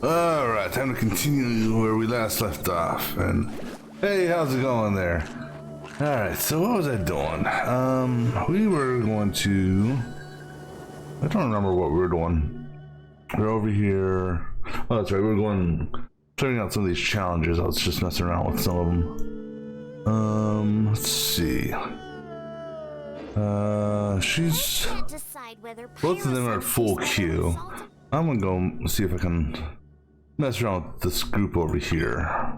Alright, time to continue where we last left off. And hey, how's it going there? Alright, so what was I doing? We were going to... I don't remember what we were doing. We're over here. Oh, that's right, we were going... Trying out some of these challenges. I was just messing around with some of them. Let's see. She's... Both of them are at full queue. I'm gonna go see if I can mess around with this group over here.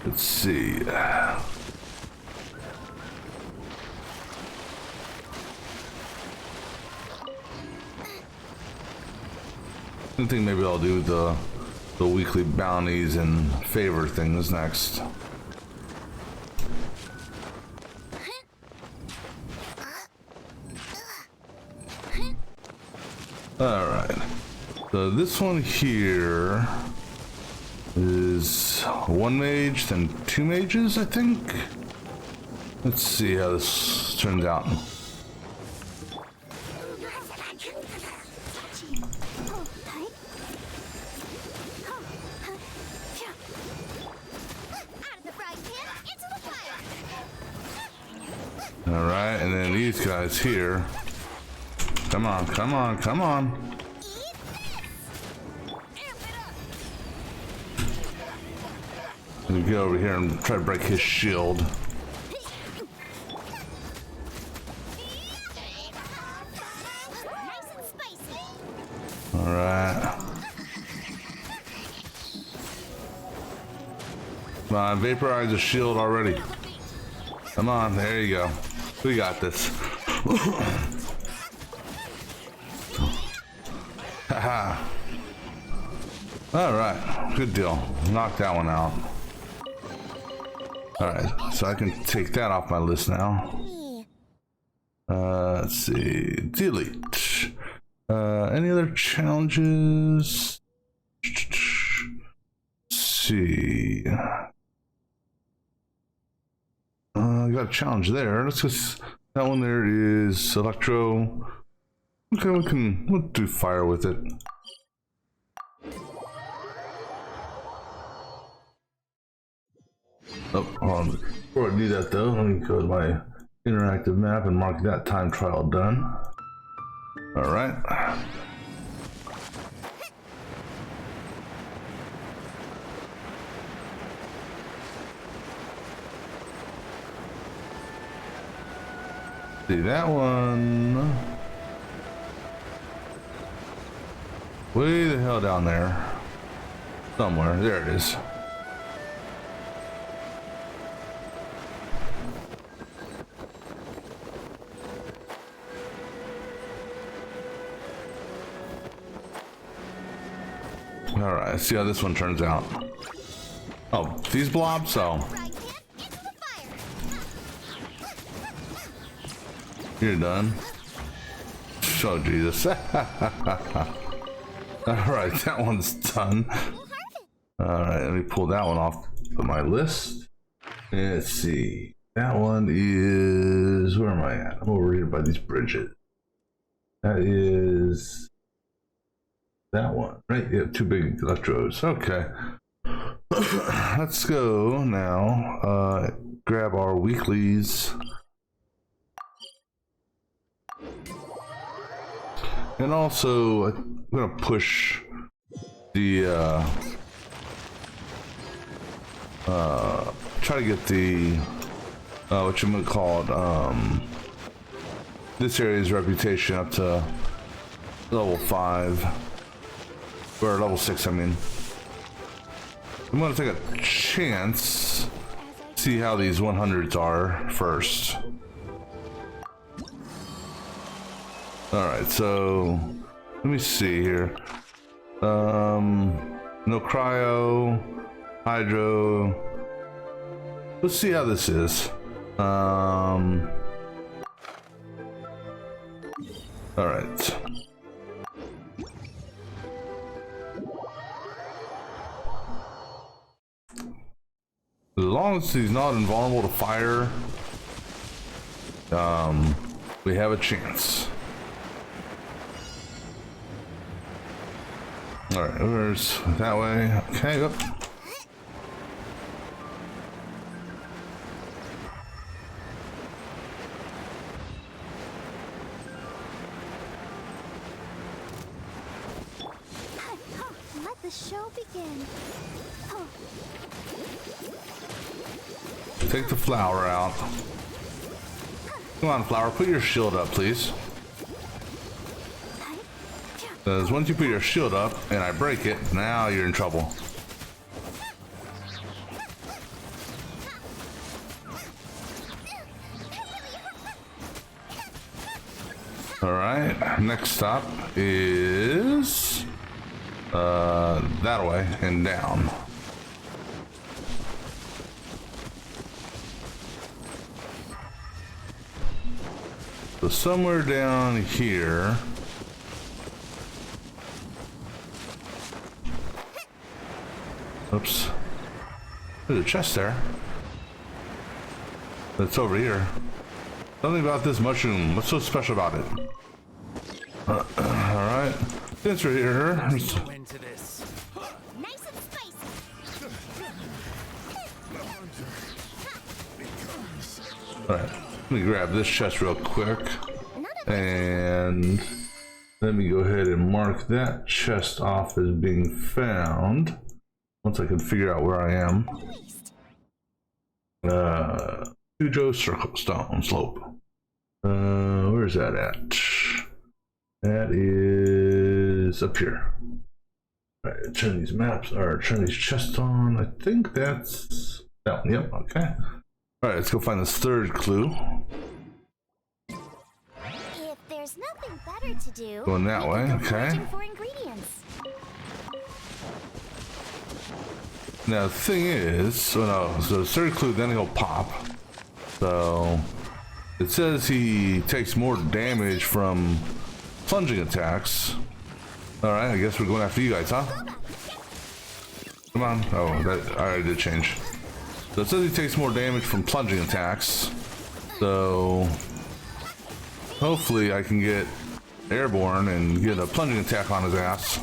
Let's see. I think maybe I'll do the weekly bounties and favor things next. Alright, so this one here is one mage, then two mages, I think. Let's see how this turns out. Alright, and then these guys here. Come on, come on, come on. Let me go over here and try to break his shield. Alright. Come on, vaporize the shield already. Come on, there you go. We got this. Haha. Alright, good deal. Knock that one out. Alright, so I can take that off my list now. Let's see. Delete. Any other challenges? Let's see. I got a challenge there. Let's just. That one there is Electro. Okay, we'll do fire with it. Oh, hold on. Before I do that though, let me go to my interactive map and mark that time trial done. Alright. See that one. Way the hell down there. Somewhere. There it is. Alright, let's see how this one turns out. Oh, these blobs? Oh. You're done. Oh, Jesus. Alright, that one's done. Alright, let me pull that one off of my list. Let's see. That one is... Where am I at? I'm over here by these bridges. That is... That one, right? Yeah, two big electrodes. Okay. Let's go now. Grab our weeklies. And also, I'm gonna push the try to get the what you might call it, this area's reputation up to level 5 or level 6. I mean, I'm gonna take a chance, see how these 100s are first. Alright, so let me see here. No cryo, hydro. Let's see how this is. Alright. As long as he's not invulnerable to fire, we have a chance. Alright, where's that way? Okay, up. Let the show begin. Take the flower out. Come on, flower, put your shield up, please. Because once you put your shield up and I break it, now you're in trouble. Alright, next stop is that way and down. So somewhere down here. Oops. There's a chest there. It's over here. Something about this mushroom. What's so special about it? Alright. Since we're here. Nice and spicy. Alright. Let me grab this chest real quick. And let me go ahead and mark that chest off as being found. Once I can figure out where I am. Suzhou Circle Stone Slope. Where's that at? That is up here. All right, turn these maps, or turn these chests on. I think that's that one. Yep, okay. All right, let's go find this third clue. If there's nothing better to do, Going that way, okay. foraging for ingredients. Now the thing is, so the third clue, then he'll pop. So it says he takes more damage from plunging attacks. All right, I guess we're going after you guys, huh? Come on. Oh, that already did change. So it says he takes more damage from plunging attacks. So hopefully I can get airborne and get a plunging attack on his ass.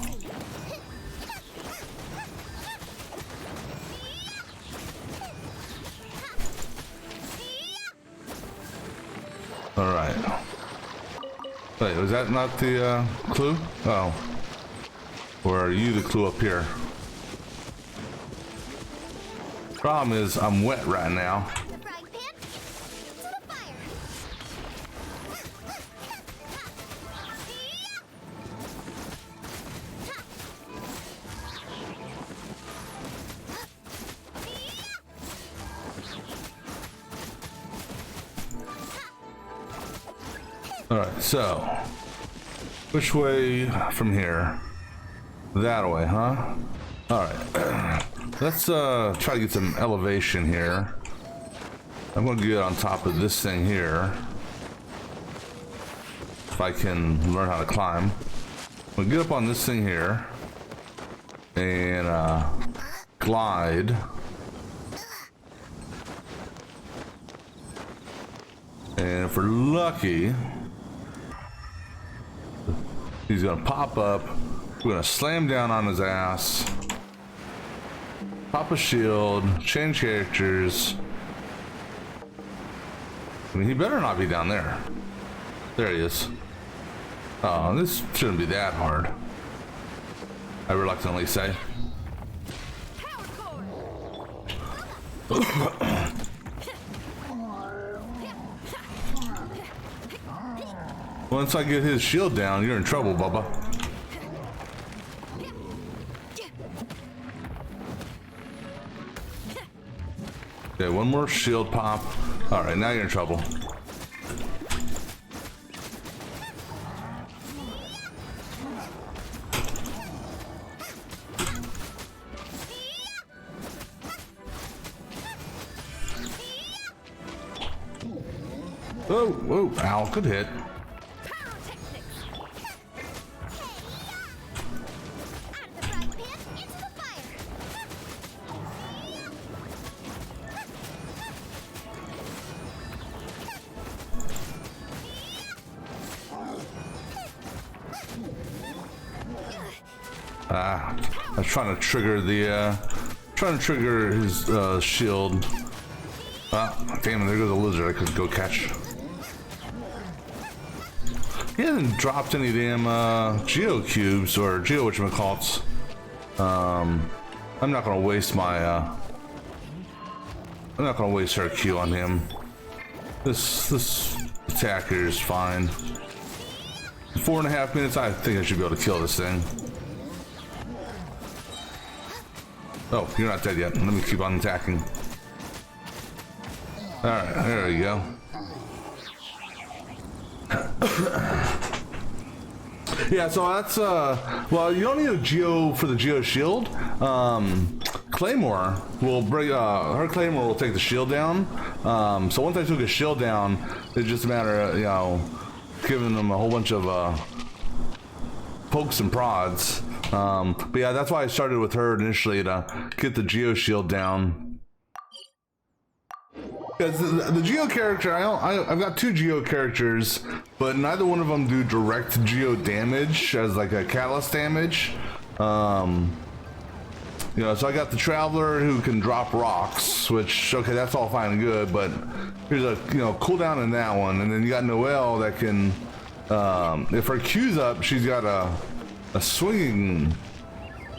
All right. Wait, was that not the clue? Oh. Or are you the clue up here? Problem is, I'm wet right now. The frying pan to the fire. Alright, so which way from here? That way, huh? Alright. Let's try to get some elevation here. I'm gonna get on top of this thing here. If I can learn how to climb. We'll get up on this thing here and glide. And if we're lucky, he's gonna pop up. We're gonna slam down on his ass. Pop a shield, change characters. I mean, he better not be down there. There he is. Oh, this shouldn't be that hard, I reluctantly say. Once I get his shield down, you're in trouble, Bubba. Okay, one more shield pop. All right, now you're in trouble. Oh, whoa, ow, good hit. I was trying to trigger his shield. Ah, damn it, there goes a lizard I could go catch. He hasn't dropped any damn geo cubes or geo whatchamacallits. I'm not gonna waste my I'm not gonna waste her Q on him. This attacker is fine. 4.5 minutes, I think I should be able to kill this thing. Oh, you're not dead yet. Let me keep on attacking. Alright, there we go. Yeah, so that's well, you don't need a geo for the geo shield. Claymore will bring her claymore will take the shield down. So once I took his shield down, it's just a matter of, you know, giving them a whole bunch of pokes and prods. But yeah, that's why I started with her initially, to get the geo shield down. Because the geo character, I've got 2 geo characters, but neither one of them do direct geo damage as like a catalyst damage. You know, so I got the Traveler who can drop rocks, which, okay, that's all fine and good, but here's a, you know, cooldown in that one. And then you got Noelle that can, if her Q's up, she's got a swinging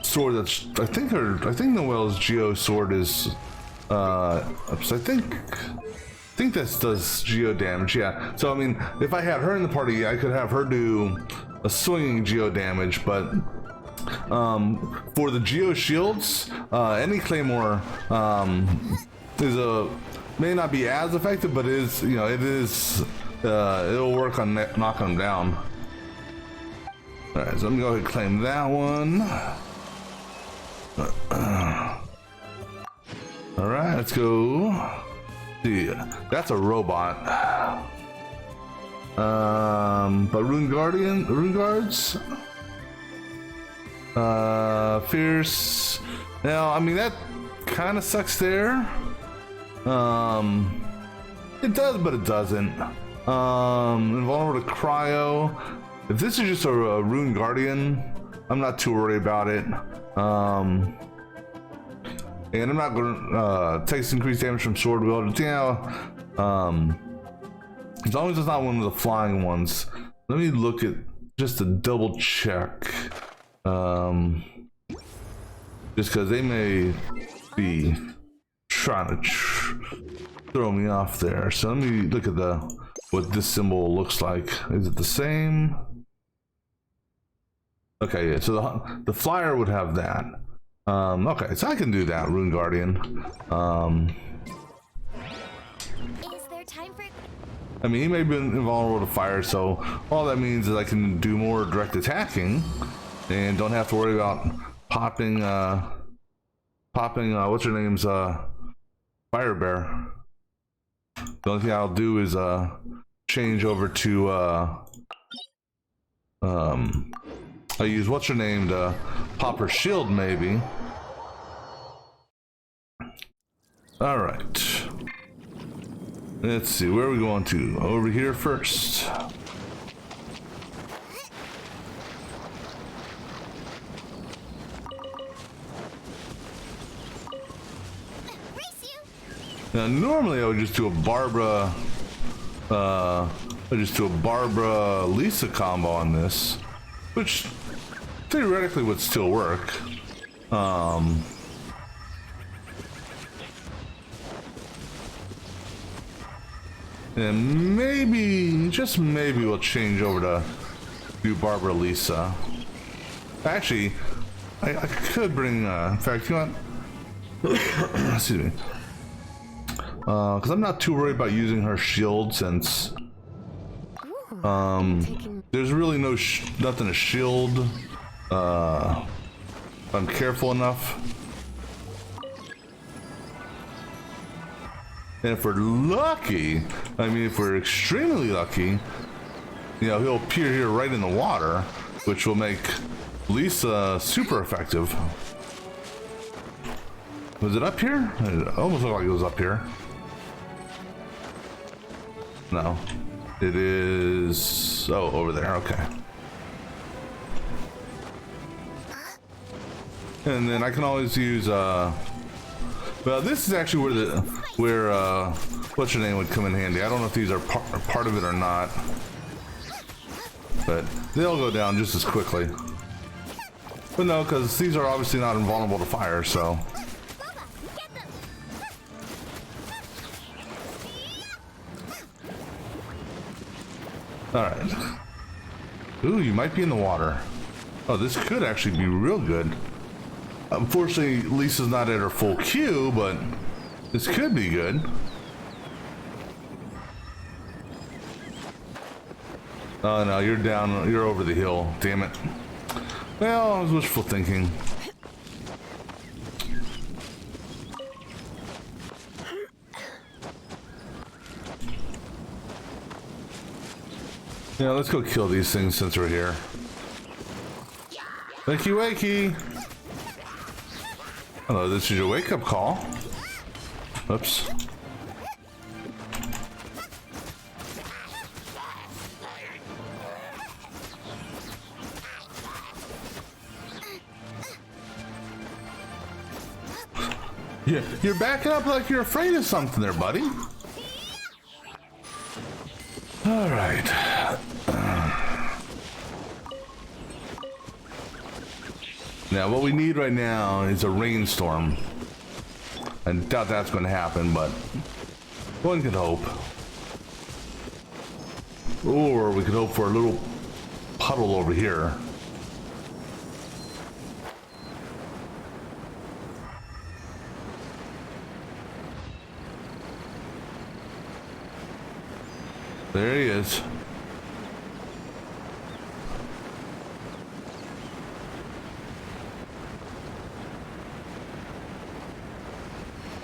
sword that's, I think Noelle's geo sword is, I think this does geo damage, yeah. So I mean, if I had her in the party, I could have her do a swinging geo damage, but for the geo shields, any claymore may not be as effective, but is it'll work on knocking them down. All right, so I'm gonna go ahead and claim that one. All right, let's go. See, that's a robot. But rune guards, fierce. Now, I mean, that kind of sucks there. It does, but it doesn't. Invulnerable to cryo. If this is just a rune guardian, I'm not too worried about it. And I'm not gonna takes increased damage from sword wield. Yeah. As long as it's not one of the flying ones. Let me look at just to double check. Just because they may be trying to throw me off there. So let me look at what this symbol looks like. Is it the same? Okay, yeah. So the flyer would have that. Okay, so I can do that, Rune Guardian. Is there time for... I mean, he may be invulnerable to fire, so all that means is I can do more direct attacking and don't have to worry about popping what's her name's fire bear. The only thing I'll do is change over to I use what's her name to pop her shield maybe. All right. Let's see, where are we going to? Over here first. Now, normally I would just do a Barbara Lisa combo on this, which theoretically would still work. And maybe, just maybe, we'll change over to do Barbara Lisa. Actually, I could bring, in fact, you know what? Excuse me. Because I'm not too worried about using her shield since there's really nothing to shield if I'm careful enough. And if we're lucky, I mean if we're extremely lucky, you know, he'll appear here right in the water, which will make Lisa super effective. Was it up here? It almost looked like it was up here. No, it is, oh, over there, okay. And then I can always use, well, this is actually where what's your name would come in handy. I don't know if these are part of it or not, but they'll go down just as quickly. But no, because these are obviously not invulnerable to fire, so. Alright. Ooh, you might be in the water. Oh, this could actually be real good. Unfortunately, Lisa's not at her full Q, but this could be good. Oh no, you're down, you're over the hill, damn it. Well, I was wishful thinking. Yeah, let's go kill these things since we're here. Wakey wakey! Hello, this is your wake-up call. Oops. Yeah, you're backing up like you're afraid of something there, buddy. All right. Now, what we need right now is a rainstorm. I doubt that's going to happen, but one could hope. Or we could hope for a little puddle over here. There he is.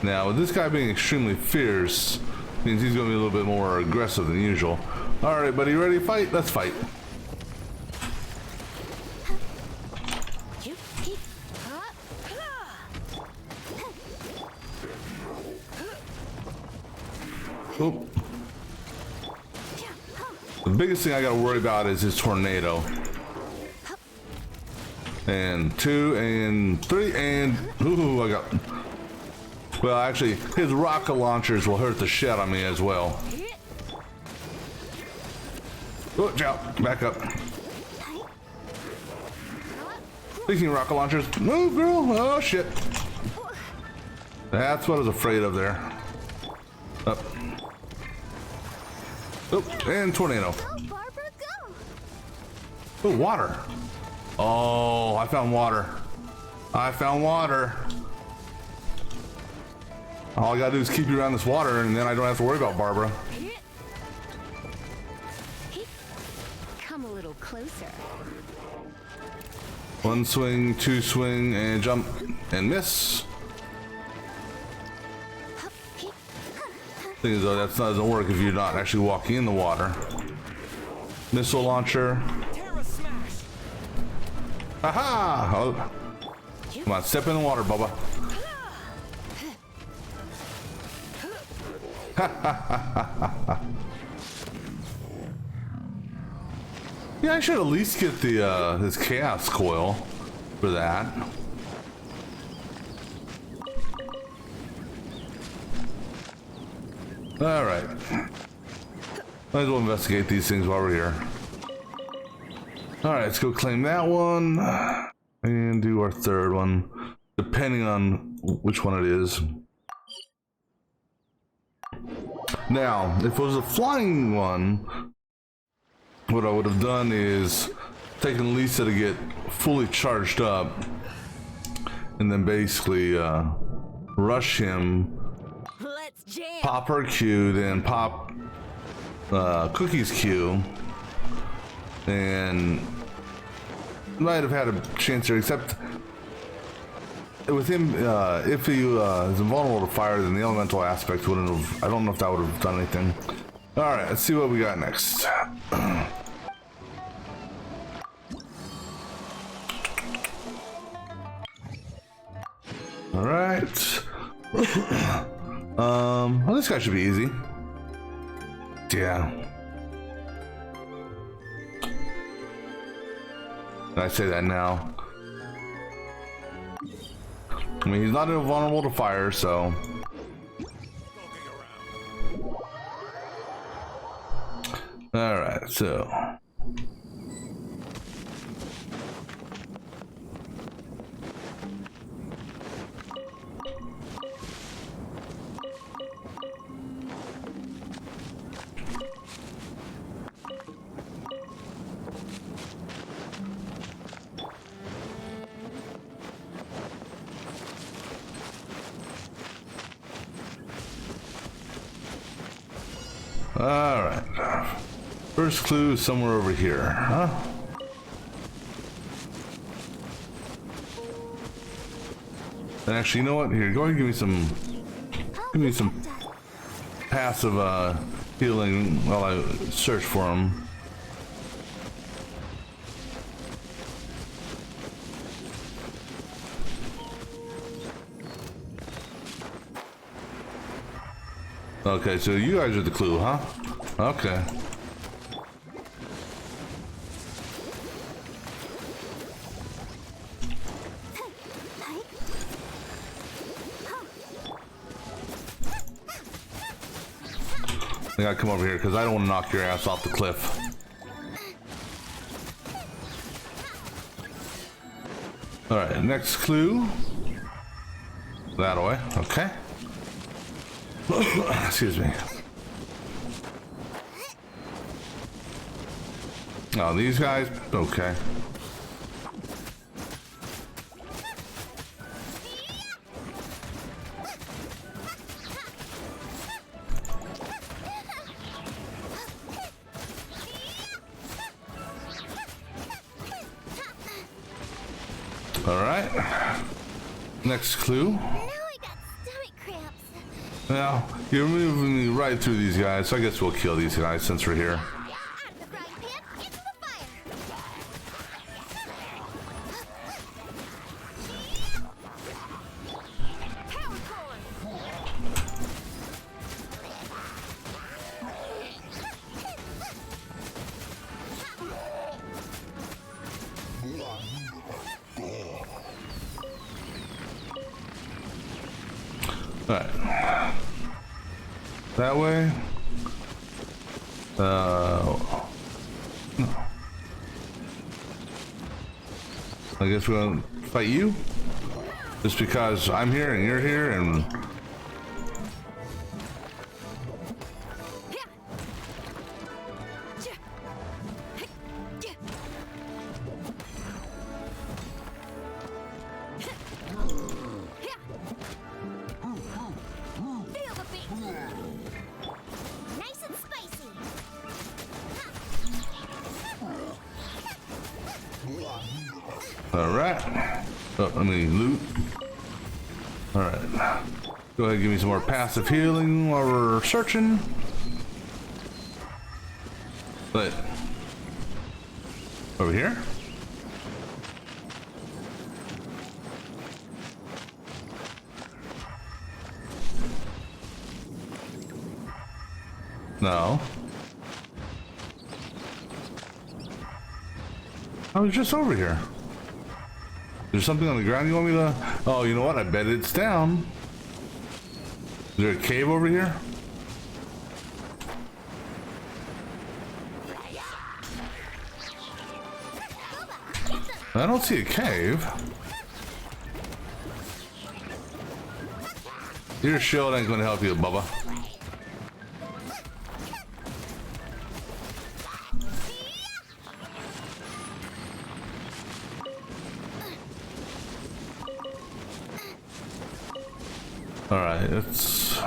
Now, with this guy being extremely fierce, means he's going to be a little bit more aggressive than usual. All right, buddy, you ready to fight? Let's fight. Oop. The biggest thing I got to worry about is his tornado. And 2 and 3 and ooh, I got. Well, actually, his rocket launchers will hurt the shit out of me as well. Oh, jump, back up. Speaking of rocket launchers, move, girl. Oh shit. That's what I was afraid of there. Up. Oh, and tornado. Oh, water. Oh, I found water. I found water. All I gotta do is keep you around this water, and then I don't have to worry about Barbara. Come a little closer. 1 swing, 2 swing, and jump, and miss. Thing is, though, that doesn't work if you're not actually walking in the water. Missile launcher. Aha! Oh. Come on, step in the water, Bubba. Yeah, I should at least get the his chaos coil for that. All right, might as well investigate these things while we're here. All right, let's go claim that one and do our third one, depending on which one it is. Now, if it was a flying one, what I would have done is taken Lisa to get fully charged up and then basically rush him, pop her Q, then pop Cookie's Q, and might have had a chance there, except with him, if he is invulnerable to fire, then the elemental aspect wouldn't have. I don't know if that would have done anything. All right, let's see what we got next. All right. Well, this guy should be easy. Yeah. I say that now. I mean, he's not invulnerable to fire, so. All right, so. All right. First clue is somewhere over here, huh? And actually, you know what? Here, go ahead and give me some passive healing while I search for him. Okay, so you guys are the clue, huh? Okay. I gotta come over here because I don't want to knock your ass off the cliff. Alright, next clue. That way, okay. Excuse me. Oh, these guys? Okay. All right. Next clue. Now I got stomach cramps. Now, you're moving me right through these guys, so I guess we'll kill these guys since we're here. Out of the frying pan, into the fire. Power core. All right. That way. No. I guess we're gonna fight you? Just because I'm here and you're here and... Feel the beat. Nice and spicy. Alright. Oh, let me loot. Alright. Go ahead and give me some more passive healing while we're searching. But... over here? No. I was just over here. There's something on the ground you want me to... Oh, you know what? I bet it's down. Is there a cave over here? I don't see a cave. Your shield ain't gonna help you, Bubba. Alright, it's...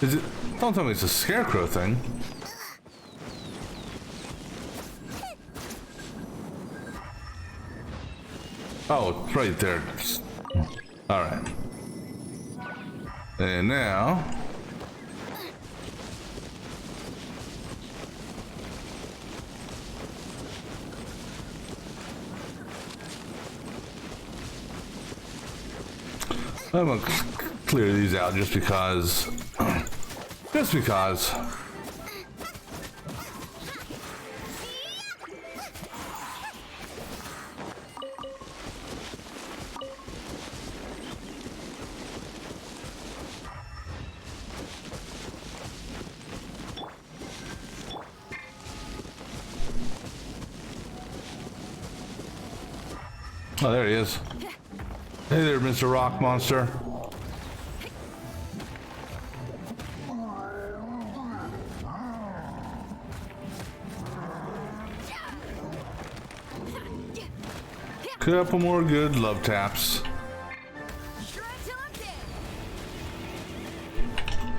Is it... Don't tell me it's a scarecrow thing. Oh, it's right there. Alright. And now... I'm gonna clear these out just because. Just because. Oh, there he is. Hey there, Mr. Rock Monster. Couple more good love taps. Sure until I'm dead.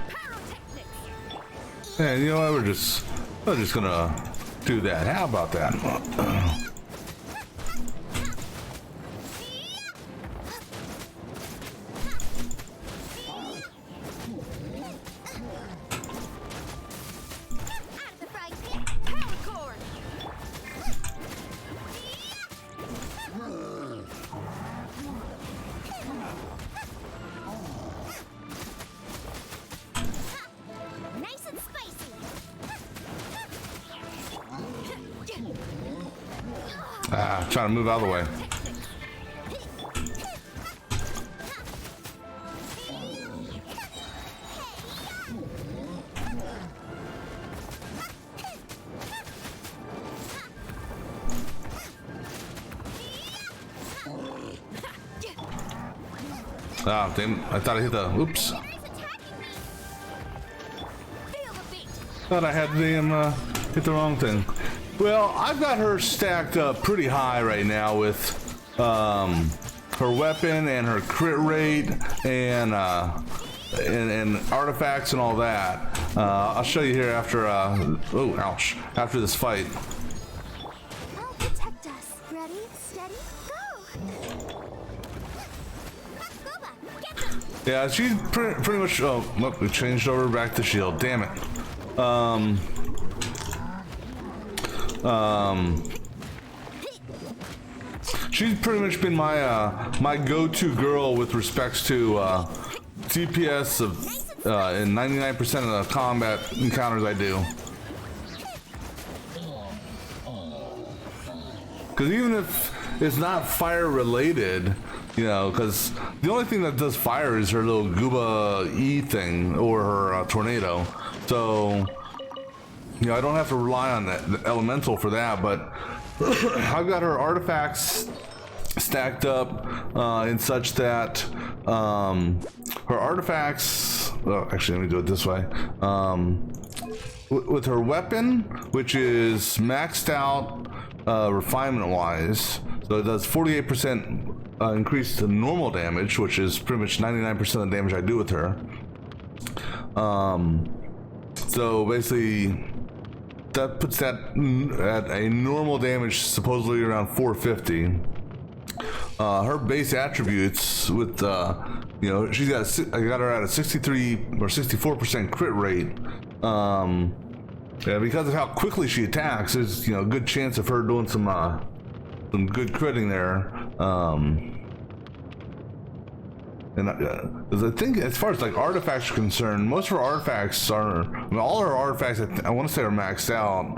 Pyrotechnics. Yeah, you know what? We're just gonna do that. How about that? Out of the frying pan, power core. Nice and spicy. Trying to move out of the way. Ah, damn! I thought I hit the. Oops. Thought I had the damn hit the wrong thing. Well, I've got her stacked up pretty high right now with her weapon and her crit rate and artifacts and all that. I'll show you here after oh ouch, after this fight. I'll protect us. Ready, steady, go! Boba, get them! Yeah, she's pretty much. Oh, look, we changed over back to shield. Damn it. She's pretty much been my my go-to girl with respects to DPS of in 99% of the combat encounters I do. Because even if it's not fire related, you know, because the only thing that does fire is her little Gooba E thing or her tornado. So, you know, I don't have to rely on the elemental for that, but I've got her artifacts stacked up in such that her artifacts, well, actually let me do it this way, with her weapon, which is maxed out refinement wise, so it does 48% increase to normal damage, which is pretty much 99% of the damage I do with her. So basically that puts that at a normal damage supposedly around 450. Her base attributes with you know, she's got I got her at a 63 or 64% crit rate. Yeah, because of how quickly she attacks, there's, you know, a good chance of her doing some good critting there. And I think as far as like artifacts are concerned, most of her artifacts are, I mean, all her artifacts I want to say are maxed out.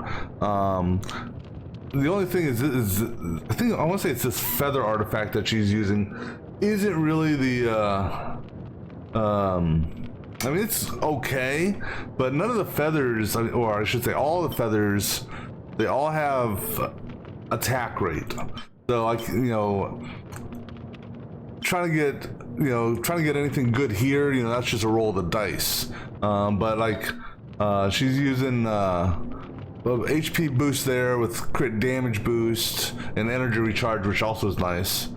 The only thing is I think I want to say it's this feather artifact that she's using isn't really the I mean, it's okay, but none of the feathers, or I should say all the feathers, they all have attack rate. So like, you know, trying to get anything good here, you know, that's just a roll of the dice. But like, she's using HP boost there with crit damage boost and energy recharge, which also is nice.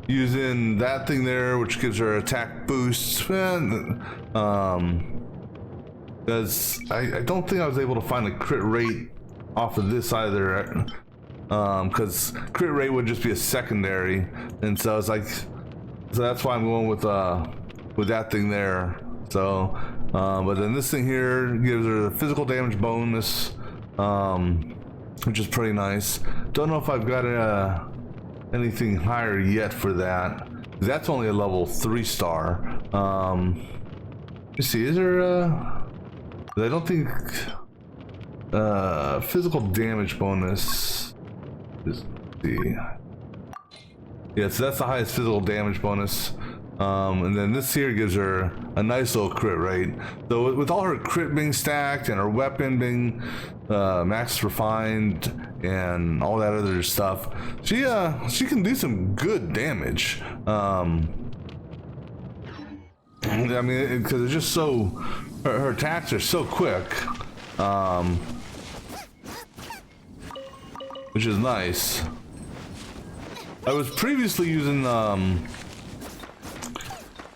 Using that thing there, which gives her attack boosts. Because I don't think I was able to find a crit rate off of this either. Because crit rate would just be a secondary, and so it's like, so that's why I'm going with that thing there. So, but then this thing here gives her the physical damage bonus, which is pretty nice. Don't know if I've got anything higher yet for that. That's only a level 3 star. Let's see, is there I don't think physical damage bonus is the, yeah, so that's the highest physical damage bonus. And then this here gives her a nice little crit rate. So with all her crit being stacked and her weapon being max refined and all that other stuff, she can do some good damage. I mean, because it's just so, her attacks are so quick, which is nice. I was previously using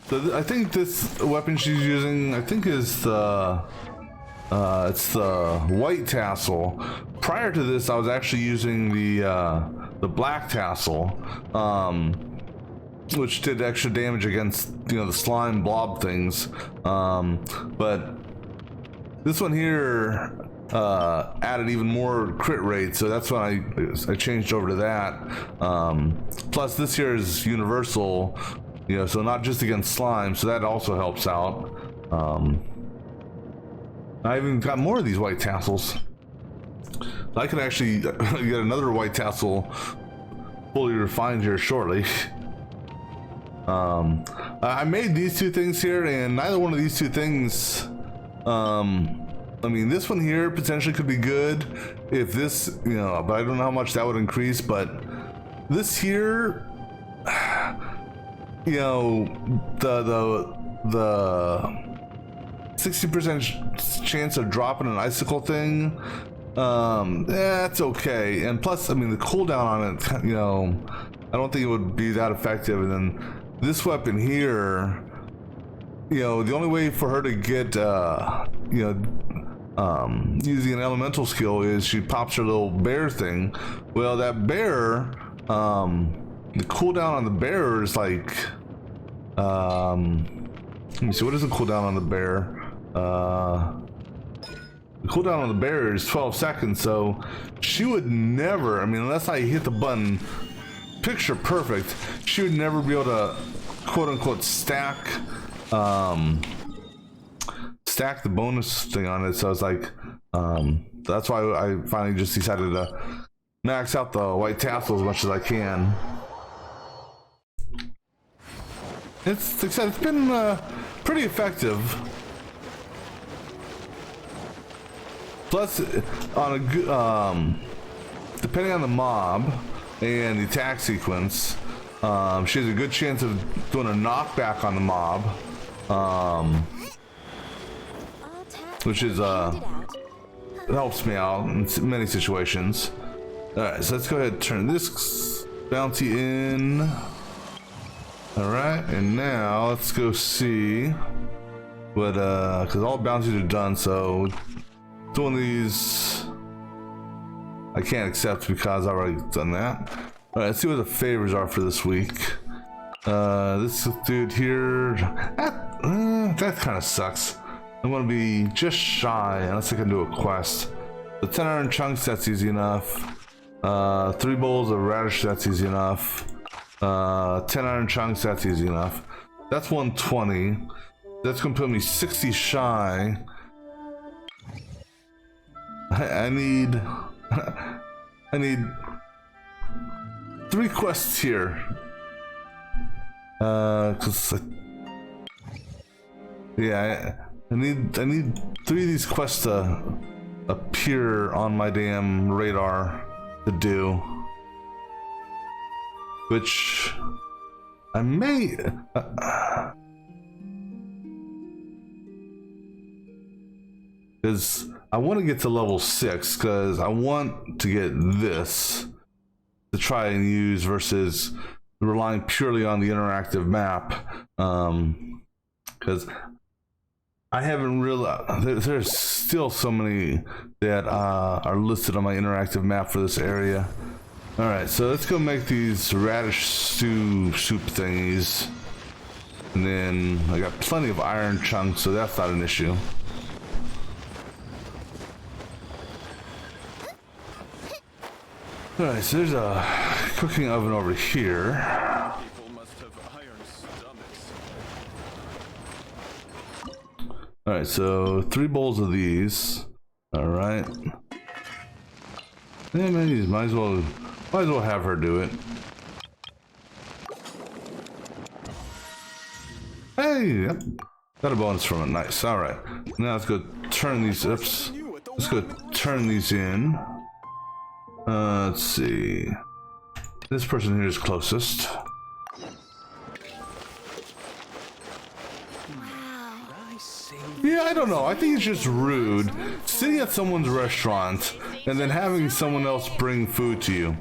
so I think this weapon she's using, I think, is the it's the white tassel. Prior to this, I was actually using the black tassel, which did extra damage against, you know, the slime blob things. But this one here added even more crit rate, so that's when I changed over to that. Plus, this here is universal. You know, so not just against slime, so that also helps out. I even got more of these white tassels. I could actually get another white tassel fully refined here shortly. I made these two things here, and neither one of these two things, I mean, this one here potentially could be good if this, you know, but I don't know how much that would increase, but this here, you know, 60% chance of dropping an icicle thing. That's okay. And plus, I mean, the cooldown on it, you know, I don't think it would be that effective. And then this weapon here, you know, the only way for her to get, you know, using an elemental skill is she pops her little bear thing. Well, that bear, the cooldown on the bear is like, let me see, what is the cooldown on the bear? The cooldown on the bear is 12 seconds, so she would never, I mean, unless I hit the button picture perfect, she would never be able to quote unquote stack stack the bonus thing on it. So I was like, that's why I finally just decided to max out the white tassel as much as I can. It's like I said, it's been pretty effective. Plus, on a good, depending on the mob and the attack sequence, she has a good chance of doing a knockback on the mob, which is it helps me out in many situations. All right, so let's go ahead and turn this bounty in. All right, and now let's go see what because all bounties are done, so doing these I can't accept because I've already done that. All right, let's see what the favors are for this week. This dude here, that kind of sucks. I'm gonna be just shy unless I can do a quest. The 10 iron chunks, that's easy enough. 3 bowls of radish, that's easy enough. 10 iron chunks, that's easy enough. That's 120. That's gonna put me 60 shy. I need I need 3 quests here. Yeah, I need 3 of these quests to appear on my damn radar to do, which I may because I want to get to level 6 because I want to get this to try and use versus relying purely on the interactive map, because I haven't really, there's still so many that are listed on my interactive map for this area. All right, so let's go make these radish stew soup thingies, and then I got plenty of iron chunks, so that's not an issue. All right, so there's a cooking oven over here. People must have iron stomachs. All right, so 3 bowls of these. All right. Yeah, man, might as well have her do it. Hey, got a bonus from it. Nice. All right. Now let's go turn these. Oops. Let's go turn these in. Let's see. This person here is closest. Yeah, I don't know. I think it's just rude sitting at someone's restaurant and then having someone else bring food to you.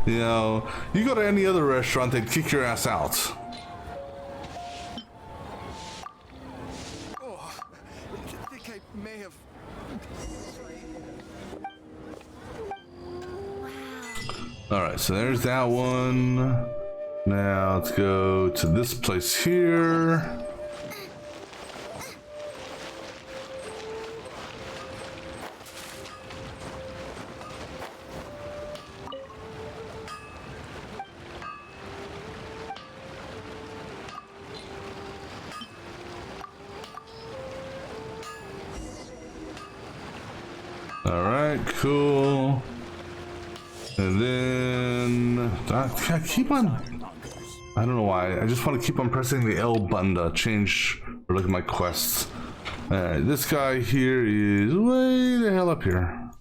You know, you go to any other restaurant, they'd kick your ass out. Oh, I think I may have. All right, so there's that one. Now let's go to this place here. All right, cool. And then I keep on, I don't know why, I just want to keep on pressing the L button to change or look at my quests. Alright, this guy here is way the hell up here.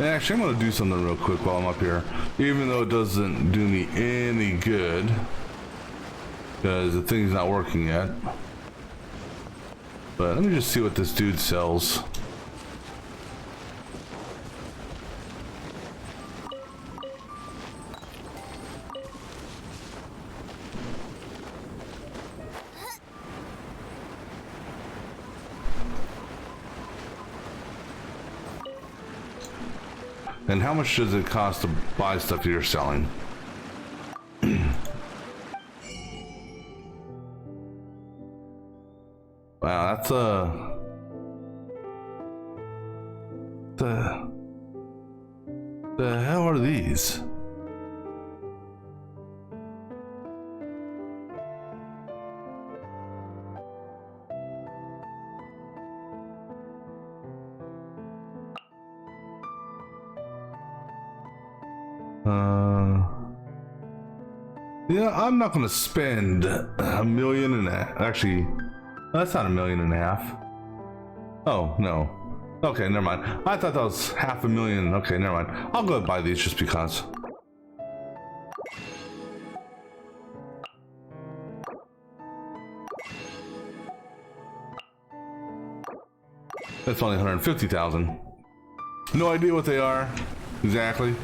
Actually, I'm gonna do something real quick while I'm up here, even though it doesn't do me any good because the thing's not working yet. But let me just see what this dude sells. And how much does it cost to buy stuff you're selling? Wow, that's the hell are these? Yeah, I'm not gonna spend $1.5 million. Actually, that's not $1.5 million. Oh no. Okay, never mind. I thought that was $500,000. Okay, never mind. I'll go and buy these just because. That's only 150,000. No idea what they are exactly.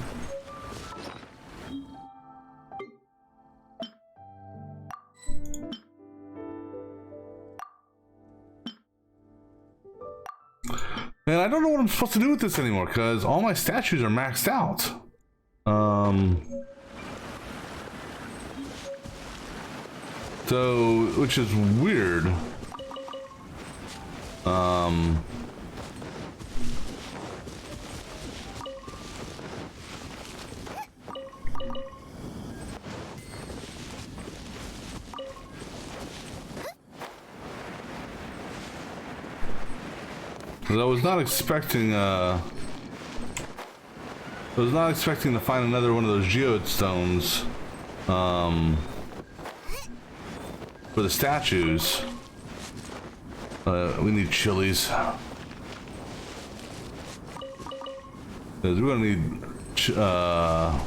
And I don't know what I'm supposed to do with this anymore because all my statues are maxed out. So, which is weird. I was not expecting to find another one of those geode stones for the statues. We need chilies. Because we're gonna need I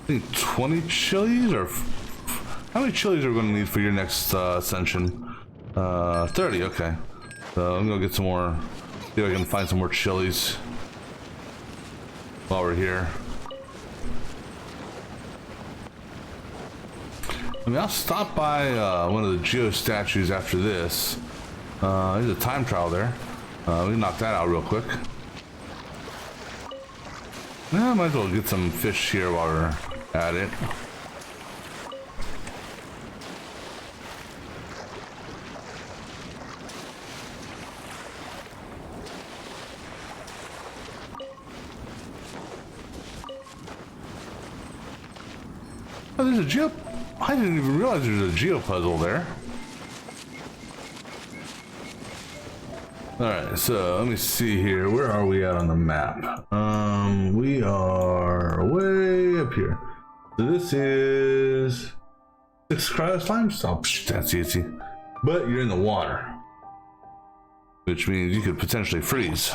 think 20 chilies, or how many chilies are we gonna need for your next ascension? 30, okay. So I'm gonna get some more. See if I can find some more chilies while we're here. I mean, I'll stop by one of the geo statues after this. There's a time trial there. We can knock that out real quick. Yeah, might as well get some fish here while we're at it. Oh, there's a geo. I didn't even realize there's a geo puzzle there. Alright, so let me see here. Where are we at on the map? We are way up here. So this is 6 cryo slimes. Oh, that's easy. But you're in the water, which means you could potentially freeze.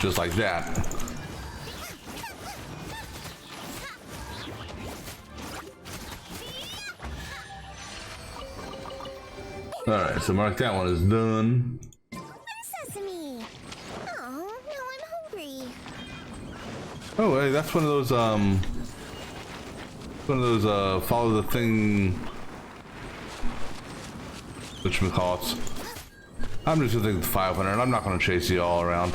Just like that. Alright, so mark that one as done. Sesame! Oh, now I'm hungry. Oh, hey, that's one of those, follow the thing, whatchamacallits. I'm just gonna take the 500, I'm not gonna chase you all around.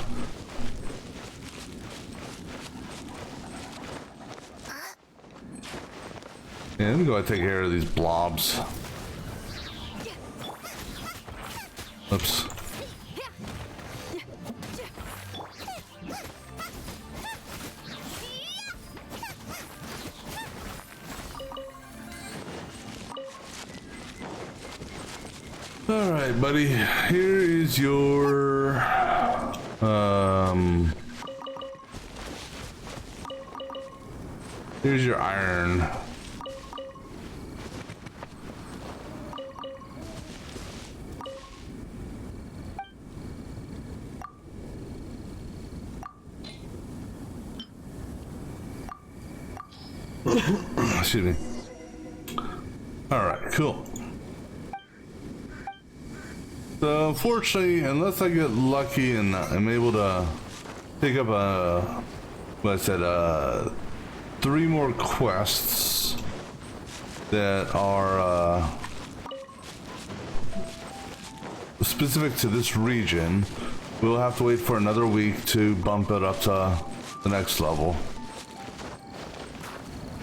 Yeah, let me go ahead and take care of these blobs. Oops. All right, buddy. Here is your here's your iron. Excuse me. Alright, cool. So unfortunately, unless I get lucky and I'm able to pick up what I said, 3 more quests that are specific to this region, we'll have to wait for another week to bump it up to the next level.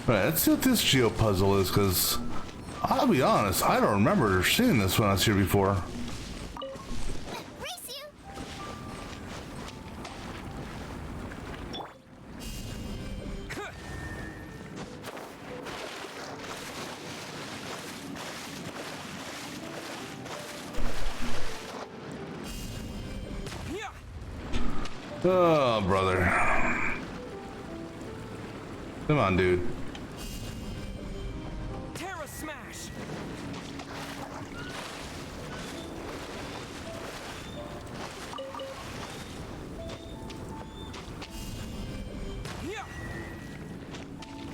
Right, let's see what this geo puzzle is, because I'll be honest, I don't remember seeing this when I was here before. Race you! Oh, brother. Come on, dude. Terra smash.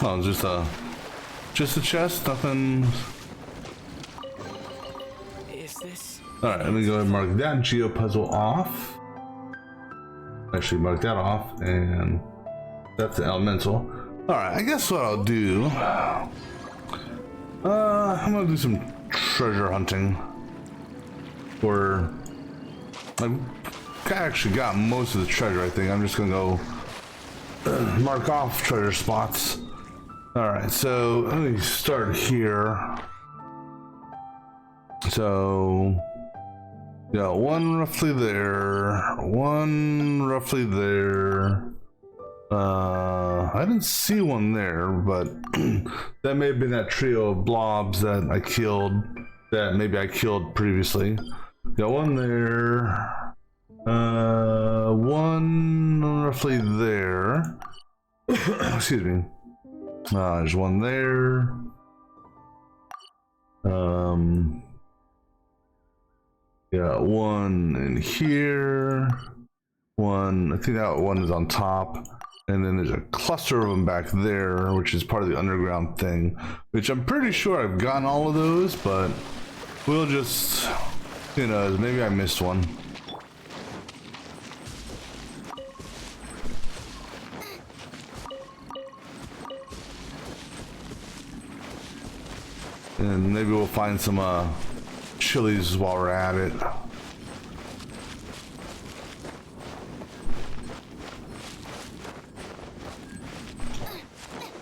Oh, just a chest, nothing. Is this? All right, let me go ahead and mark that geo puzzle off. Actually, mark that off, and that's the elemental. All right, I guess what I'll do. I'm gonna do some treasure hunting. Or I actually got most of the treasure. I think I'm just gonna go mark off treasure spots. All right, so let me start here. So. Yeah, one roughly there, one roughly there. I didn't see one there, but that may have been that trio of blobs that I killed, that maybe I killed previously. Got one there, one roughly there. Excuse me. There's one there. Yeah, one in here, one, I think that one is on top, and then there's a cluster of them back there, which is part of the underground thing, which I'm pretty sure I've gotten all of those, but we'll just, you know, maybe I missed one. And maybe we'll find some, chilies while we're at it.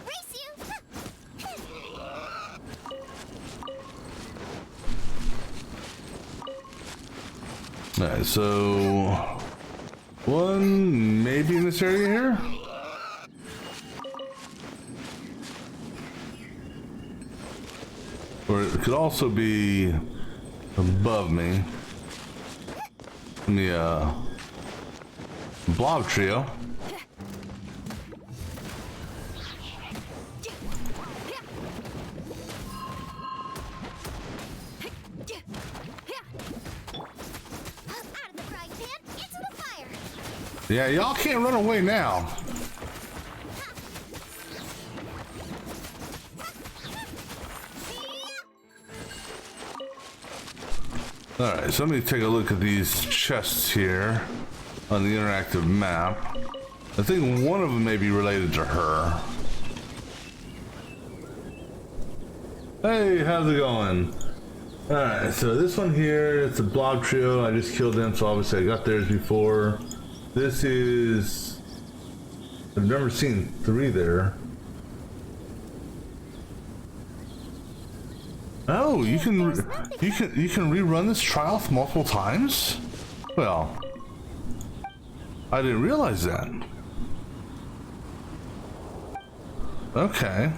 Race you! Alright, so one maybe in this area here. Or it could also be above me in the blob trio. Out of the frying pan, into the fire! Yeah, y'all can't run away now. Alright, so let me take a look at these chests here on the interactive map. I think one of them may be related to her. Hey, how's it going? Alright, so this one here, it's a blob trio. I just killed them, so obviously I got theirs before. This is... I've never seen 3 there. Oh, you can rerun this trial multiple times? Well, I didn't realize that. Okay.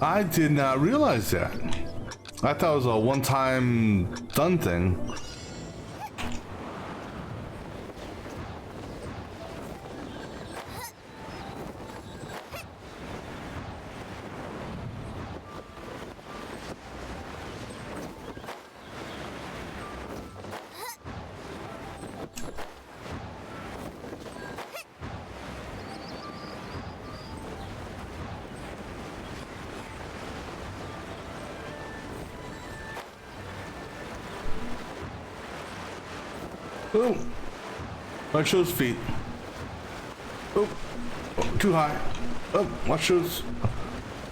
I did not realize that. I thought it was a one-time done thing. Oh, watch those feet. Oh, oh, too high. Oh, watch those.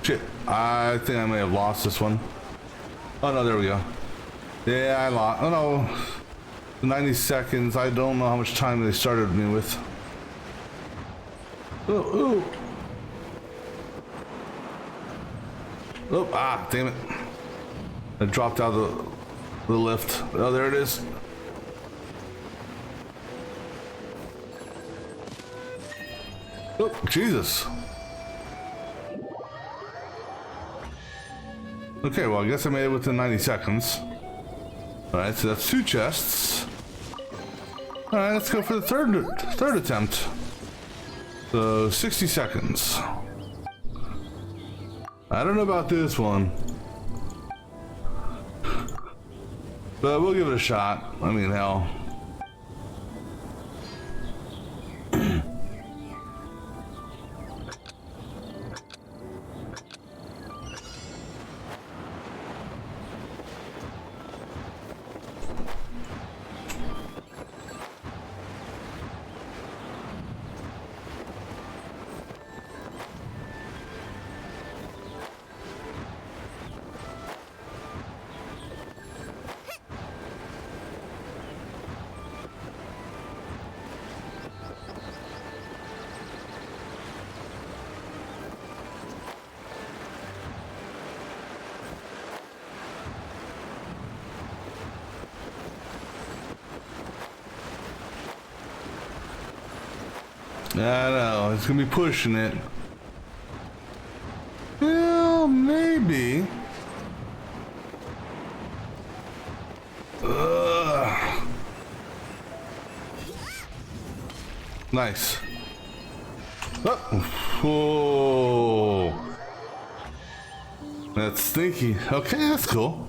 Shit, I think I may have lost this one. Oh no, there we go. Yeah, I lost. Oh no, 90 seconds. I don't know how much time they started me with. Oh, oh. Oh, ah, damn it. I dropped out of the lift. Oh, there it is. Oh, Jesus. Okay, well, I guess I made it within 90 seconds. Alright, so that's 2 chests. Alright, let's go for the third attempt. So, 60 seconds. I don't know about this one. But we'll give it a shot. I mean, hell. I know, it's gonna be pushing it. Well, maybe. Ugh. Nice. Oh. Whoa. That's stinky. Okay, that's cool.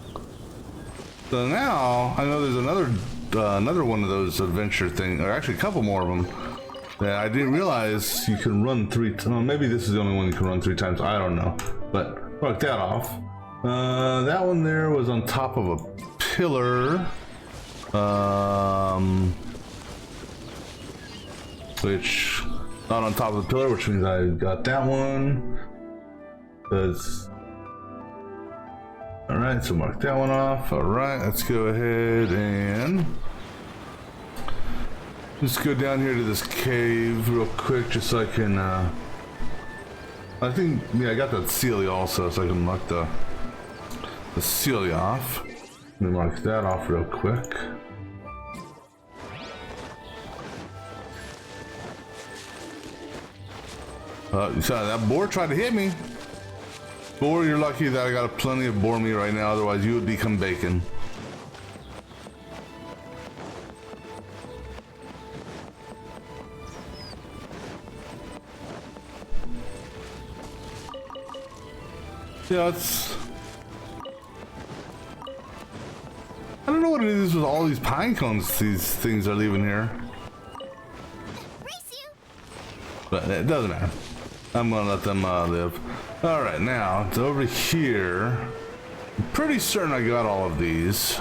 So now I know there's another one of those adventure things, or actually a couple more of them. Yeah, I didn't realize you can run 3 times. Well, maybe this is the only one you can run 3 times. I don't know. But mark that off. That one there was on top of a pillar. Which, not on top of the pillar, which means I got that one. Alright, so mark that one off. Alright, let's go ahead and just go down here to this cave real quick, just so I can, I think, yeah, I got that Celia also, so I can mark the Celia off. Let me mark that off real quick. You saw that boar tried to hit me. Boar, you're lucky that I got plenty of boar meat right now, otherwise you would become bacon. Yeah, it's... I don't know what it is with all these pine cones these things are leaving here. Race you. But it doesn't matter. I'm gonna let them live. Alright, now, it's over here. I'm pretty certain I got all of these.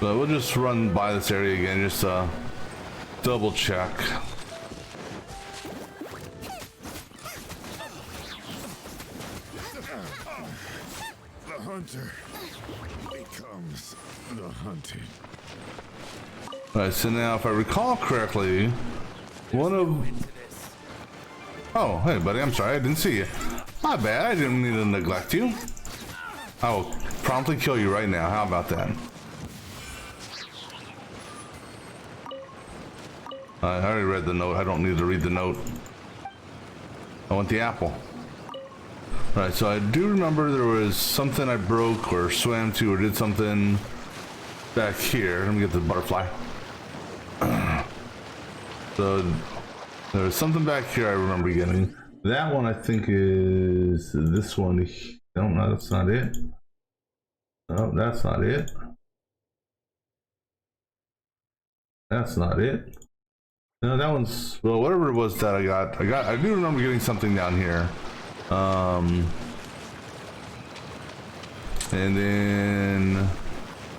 But we'll just run by this area again, just double check. The hunter becomes the hunted. Alright, so now if I recall correctly, one of... Oh, hey buddy, I'm sorry, I didn't see you. My bad, I didn't mean to neglect you. I will promptly kill you right now, how about that? I already read the note, I don't need to read the note. I want the apple. Alright, so I do remember there was something I broke or swam to or did something back here. Let me get the butterfly. So there was something back here I remember getting. That one I think is this one. No, that's not it. No, that's not it. That's not it. No, that one's, well, whatever it was that I do remember getting something down here. And then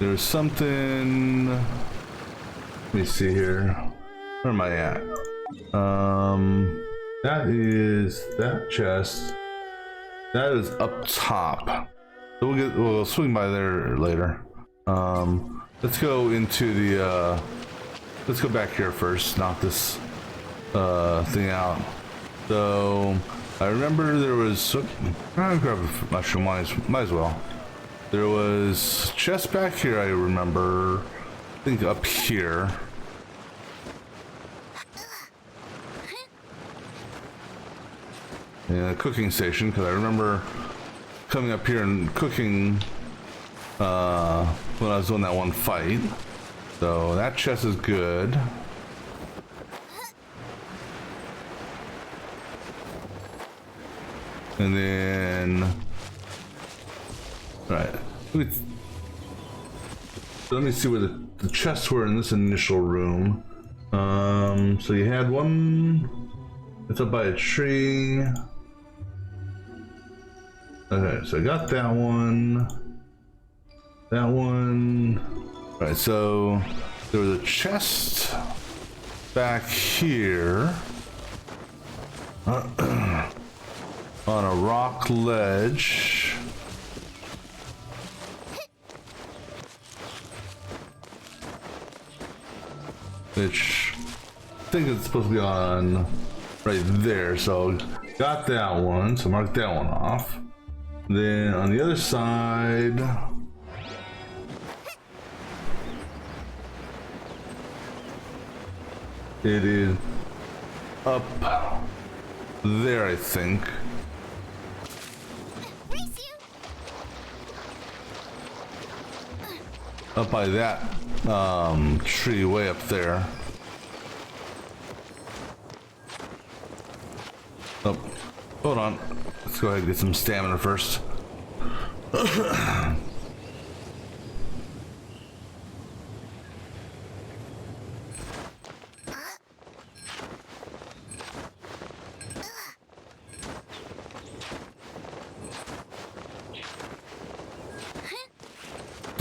There's something. Let me see here. Where am I at? That is that chest. That is up top. So we'll swing by there later. Let's go into the let's go back here first, knock this thing out. So I remember there was I'll grab a mushroom, might as well. There was chest back here, I remember. I think up here. And a cooking station, because I remember coming up here and cooking when I was doing that one fight. So that chest is good. And then, right. Let me see where the chests were in this initial room. So you had one. It's up by a tree. Okay, so I got that one. That one. All right, so there was a chest back here on a rock ledge. Which I think it's supposed to be on right there. So got that one, so mark that one off. Then on the other side, it is up there, I think. Up by that tree way up there. Oh, hold on. Let's go ahead and get some stamina first.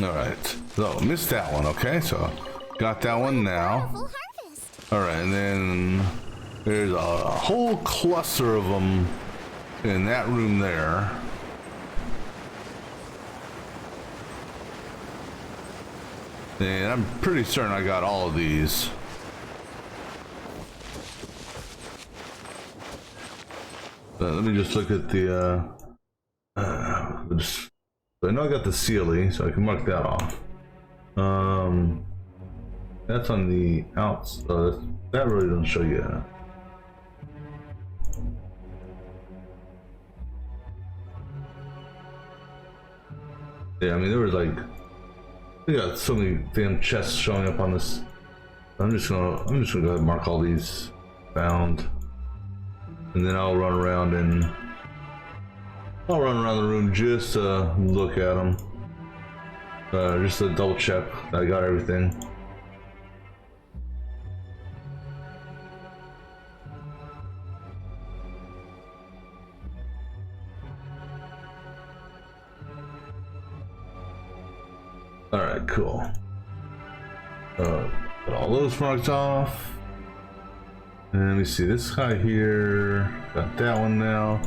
All right. So missed that one. Okay, so got that one now. Full harvest. All right, and then there's a whole cluster of them in that room there. And I'm pretty certain I got all of these. But let me just look at the so I know I got the Sealy, so I can mark that off. That's on the outs. That really doesn't show you. Yeah, I mean there was like, we got so many damn chests showing up on this. I'm just gonna go ahead and mark all these found, and then I'll run around the room just to look at them, just to double check that I got everything. All right, cool. Put all those marked off. And let me see this guy here. Got that one now.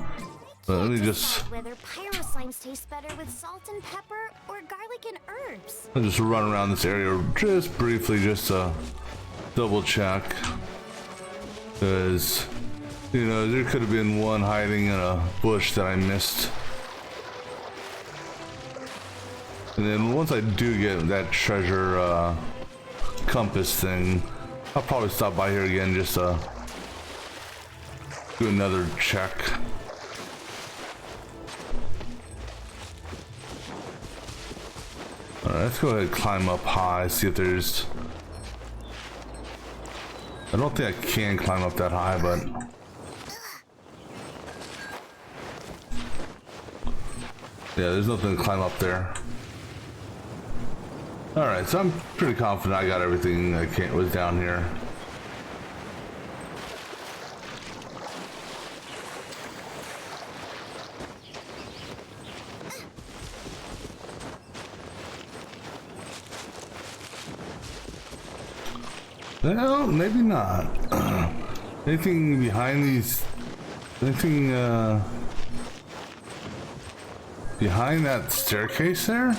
But let me just. Whether pyro slimes taste better with salt and pepper or garlic and herbs. I'll just run around this area just briefly, just to double check. Because, you know, there could have been one hiding in a bush that I missed. And then once I do get that treasure compass thing, I'll probably stop by here again just to do another check. Alright, let's go ahead and climb up high, see if there's... I don't think I can climb up that high, but... yeah, there's nothing to climb up there. Alright, so I'm pretty confident I got everything that was down here. Well, maybe not. Anything behind these? Anything behind that staircase there?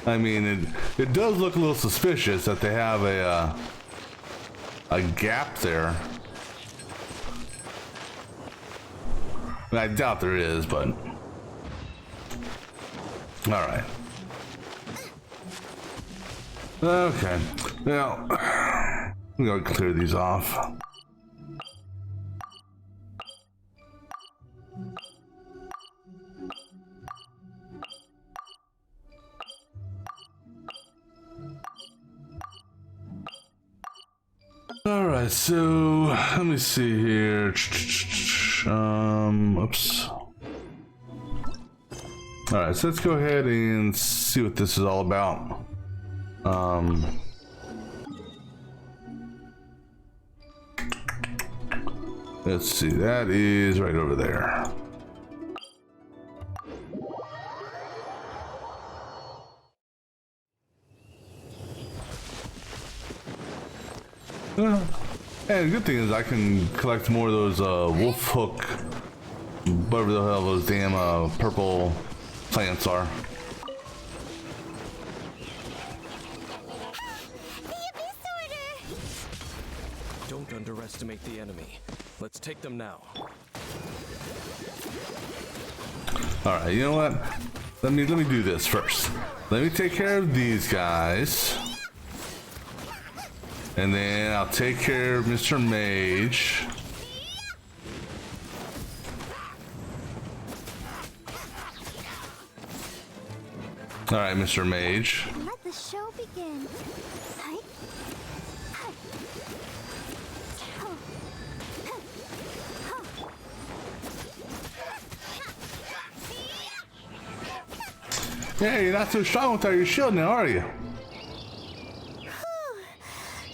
I mean, it does look a little suspicious that they have a gap there. I doubt there is, but all right. Okay, now I'm gonna clear these off. All right, so let me see here. Oops. All right, so let's go ahead and see what this is all about. Let's see, that is right over there. And the good thing is I can collect more of those wolf hook, whatever the hell those damn purple plants are. The Abyss Order! Don't underestimate the enemy. Let's take them now. Alright, you know what? Let me do this first. Let me take care of these guys. And then I'll take care of Mr. Mage. Alright, Mr. Mage. Let the show begin. Yeah, you're not so strong without your shield now, are you?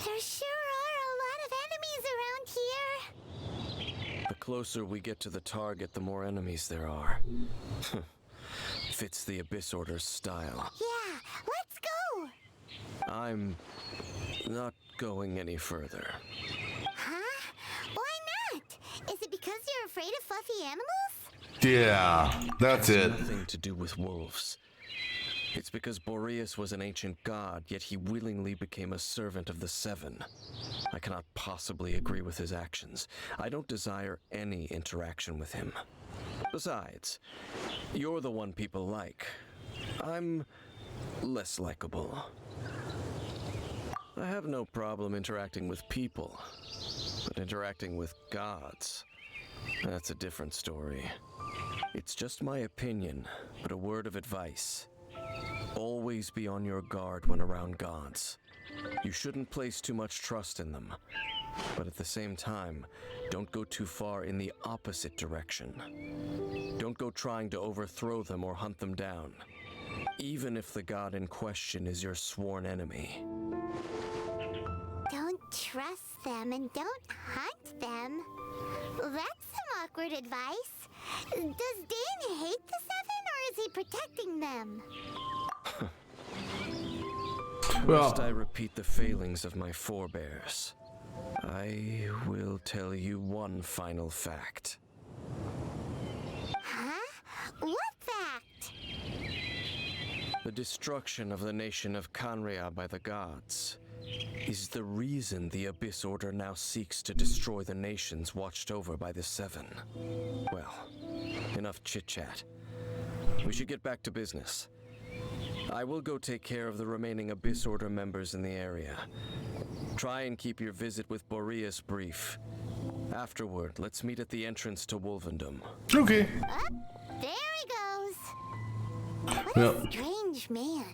There sure are a lot of enemies around here. The closer we get to the target, the more enemies there are. Fits the Abyss Order's style. Yeah, let's go. I'm not going any further. Huh? Why not? Is it because you're afraid of fluffy animals? Yeah, that's it. Nothing to do with wolves. It's because Boreas was an ancient god, yet he willingly became a servant of the Seven. I cannot possibly agree with his actions. I don't desire any interaction with him. Besides, you're the one people like. I'm less likable. I have no problem interacting with people, but interacting with gods, that's a different story. It's just my opinion, but a word of advice. Always be on your guard when around gods. You shouldn't place too much trust in them, but at the same time, don't go too far in the opposite direction. Don't go trying to overthrow them or hunt them down, even if the god in question is your sworn enemy. Don't trust them and don't hunt them. That's some awkward advice. Does Dane hate the Seven, or is he protecting them? Lest I repeat the failings of my forebears, I will tell you one final fact. Huh? What fact? The destruction of the nation of Canria by the gods is the reason the Abyss Order now seeks to destroy the nations watched over by the Seven. Well, enough chit-chat. We should get back to business. I will go take care of the remaining Abyss Order members in the area. Try and keep your visit with Boreas brief. Afterward, let's meet at the entrance to Wolvendom. Okay. Oh, there he goes. What Well, a strange man.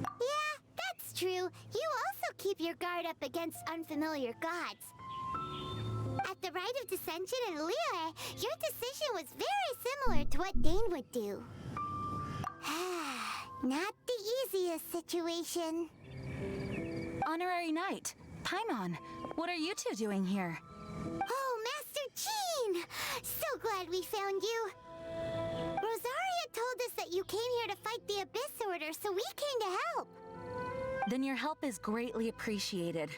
Yeah, that's true. You also keep your guard up against unfamiliar gods. At the Rite of Dissension in Liyue, your decision was very similar to what Dane would do. Not the easiest situation. Honorary Knight, Paimon, what are you two doing here? Oh, Master Jean! So glad we found you. Rosaria told us that you came here to fight the Abyss Order, so we came to help. Then your help is greatly appreciated.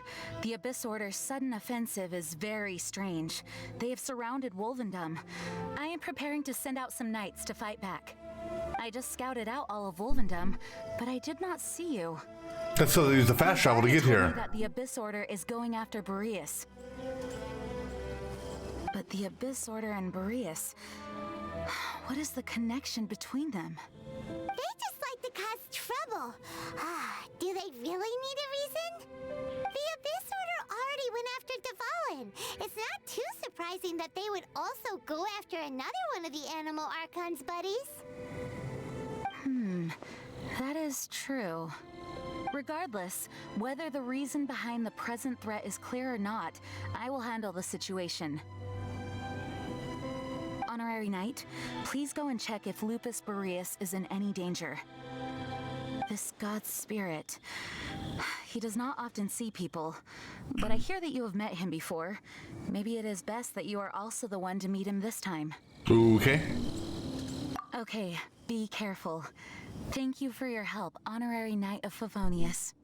The Abyss Order's sudden offensive is very strange. They have surrounded Wolvendom. I am preparing to send out some knights to fight back. I just scouted out all of Wolvendom, but I did not see you. That's so they use the fast travel to get Told me here. that the Abyss Order is going after Boreas. But the Abyss Order and Boreas, what is the connection between them? They just like to cause trouble. Do they really need a reason? The Abyss Order already went after Dvalin. It's not too surprising that they would also go after another one of the Animal Archon's buddies. That is true. Regardless, whether the reason behind the present threat is clear or not, I will handle the situation. Honorary Knight, please go and check if Lupus Boreas is in any danger. This god's spirit. He does not often see people, but I hear that you have met him before. Maybe it is best that you are also the one to meet him this time. Okay. Okay, be careful. Thank you for your help, Honorary Knight of Favonius.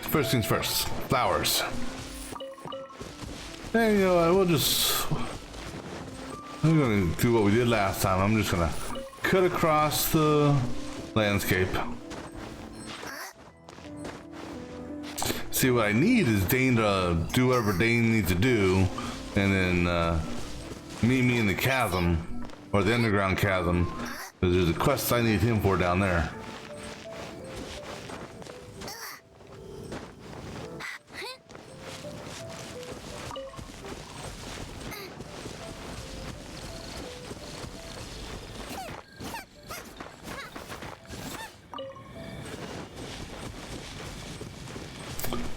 First things first. Flowers. Hey, you know what? I'm gonna do what we did last time. I'm just gonna cut across the landscape. See, what I need is Dane to do whatever Dane needs to do, and then meet me in the chasm, or the underground chasm, because there's a quest I need him for down there.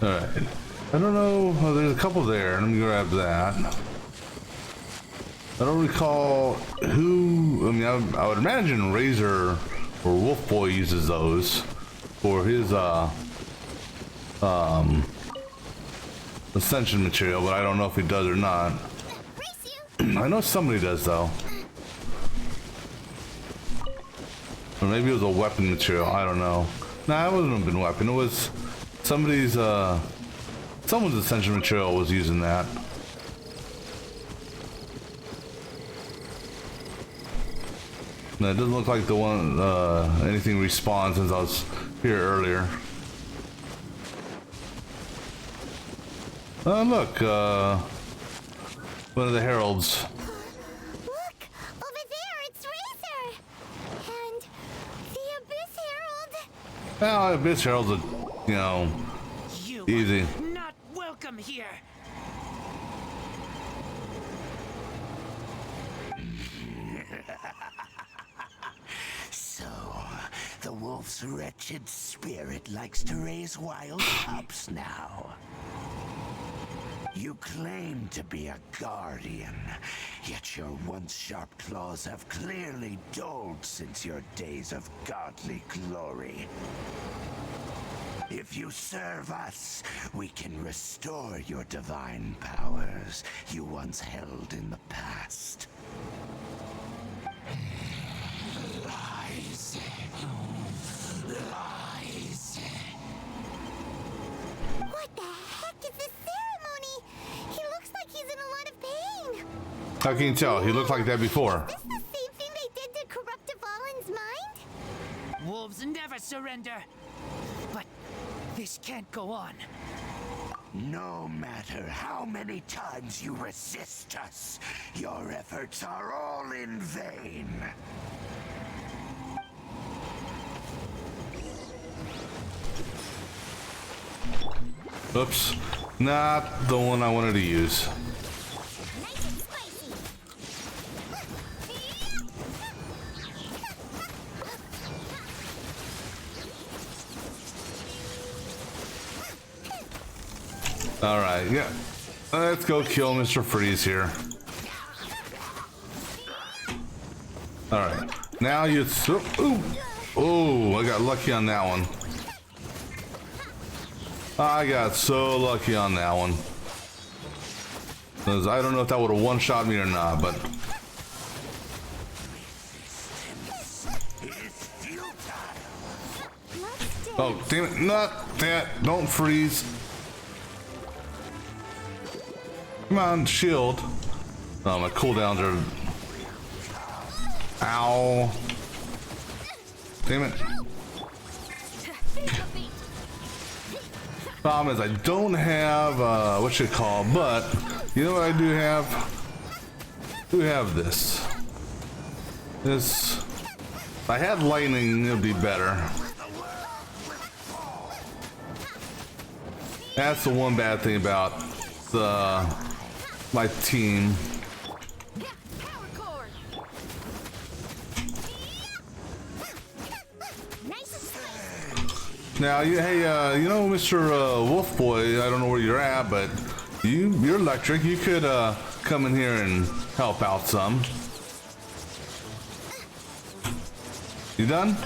Alright. I don't know. Oh, there's a couple there. Let me grab that. I don't recall who. I mean, I would imagine Razor or Wolf Boy uses those for his ascension material, but I don't know if he does or not. I know somebody does though. Or maybe it was a weapon material. I don't know. Nah, it wasn't a weapon. It was somebody's someone's ascension material was using that. No, it doesn't look like the one anything respawned since I was here earlier. Oh look, one of the heralds. Look! Over there, it's Razor! And the Abyss Herald! Well, Abyss Herald's a, you know, You easy. are not welcome here. So, the wolf's wretched spirit likes to raise wild pups now. You claim to be a guardian, yet your once sharp claws have clearly dulled since your days of godly glory. If you serve us, we can restore your divine powers you once held in the past. Lies. Lies. What the heck is this ceremony? He looks like he's in a lot of pain. How can you tell? He looked like that before. Is this the same thing they did to corrupt Dvalin's mind? Wolves never surrender. But this can't go on. No matter how many times you resist us, your efforts are all in vain. Oops. Not the one I wanted to use. Nice and spicy. Alright, yeah. Let's go kill Mr. Freeze here. Alright. Now you. Ooh! Oh, I got lucky on that one. I got so lucky on that one. 'Cause I don't know if that would have one-shot me or not, but Oh, damn it. Not that. Don't freeze. Come on, shield. Oh, my cooldowns are... Ow. Damn it. Problem is I don't have, what you call, but you know what I do have? I do have this. This... If I had lightning, it would be better. That's the one bad thing about my team. Now, hey, you know, Mr. Wolf Boy, I don't know where you're at, but you're electric. You could come in here and help out some. You done?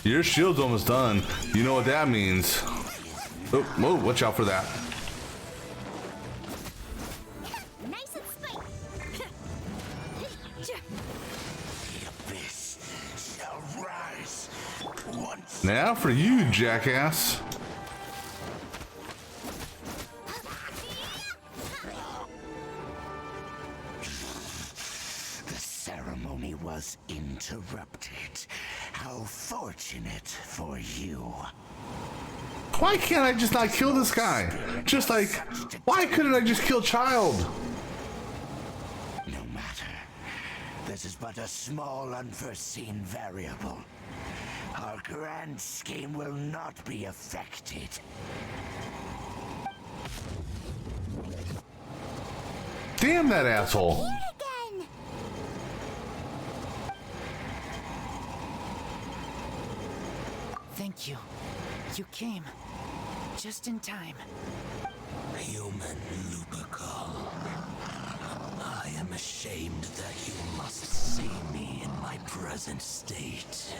Your shield's almost done. You know what that means. Oh, whoa, watch out for that. Now for you, jackass. The ceremony was interrupted. How fortunate for you. Why can't I just not kill this guy? Just like, why couldn't I just kill Child? No matter. This is but a small unforeseen variable. Our grand scheme will not be affected. Damn that asshole. Here again. Thank you. You came. Just in time. Human Lupercal. I am ashamed that you must see me in my present state.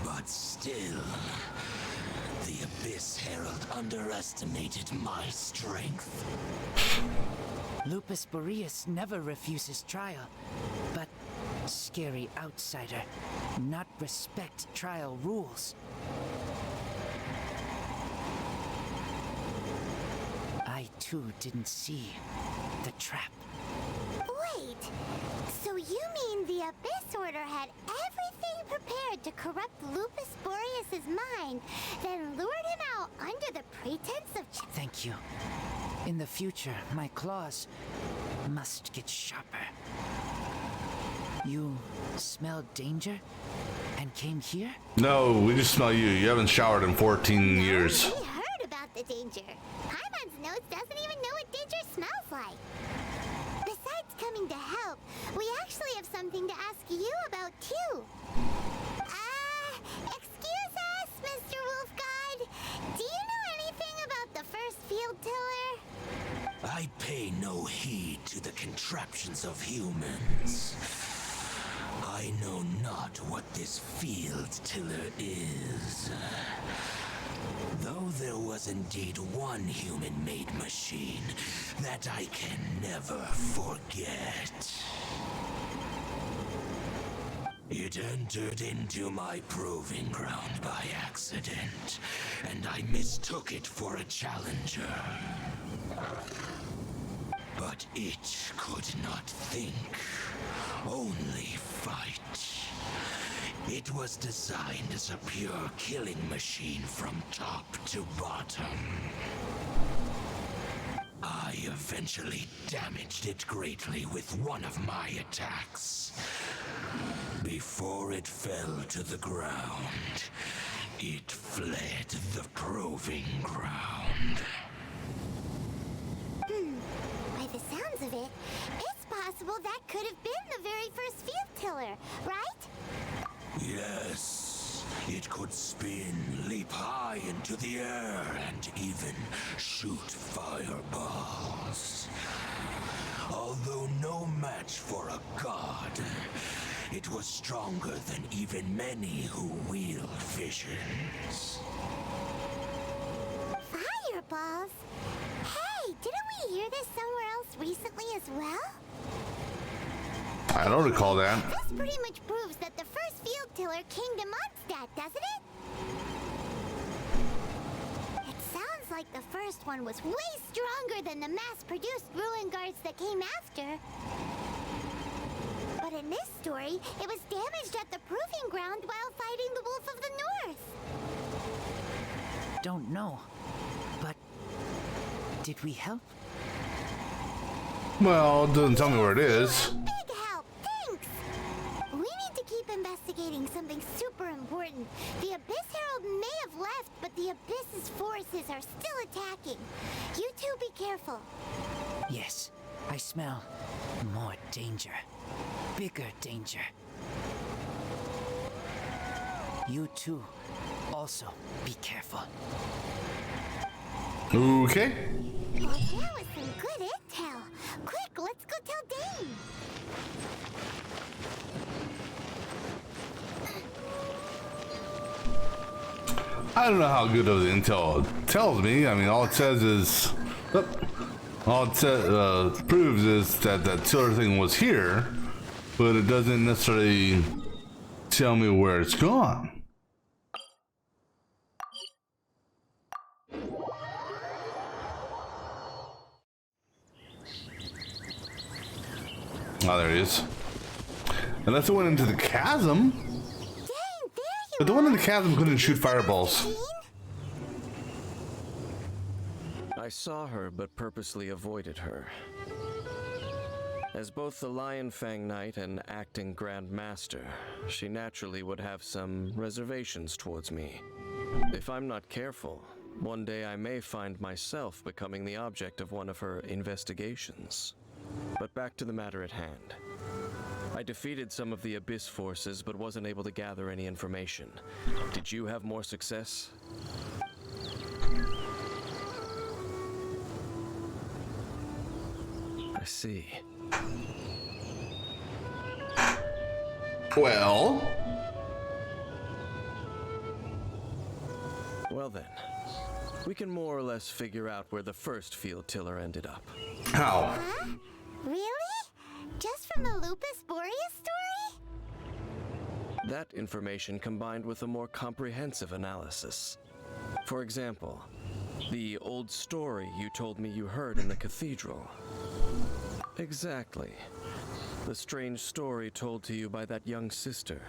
But still, the Abyss Herald underestimated my strength. Lupus Boreas never refuses trial, but scary outsider, not respect trial rules. I too didn't see the trap. Wait, so you mean the Abyss Order had everything prepared to corrupt Lupus Boreas' mind, then lured him out under the pretense of... Thank you. In the future, my claws must get sharper. You smelled danger and came here? No, we just smell you. You haven't showered in 14 years. We heard about the danger. Paimon's notes doesn't even know what danger smells like. Besides coming to help, we actually have something to ask you about too. Excuse us, Mr. Wolf God. Do you know anything about the first field tiller? I pay no heed to the contraptions of humans. I know not what this field tiller is. Though there was indeed one human-made machine that I can never forget. It entered into my proving ground by accident, and I mistook it for a challenger. But it could not think, only fight. It was designed as a pure killing machine from top to bottom. I eventually damaged it greatly with one of my attacks. Before it fell to the ground, it fled the proving ground. By the sounds of it, it's possible that could have been the very first field tiller, right? Yes, it could spin, leap high into the air, and even shoot fireballs. Although no match for a god, it was stronger than even many who wield visions. Fireballs? Hey, didn't we I don't recall that. This pretty much proves that the first field tiller came to Mondstadt, doesn't it? It sounds like the first one was way stronger than the mass-produced ruin guards that came after. But in this story, it was damaged at the proving ground while fighting the Wolf of the North. Don't know. But did we help? Well, it doesn't tell me where it is. Big help, thanks! We need to keep investigating something super important. The Abyss Herald may have left, but the Abyss's forces are still attacking. You two be careful. Yes, I smell more danger. Bigger danger. You too, also be careful. Okay. Well, that was some good intel. Quick, let's go tell Dane. I don't know how good of the intel tells me. I mean, all it says is, all it proves is that that tiller thing was here, but it doesn't necessarily tell me where it's gone. Oh, there he is. Unless it went into the chasm. Dane, there you But the one in the chasm couldn't shoot fireballs. Dane. I saw her, but purposely avoided her. As both the Lion Fang Knight and acting Grand Master, she naturally would have some reservations towards me. If I'm not careful, one day I may find myself becoming the object of one of her investigations. But back to the matter at hand. I defeated some of the Abyss forces, but wasn't able to gather any information. Did you have more success? I see. Well, Well then, we can more or less figure out where the first field tiller ended up. how? Huh? Really? Just from the Lupus Boreas story? That information combined with a more comprehensive analysis. For example, the old story you told me you heard in the cathedral. Exactly. The strange story told to you by that young sister,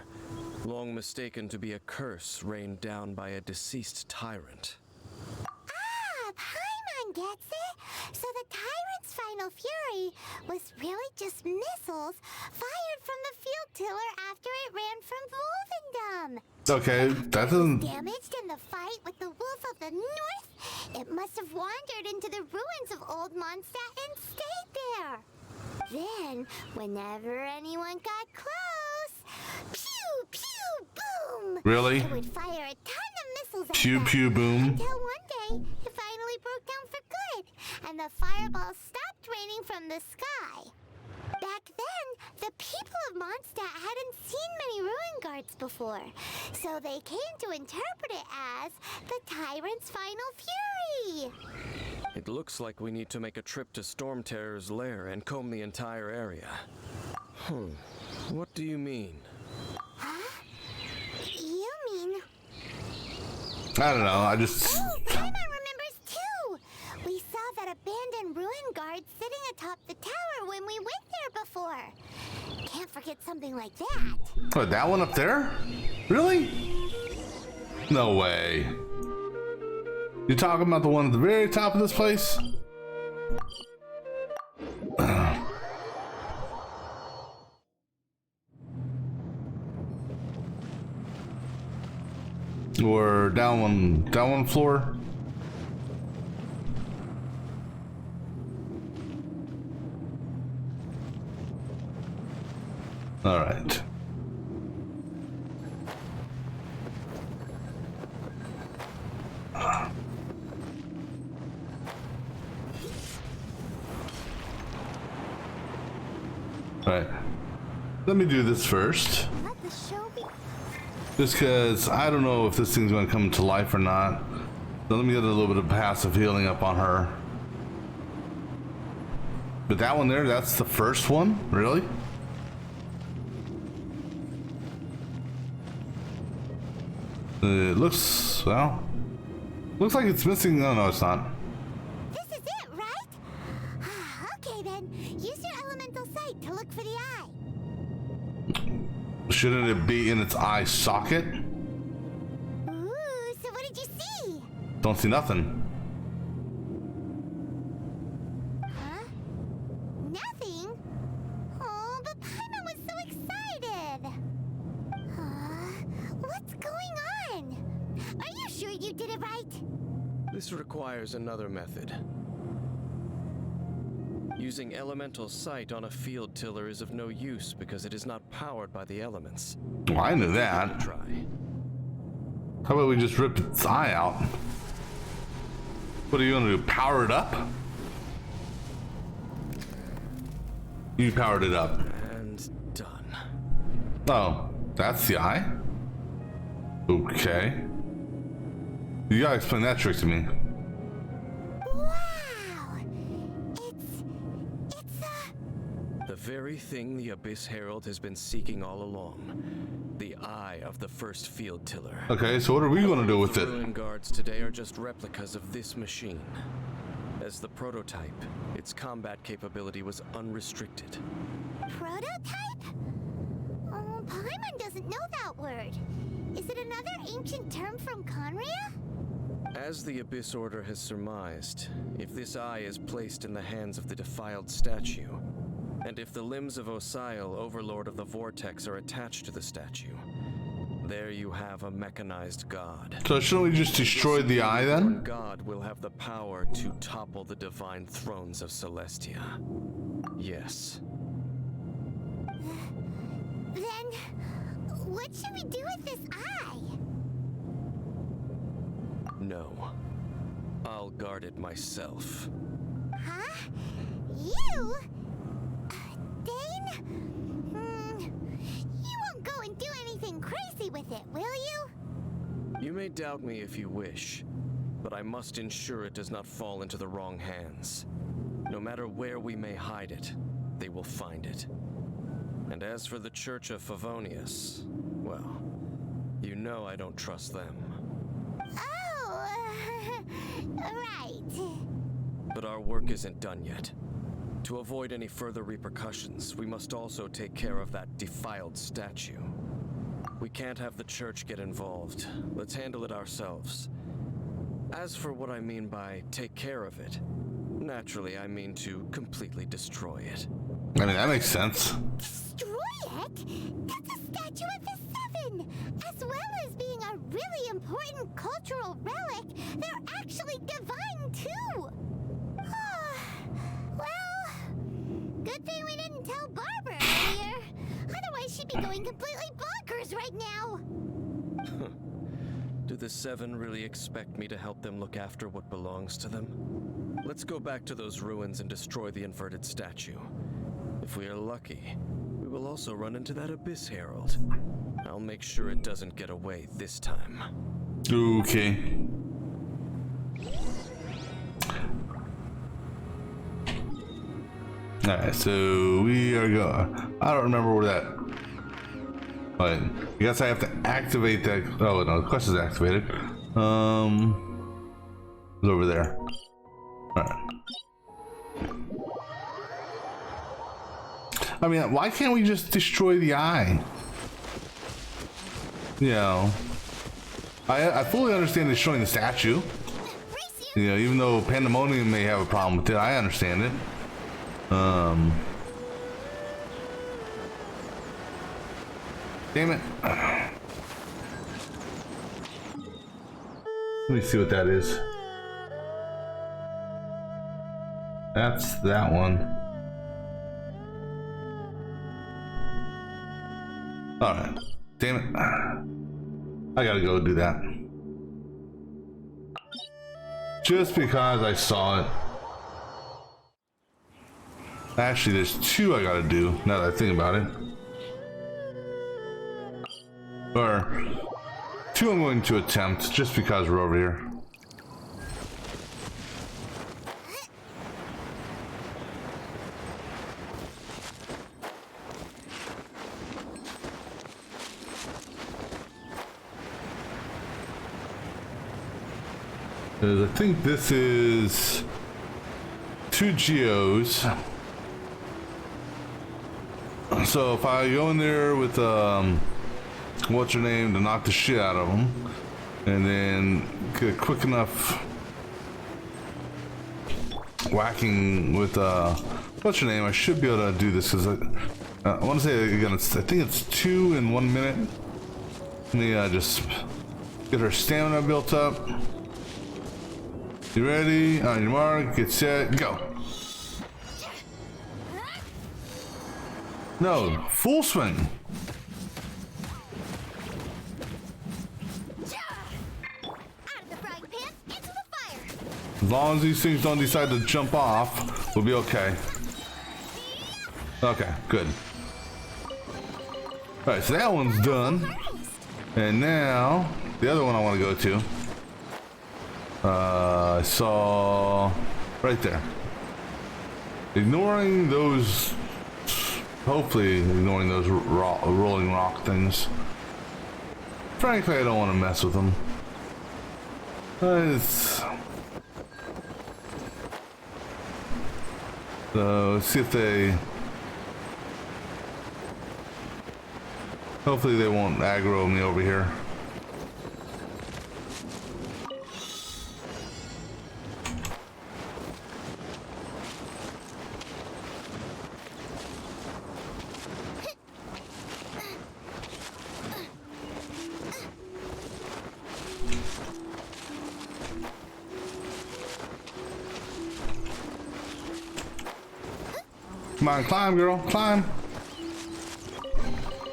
long mistaken to be a curse rained down by a deceased tyrant. Ah, Paimon gets it. So the tyrant's final fury was really just missiles fired from the field tiller after it ran from Wolvendom. Okay, that doesn't. Damaged in the fight with the Wolf of the North, it must have wandered into the ruins of Old Mondstadt and stayed there. Then, whenever anyone got close, pew, pew, boom! Really? It would fire a ton of missiles at Pew, them, pew, boom. until one day, it finally broke down for good, and the fireballs stopped raining from the sky. Back then, the people of Mondstadt hadn't seen many ruin guards before, so they came to interpret it as the tyrant's final fury. It looks like we need to make a trip to Storm Terror's lair and comb the entire area. What do you mean? Huh? You mean... I don't know. I just. Oh, Paimon remembers too! We saw that abandoned ruin guard sitting atop the tower when we went there before. Can't forget something like that. Oh, that one up there? Really? No way. You talking about the one at the very top of this place? Or down one floor? All right. Alright. Let me do this first. Let the show be... Just because I don't know if this thing's going to come to life or not. So let me get a little bit of passive healing up on her. But that one there, that's the first one? Really? It looks, well, looks like it's missing. No, no, it's not. This is it, right? Okay then, use your elemental sight to look for the eye. Shouldn't it be in its eye socket? Ooh, so what did you see? Don't see nothing. Huh? Nothing? Oh, but Paimon was so excited. What's going on? Are you sure you did it right? This requires another method. Using elemental sight on a field tiller is of no use because it is not powered by the elements. Well, I knew that. Try. How about we just rip its eye out? What are you gonna do? Power it up? You powered it up. And done. Oh, that's the eye? Okay. You gotta explain that trick to me. Wow! It's The very thing the Abyss Herald has been seeking all along. The eye of the first field tiller. Okay, so what are we gonna do with The it? ruin guards today are just replicas of this machine. As the prototype, its combat capability was unrestricted. prototype? Oh, Paimon doesn't know that word. Is it another ancient term from Conria? As the Abyss Order has surmised, if this eye is placed in the hands of the defiled statue, and if the limbs of Osial, Overlord of the Vortex, are attached to the statue, there you have a mechanized god. So shouldn't we just destroy the eye then? God will have the power to topple the divine thrones of Celestia. Yes. Then, what should we do with this eye? No. I'll guard it myself. Huh? You? Dane? You won't go and do anything crazy with it, will you? You may doubt me if you wish, but I must ensure it does not fall into the wrong hands. No matter where we may hide it, they will find it. And as for the Church of Favonius, well, you know I don't trust them. Oh, right. But our work isn't done yet. To avoid any further repercussions, we must also take care of that defiled statue. We can't have the church get involved. Let's handle it ourselves. As for what I mean by take care of it, naturally I mean to completely destroy it. I mean, that makes sense. Destroy it? That's a statue of the Seven! As well as being a really important cultural relic, they're actually divine too! Well, good thing we didn't tell Barbara earlier. Otherwise she'd be going completely bonkers right now! Do the Seven really expect me to help them look after what belongs to them? Let's go back to those ruins and destroy the inverted statue. If we are lucky, we will also run into that Abyss Herald. I'll make sure it doesn't get away this time. Okay. Alright, so we are going. I don't remember where that. But I guess I have to activate that. Oh no, the quest is activated. It's over there. Alright. I mean, why can't we just destroy the eye? You know, I fully understand destroying the statue. You know, even though Pandemonium may have a problem with it, I understand it. Damn it. Let me see what that is. That's that one. Alright. Damn it. I gotta go do that. Just because I saw it. Actually, there's two I gotta do, now that I think about it. Or, two I'm going to attempt, just because we're over here. Because I think this is 2 geos. So if I go in there with what's her name to knock the shit out of them, and then get quick enough whacking with what's her name, I should be able to do this. Because I want to say again, I think it's 2 in 1 minute. Let me just get her stamina built up. You ready? On your mark, get set, go. No, full swing. As long as these things don't decide to jump off, we'll be okay. Okay, good. Alright, so that one's done. And now, the other one I want to go to. I saw right there. Ignoring those, hopefully ignoring those rolling rock things. Frankly, I don't want to mess with them. So let's see if they. Hopefully they won't aggro me over here. Come on, climb, girl, climb.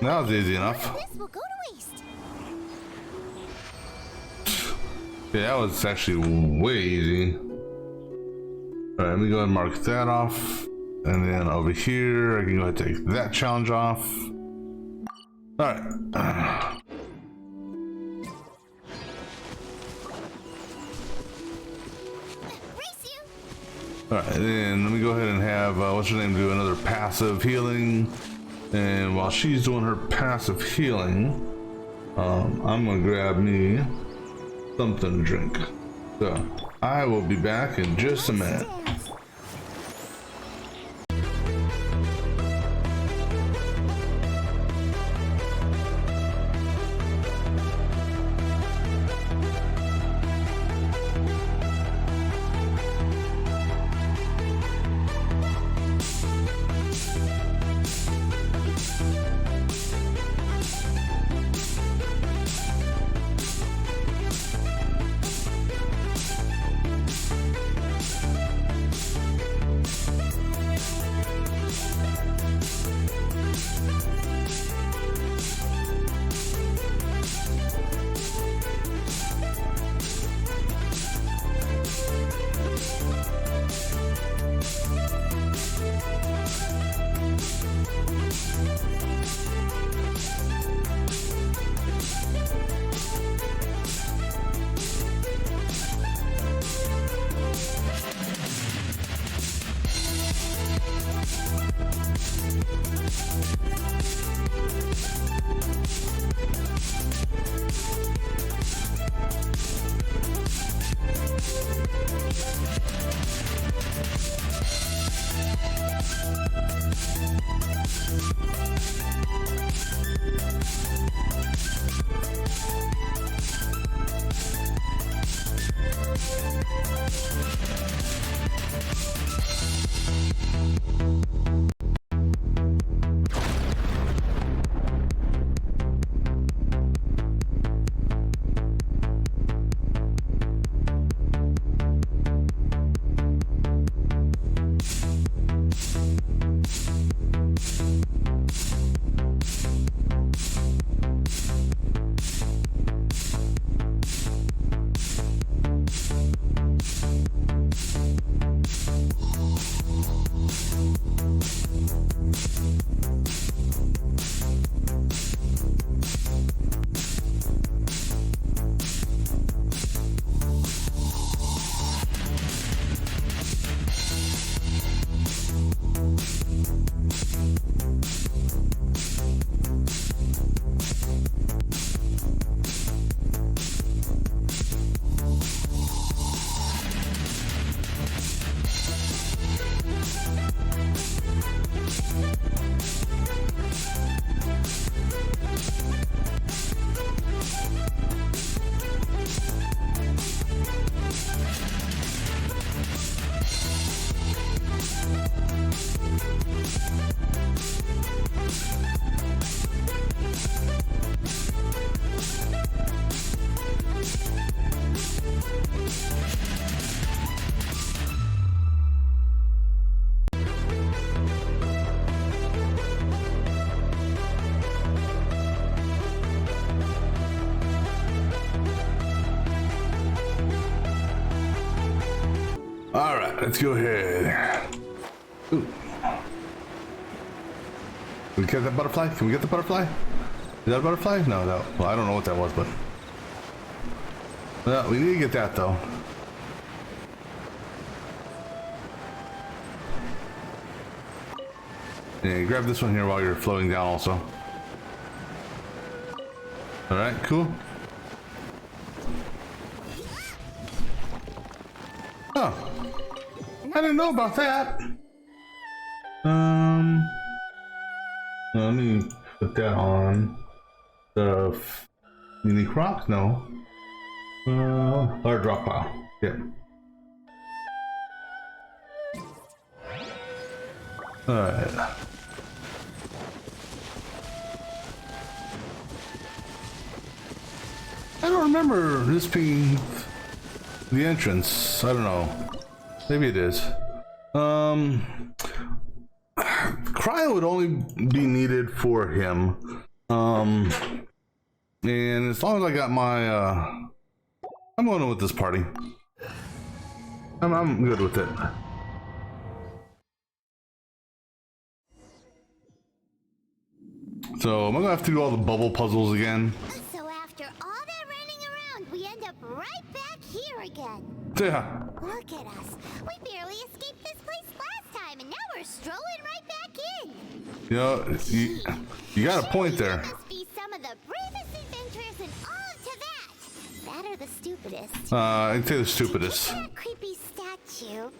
That was easy enough. This will go to waste. Yeah, that was actually way easy. Alright, let me go ahead and mark that off. And then over here, I can go ahead and take that challenge off. Alright. Alright, then let me go ahead and have, what's her name, do another passive healing. And while she's doing her passive healing, I'm gonna grab me something to drink. So, I will be back in just a minute. All right, let's go ahead. Ooh. Can we get that butterfly? Can we get the butterfly? Is that a butterfly? No, no. Well, I don't know what that was, but... Well, we need to get that, though. Yeah, grab this one here while you're floating down also. Alright, cool. Oh. I didn't know about that. Let me put that on the unique rock. No. Or drop pile. Yeah. Alright. I don't remember this being the entrance. I don't know. Maybe it is. Cryo would only be needed for him. And as long as I got my, I'm going with this party. I'm good with it. So I'm gonna have to do all the bubble puzzles again. So after all that running around, we end up right back here again. Yeah. Look at us. We barely escaped this place last time, and now we're strolling right back in. You know, you got a point there. You must be some of the bravest adventurers in all of Tibet. That or the stupidest. I'd say the stupidest. Look at that creepy statue.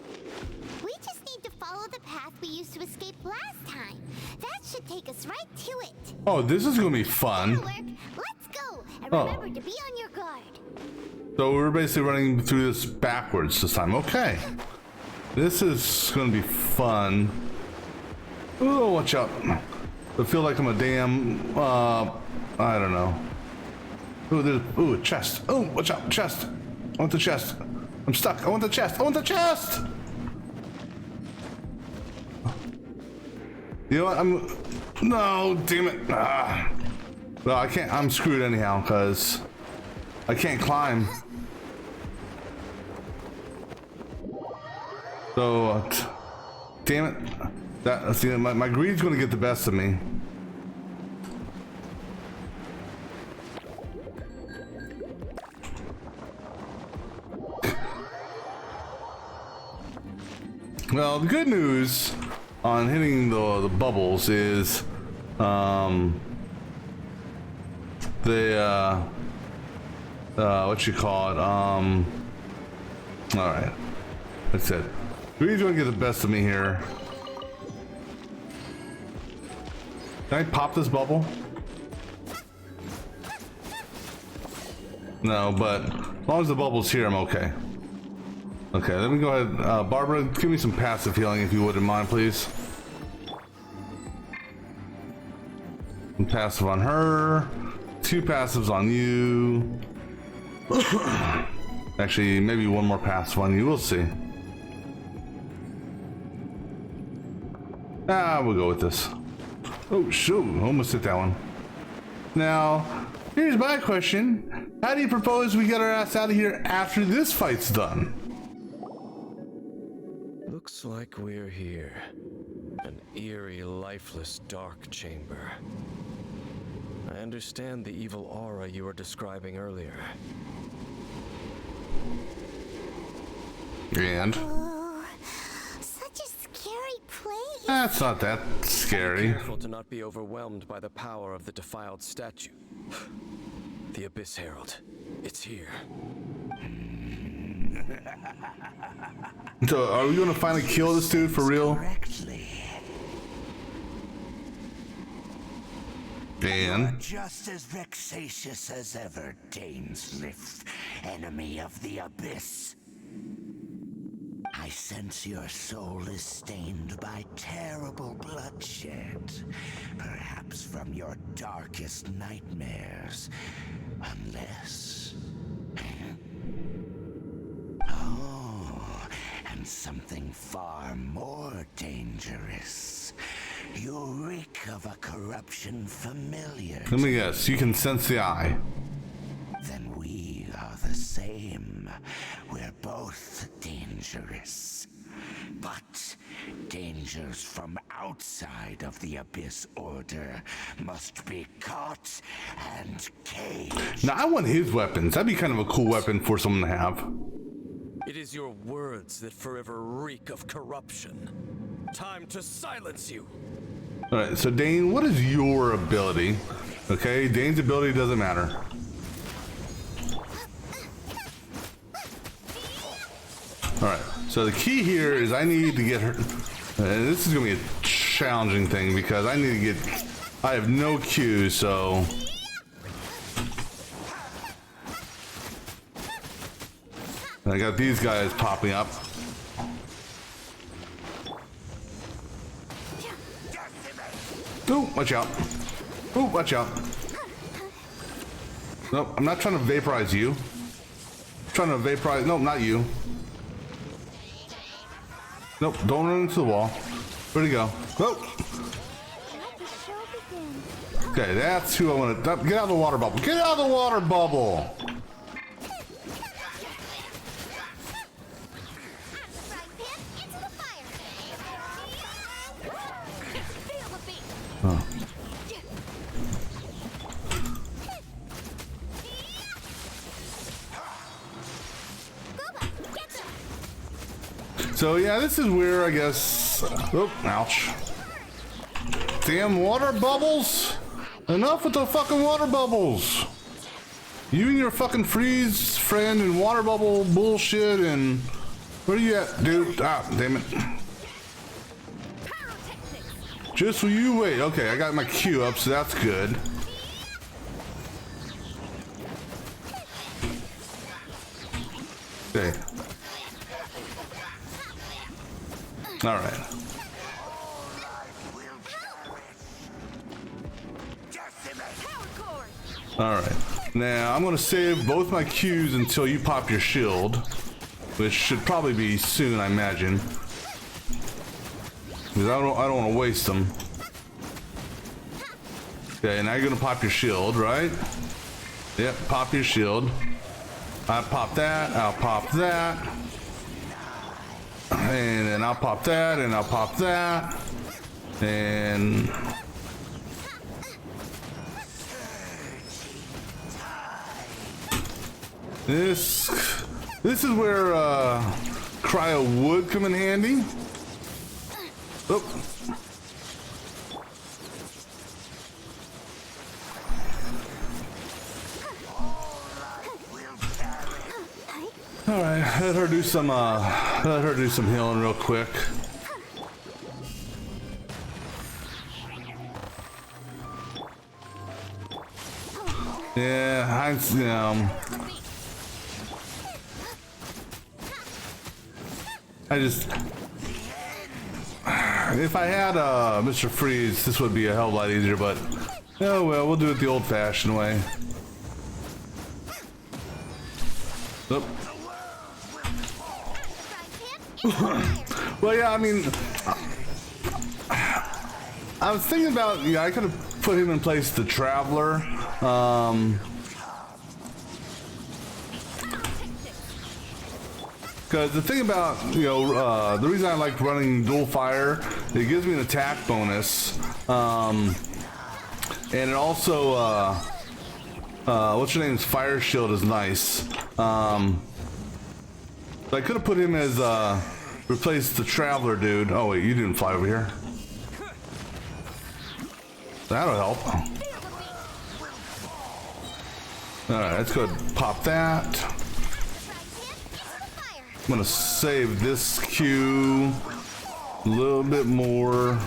We just need to follow the path we used to escape last time. That should take us right to it. Oh, this is gonna be fun. That'll work. Let's go. And remember to be on your guard. So we're basically running through this backwards this time. Okay. This is gonna be fun. Oh, watch out. I feel like I'm a damn, I don't know. Oh, there's, ooh, a chest. Oh, watch out, chest. I want the chest. I'm stuck. I want the chest. I want the chest! You know what, no, damn it. Well, I can't, I'm screwed anyhow, because I can't climb. So, damn it. See, my greed's gonna get the best of me. Well, the good news on hitting the bubbles is, what you call it, alright. That's it. Greed's gonna get the best of me here. Can I pop this bubble? No, but as long as the bubble's here, I'm okay. Okay, let me go ahead. Barbara, give me some passive healing if you wouldn't mind, please. Some passive on her. 2 passives on you. Actually, maybe 1 more passive on you. We'll see. We'll go with this. Oh, shoot. Almost hit that one. Now, here's my question. How do you propose we get our ass out of here after this fight's done? Looks like we're here. An eerie, lifeless, dark chamber. I understand the evil aura you were describing earlier. And? Oh, such a scary place. That's not that scary. Careful to not be overwhelmed by the power of the defiled statue. The Abyss Herald. It's here. So, are we gonna finally kill this dude for real? Correctly. Dan. Just as vexatious as ever, Dainsliff, enemy of the Abyss. I sense your soul is stained by terrible bloodshed, perhaps from your darkest nightmares, unless... Oh, and something far more dangerous. You reek of a corruption familiar. Let me guess, you can sense the eye. Then we are the same. We're both dangerous. But dangers from outside of the Abyss Order must be caught and caged. Now, I want his weapons. That'd be kind of a cool weapon for someone to have. It is your words that forever reek of corruption. Time to silence you. Alright, so Dane, what is your ability? Okay, Dane's ability doesn't matter. Alright, so the key here is I need to get her. And this is going to be a challenging thing because I need to get. I have no Q, so. And I got these guys popping up. Oh, watch out. Oh, watch out. Nope, I'm not trying to vaporize you. I'm trying to vaporize. Nope, not you. Nope, don't run into the wall. Where'd he go? Oh. Okay, that's who I want to. Get out of the water bubble. Get out of the water bubble. Oh. So yeah, this is where I guess. Oh, ouch! Damn water bubbles! Enough with the fucking water bubbles! You and your fucking freeze friend and water bubble bullshit and where are you at, dude? Ah, damn it! Just will you wait? Okay, I got my Q up, so that's good. Okay. All right. All right. Now I'm gonna save both my Qs until you pop your shield, which should probably be soon, I imagine. Because I don't want to waste them. Okay, now you're gonna pop your shield, right? Yep, pop your shield. I pop that. I'll pop that. And then I'll pop that, and I'll pop that, and this is where cryo would come in handy. Oh. All right, let her do some healing real quick. Yeah, I just if I had Mr. Freeze, this would be a hell of a lot easier, but oh well, we'll do it the old-fashioned way. Oop. Well, yeah, I mean, I was thinking about, yeah, I could have put him in place the Traveler. Because the thing about, the reason I like running dual fire, it gives me an attack bonus. And it also, what's your name's Fire Shield is nice. I could have put him as, replace the Traveler dude. Oh wait, you didn't fly over here. That'll help. Alright, let's go ahead and pop that. I'm gonna save this Q a little bit more.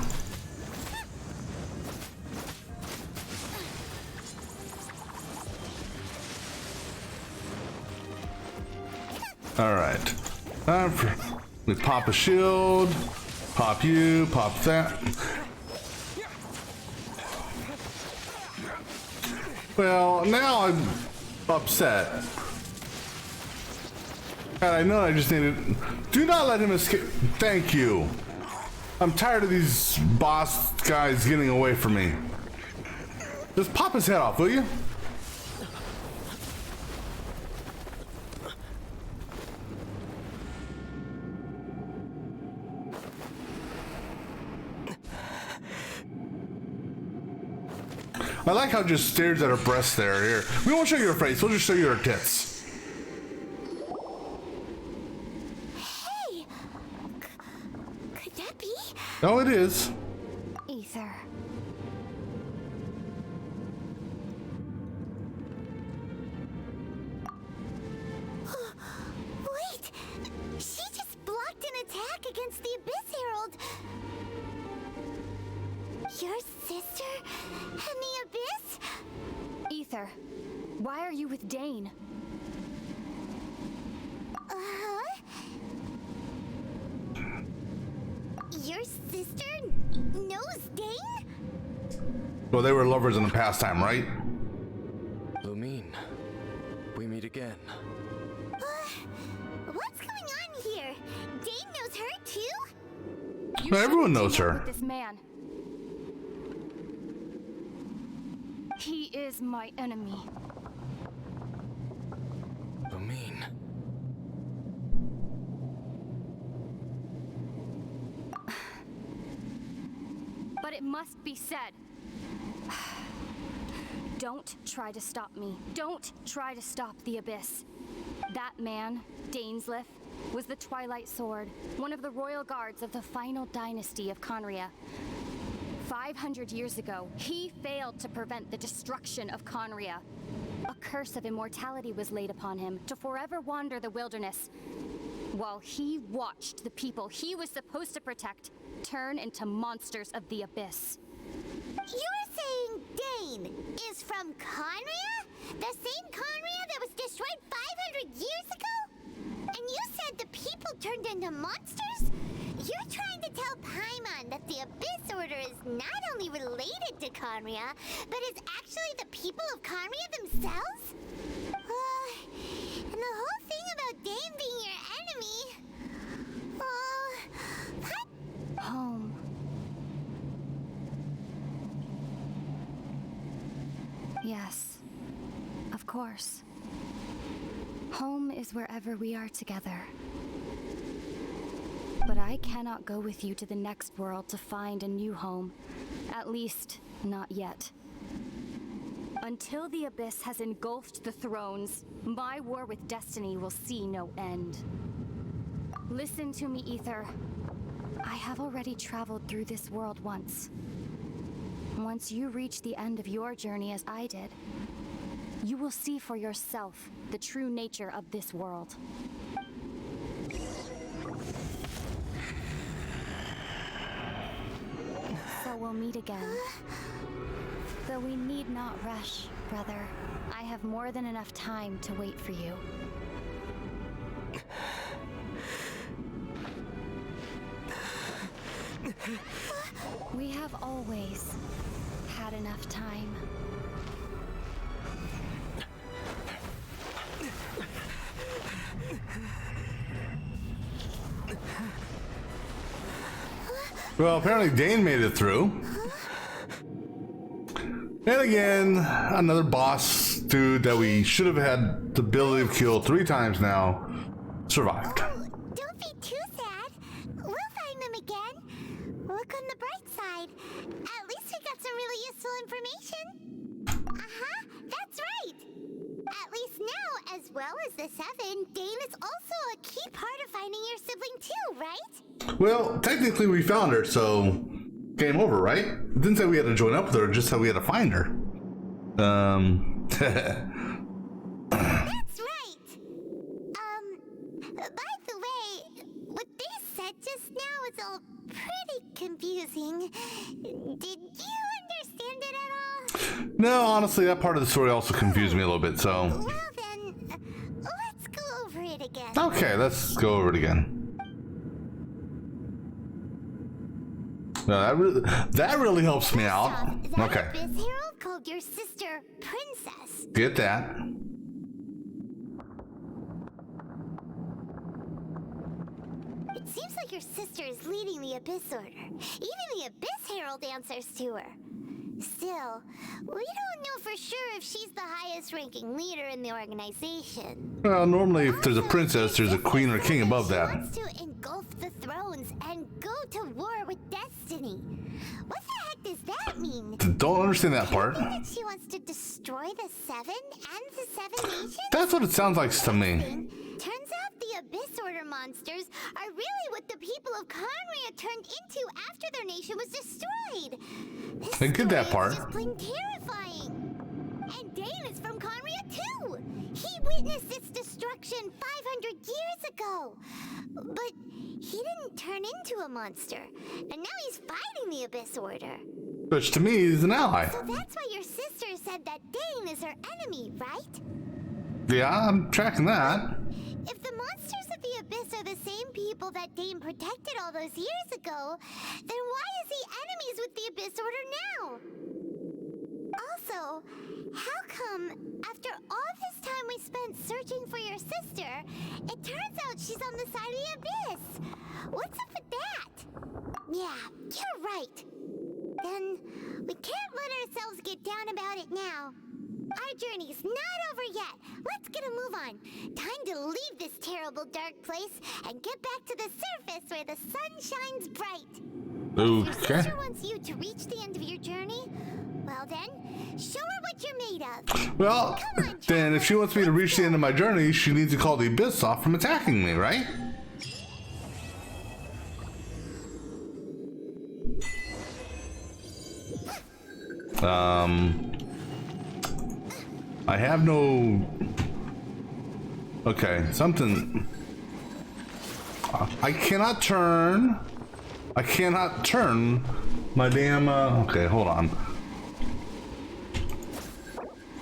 All right, time for We pop a shield, pop you, pop that. Well, now I'm upset. God, I know I just needed. Do not let him escape. Thank you. I'm tired of these boss guys getting away from me. Just pop his head off, will you? I like how it just stares at her breasts there. Here, we won't show you her face. We'll just show you her tits. Hey! Could that be? Oh, it is. Ether. Wait! She just blocked an attack against the Abyss Herald! Your sister and the Abyss? Ether, why are you with Dane? Uh-huh. Your sister knows Dane? Well, they were lovers in the past time, right? Lumine, we meet again. What's going on here? Dane knows her too? You No, everyone shouldn't knows team up her. with this man. He is my enemy. Lumine. But it must be said. Don't try to stop me. Don't try to stop the Abyss. That man, Dainsleif, was the Twilight Sword, one of the royal guards of the final dynasty of Conria. 500 years ago, he failed to prevent the destruction of Conria. A curse of immortality was laid upon him to forever wander the wilderness, while he watched the people he was supposed to protect turn into monsters of the Abyss. You're saying Dane is from Conria? The same Conria that was destroyed 500 years ago? And you said the people turned into monsters? You're trying to tell Paimon that the Abyss Order is not only related to Conria, but is actually the people of Conria themselves? And the whole thing about Dane being your enemy... what? Home. Yes, of course. Home is wherever we are together. But I cannot go with you to the next world to find a new home. At least, not yet. Until the Abyss has engulfed the thrones, my war with destiny will see no end. Listen to me, Ether. I have already traveled through this world once. Once you reach the end of your journey as I did, you will see for yourself the true nature of this world. So we'll meet again. Though we need not rush, brother. I have more than enough time to wait for you. We have always had enough time. Well, apparently Dane made it through. And again, another boss dude that we should have had the ability to kill 3 times now survived. Don't be too sad. We'll find them again. Look on the bright side. At least we got some really useful information. Uh-huh, that's right. At least now, as well as the 7, Dane is also a key part of finding your sibling too, right? Well, technically we found her, so game over, right? It didn't say we had to join up with her, just said we had to find her. That's right. By the way, what they said just now is all pretty confusing. Did you understand it at all? No, honestly, that part of the story also confused me a little bit, so... Well then, let's go over it again. Okay, let's go over it again. No, that really helps me out. That Okay, Abyss Herald called your sister Princess. get that. It seems like your sister is leading the Abyss Order. Even the Abyss Herald answers to her. Still, we don't know for sure if she's the highest ranking leader in the organization. Well, normally if there's a princess, there's a queen or king above She that. wants to engulf the thrones and go to war with destiny. What the heck does that mean? Don't understand that part. That she wants to destroy the Seven and the Seven Nations? That's what it sounds like to me. Turns out the Abyss Order monsters are really what the people of Conria turned into after their nation was destroyed. This I get that story part. is just plain terrifying. And Dane is from Conria too. He witnessed its destruction 500 years ago. But he didn't turn into a monster. And now he's fighting the Abyss Order. Which to me is an ally. So that's why your sister said that Dane is her enemy, right? Yeah, I'm tracking that. If the monsters of the Abyss are the same people that Dane protected all those years ago, then why is he enemies with the Abyss Order now? Also, how come, after all this time we spent searching for your sister, it turns out she's on the side of the Abyss? What's up with that? Yeah, you're right. Then, we can't let ourselves get down about it now. Our journey's not over yet. Let's get a move on. Time to leave this terrible dark place and get back to the surface where the sun shines bright. If your Okay. sister wants you to reach the end of your journey, well then, show her what you're made of. Well, then if she wants me to reach the end of my journey, she needs to call the Abyss off from attacking me, right? I have no... Okay, something... I cannot turn... I cannot turn my damn... Okay, hold on.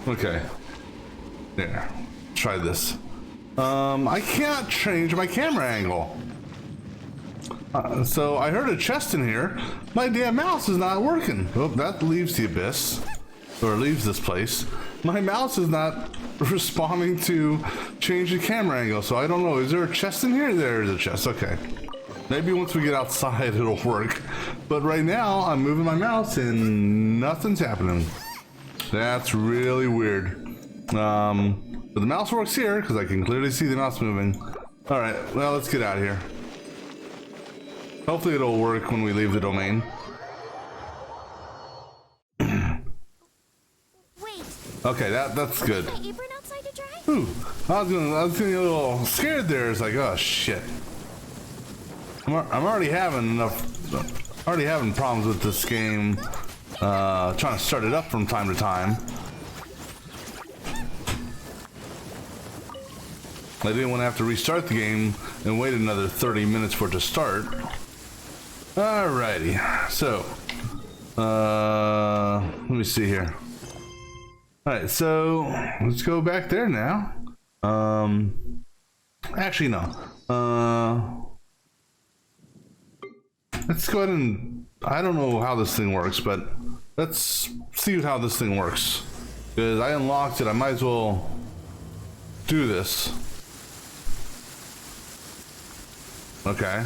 Okay. There. Try this. I can't change my camera angle. So I heard a chest in here. My damn mouse is not working. Oh, that leaves the Abyss. Or leaves this place. My mouse is not responding to change the camera angle, so I don't know. Is there a chest in here? There is a chest. Okay. Maybe once we get outside it'll work. But right now I'm moving my mouse and nothing's happening. That's really weird. But the mouse works here because I can clearly see the mouse moving. Alright, well, let's get out of here. Hopefully it'll work when we leave the domain. Okay, that's good. My apron outside to dry? Ooh, I was getting a little scared there. It's like, oh shit. I'm already having problems with this game. Trying to start it up from time to time. I didn't want to have to restart the game and wait another 30 minutes for it to start. Alrighty, so let me see here. Alright, so let's go back there now. Actually no. Let's go ahead and, I don't know how this thing works, but let's see how this thing works. Because I unlocked it, I might as well do this. Okay.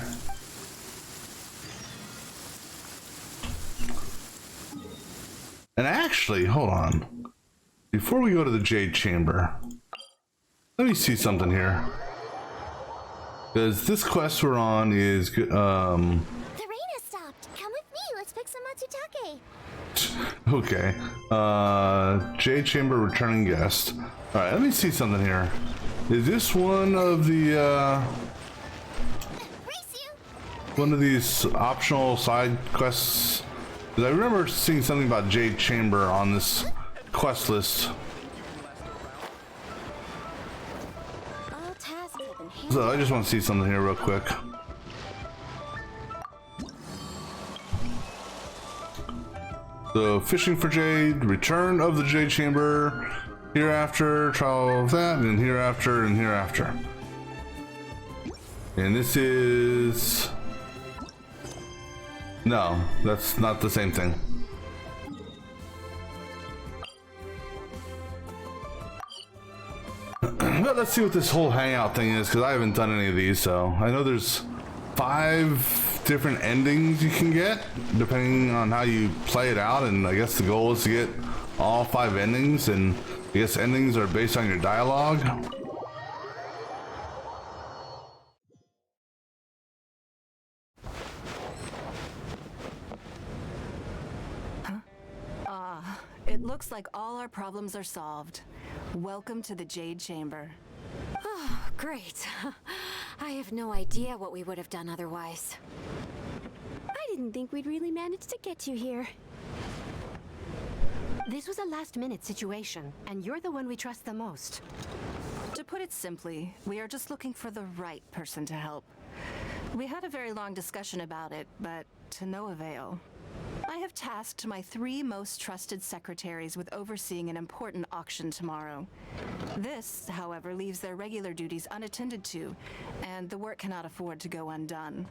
And actually, hold on. Before we go to the Jade Chamber, let me see something here. Because this quest we're on is good. The rain has stopped. Come with me. Let's pick some matsutake. Okay. Jade Chamber returning guest. Alright, let me see something here. Is this one of the one of these optional side quests? Because I remember seeing something about Jade Chamber on this quest list. So I just want to see something here real quick. So fishing for Jade, return of the Jade Chamber, hereafter, trial of that, and hereafter, and hereafter. And this is No, that's not the same thing. But let's see what this whole hangout thing is, because I haven't done any of these. So I know there's 5 different endings you can get depending on how you play it out, and I guess the goal is to get all 5 endings, and I guess endings are based on your dialogue. It looks like all our problems are solved. Welcome to the Jade Chamber. Oh, great. I have no idea what we would have done otherwise. I didn't think we'd really manage to get you here. This was a last-minute situation, and you're the one we trust the most. To put it simply, we are just looking for the right person to help. We had a very long discussion about it, but to no avail. I have tasked my 3 most trusted secretaries with overseeing an important auction tomorrow. This, however, leaves their regular duties unattended to, and the work cannot afford to go undone.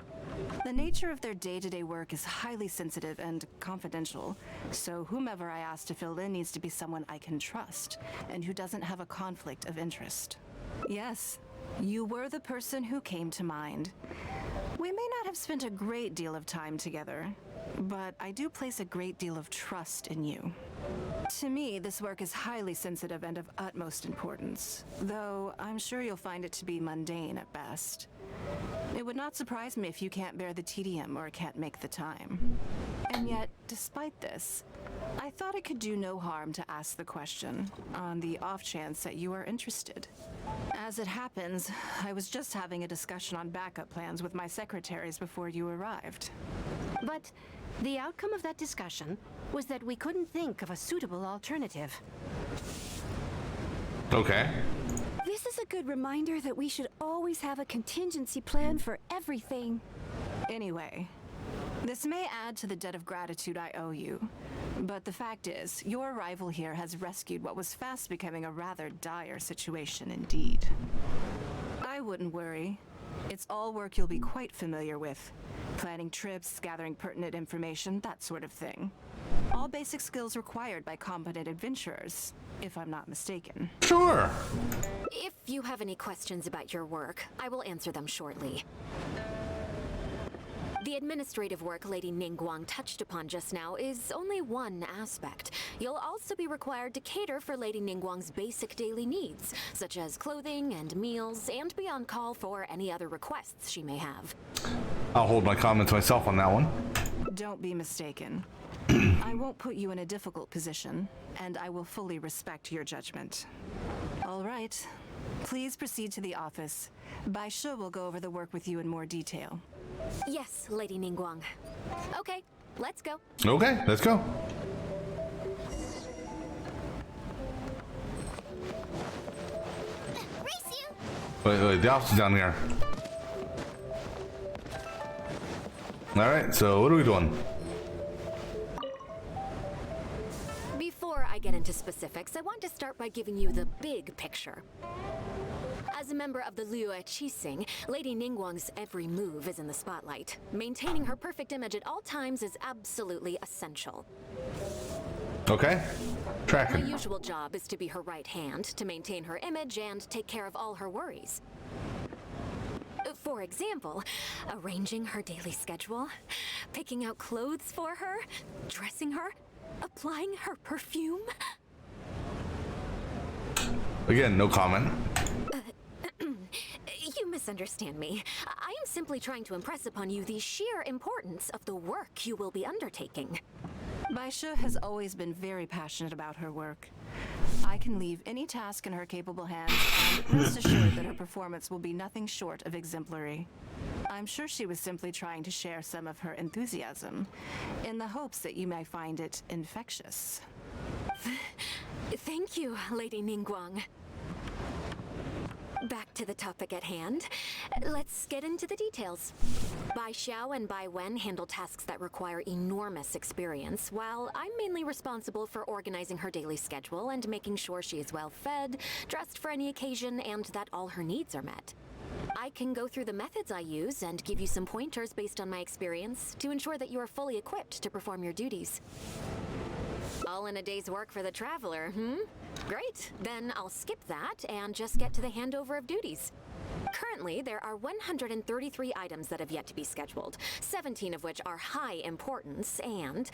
The nature of their day-to-day work is highly sensitive and confidential, so whomever I ask to fill in needs to be someone I can trust, and who doesn't have a conflict of interest. Yes, you were the person who came to mind. We may not have spent a great deal of time together, but I do place a great deal of trust in you. To me, this work is highly sensitive and of utmost importance, though I'm sure you'll find it to be mundane at best. It would not surprise me if you can't bear the tedium or can't make the time. And yet, despite this, I thought it could do no harm to ask the question, on the off chance that you are interested. As it happens, I was just having a discussion on backup plans with my secretaries before you arrived. But the outcome of that discussion was that we couldn't think of a suitable alternative. Okay. This is a good reminder that we should always have a contingency plan for everything. Anyway, this may add to the debt of gratitude I owe you, but the fact is, your arrival here has rescued what was fast becoming a rather dire situation indeed. I wouldn't worry. It's all work you'll be quite familiar with. Planning trips, gathering pertinent information, that sort of thing. All basic skills required by competent adventurers, if I'm not mistaken. Sure. If you have any questions about your work, I will answer them shortly. The administrative work Lady Ningguang touched upon just now is only one aspect. You'll also be required to cater for Lady Ningguang's basic daily needs, such as clothing and meals, and be on call for any other requests she may have. I'll hold my comments myself on that one. Don't be mistaken. I won't put you in a difficult position, and I will fully respect your judgment. All right. Please proceed to the office. Bai Shi will go over the work with you in more detail. Yes, Lady Ningguang. Okay, let's go. Okay, let's go. Race you! Wait, the office is down here. Alright, so what are we doing? Before I get into specifics, I want to start by giving you the big picture. As a member of the Liyue Qixing, Lady Ningguang's every move is in the spotlight. Maintaining her perfect image at all times is absolutely essential. Okay. My Tracking. usual job is to be her right hand, to maintain her image and take care of all her worries. For example, arranging her daily schedule, picking out clothes for her, dressing her, applying her perfume. Again, no comment. You misunderstand me. I am simply trying to impress upon you the sheer importance of the work you will be undertaking. Bai Shi has always been very passionate about her work. I can leave any task in her capable hands, and rest assured that her performance will be nothing short of exemplary. I'm sure she was simply trying to share some of her enthusiasm, in the hopes that you may find it infectious. Thank you, Lady Ningguang. Back to the topic at hand. Let's get into the details. Bai Xiao and Bai Wen handle tasks that require enormous experience, while I'm mainly responsible for organizing her daily schedule and making sure she is well fed, dressed for any occasion, and that all her needs are met. I can go through the methods I use and give you some pointers based on my experience to ensure that you are fully equipped to perform your duties. All in a day's work for the traveler, Great. Then I'll skip that and just get to the handover of duties. Currently, there are 133 items that have yet to be scheduled, 17 of which are high importance, and...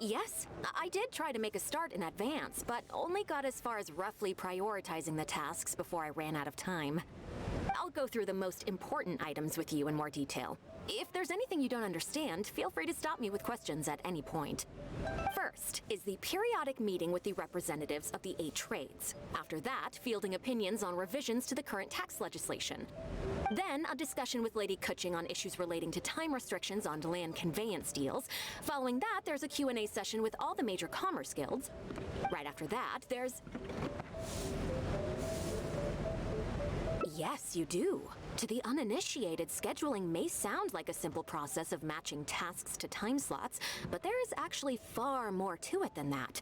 Yes, I did try to make a start in advance, but only got as far as roughly prioritizing the tasks before I ran out of time. I'll go through the most important items with you in more detail. If there's anything you don't understand, feel free to stop me with questions at any point. First is the periodic meeting with the representatives of the 8 trades. After that, fielding opinions on revisions to the current tax legislation. Then, a discussion with Lady Kuching on issues relating to time restrictions on land conveyance deals. Following that, there's a Q&A session with all the major commerce guilds. Right after that, there's... Yes, you do. To the uninitiated, scheduling may sound like a simple process of matching tasks to time slots, but there is actually far more to it than that.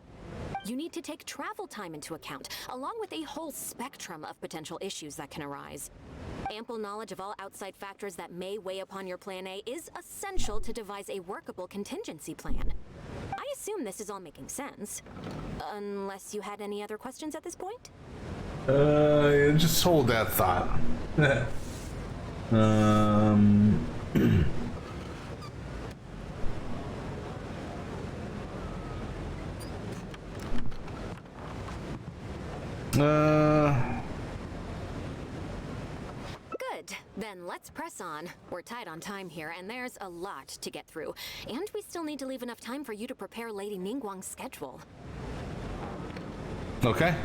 You need to take travel time into account, along with a whole spectrum of potential issues that can arise. Ample knowledge of all outside factors that may weigh upon your Plan A is essential to devise a workable contingency plan. I assume this is all making sense. Unless you had any other questions at this point? Just hold that thought. Good. Then let's press on. We're tight on time here, and there's a lot to get through. And we still need to leave enough time for you to prepare Lady Ningguang's schedule. Okay.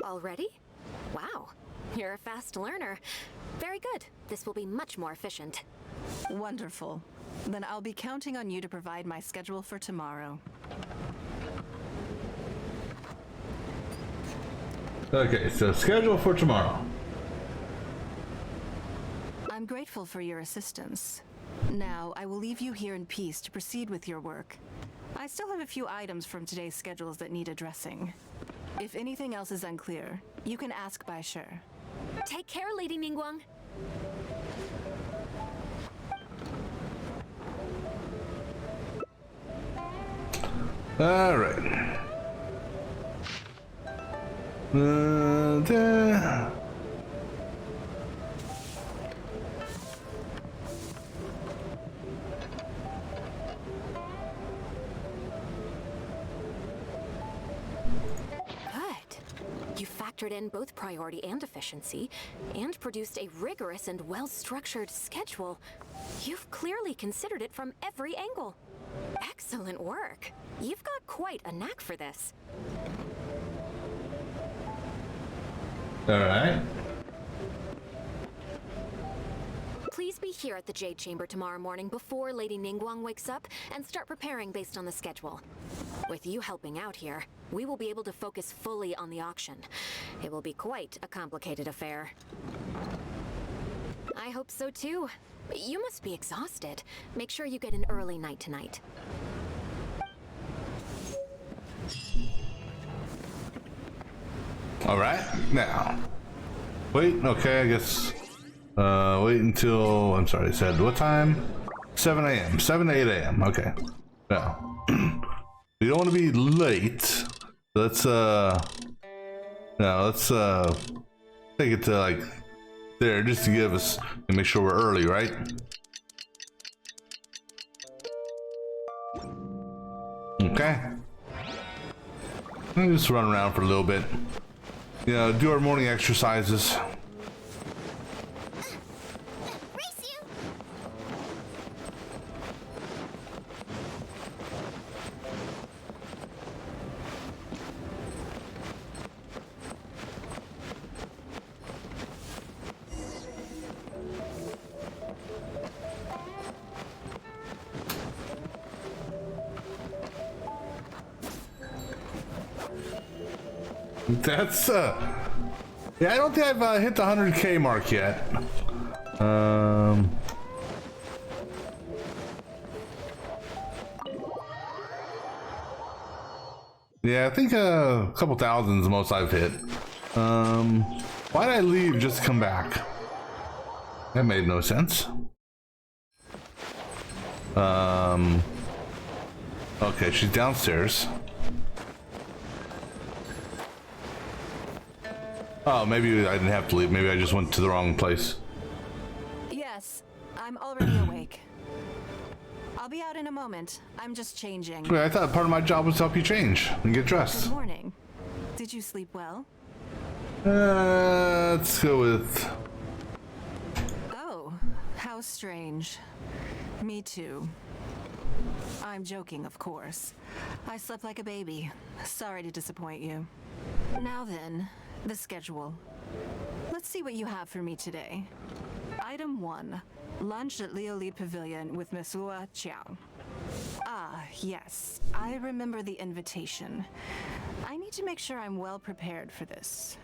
Already? Wow. You're a fast learner. Very good. This will be much more efficient. Wonderful. Then I'll be counting on you to provide my schedule for tomorrow. Okay, so schedule for tomorrow. I'm grateful for your assistance. Now, I will leave you here in peace to proceed with your work. I still have a few items from today's schedules that need addressing. If anything else is unclear, you can ask Bai Shi. Take care, Lady Ningguang. All right. You factored in both priority and efficiency, and produced a rigorous and well-structured schedule. You've clearly considered it from every angle. Excellent work. You've got quite a knack for this. All right. Please be here at the Jade Chamber tomorrow morning before Lady Ningguang wakes up and start preparing based on the schedule. With you helping out here, we will be able to focus fully on the auction. It will be quite a complicated affair. I hope so too. You must be exhausted. Make sure you get an early night tonight. All right, now. Wait, okay, I guess. Wait until, I'm sorry, I said what time? 7 a.m. 7 to 8 a.m. Okay. Now, we don't want to be late. Let's, now let's, take it to like there just to give us and make sure we're early, right? Okay. Let me just run around for a little bit. You know, do our morning exercises. That's yeah, I don't think I've hit the 100K mark yet. Yeah, I think a couple thousand is the most I've hit. Why'd I leave just to come back? That made no sense. Okay, she's downstairs. Oh, maybe I didn't have to leave. Maybe I just went to the wrong place. Yes, I'm already awake. I'll be out in a moment. I'm just changing. Wait, I thought part of my job was to help you change and get dressed. Good morning. Did you sleep well? Let's go with... Oh, how strange. Me too. I'm joking, of course. I slept like a baby. Sorry to disappoint you. Now then, the schedule. Let's see what you have for me today. Item 1. Lunch at Leolid Pavilion with Miss Lua Chiao. Ah, yes. I remember the invitation. I need to make sure I'm well prepared for this.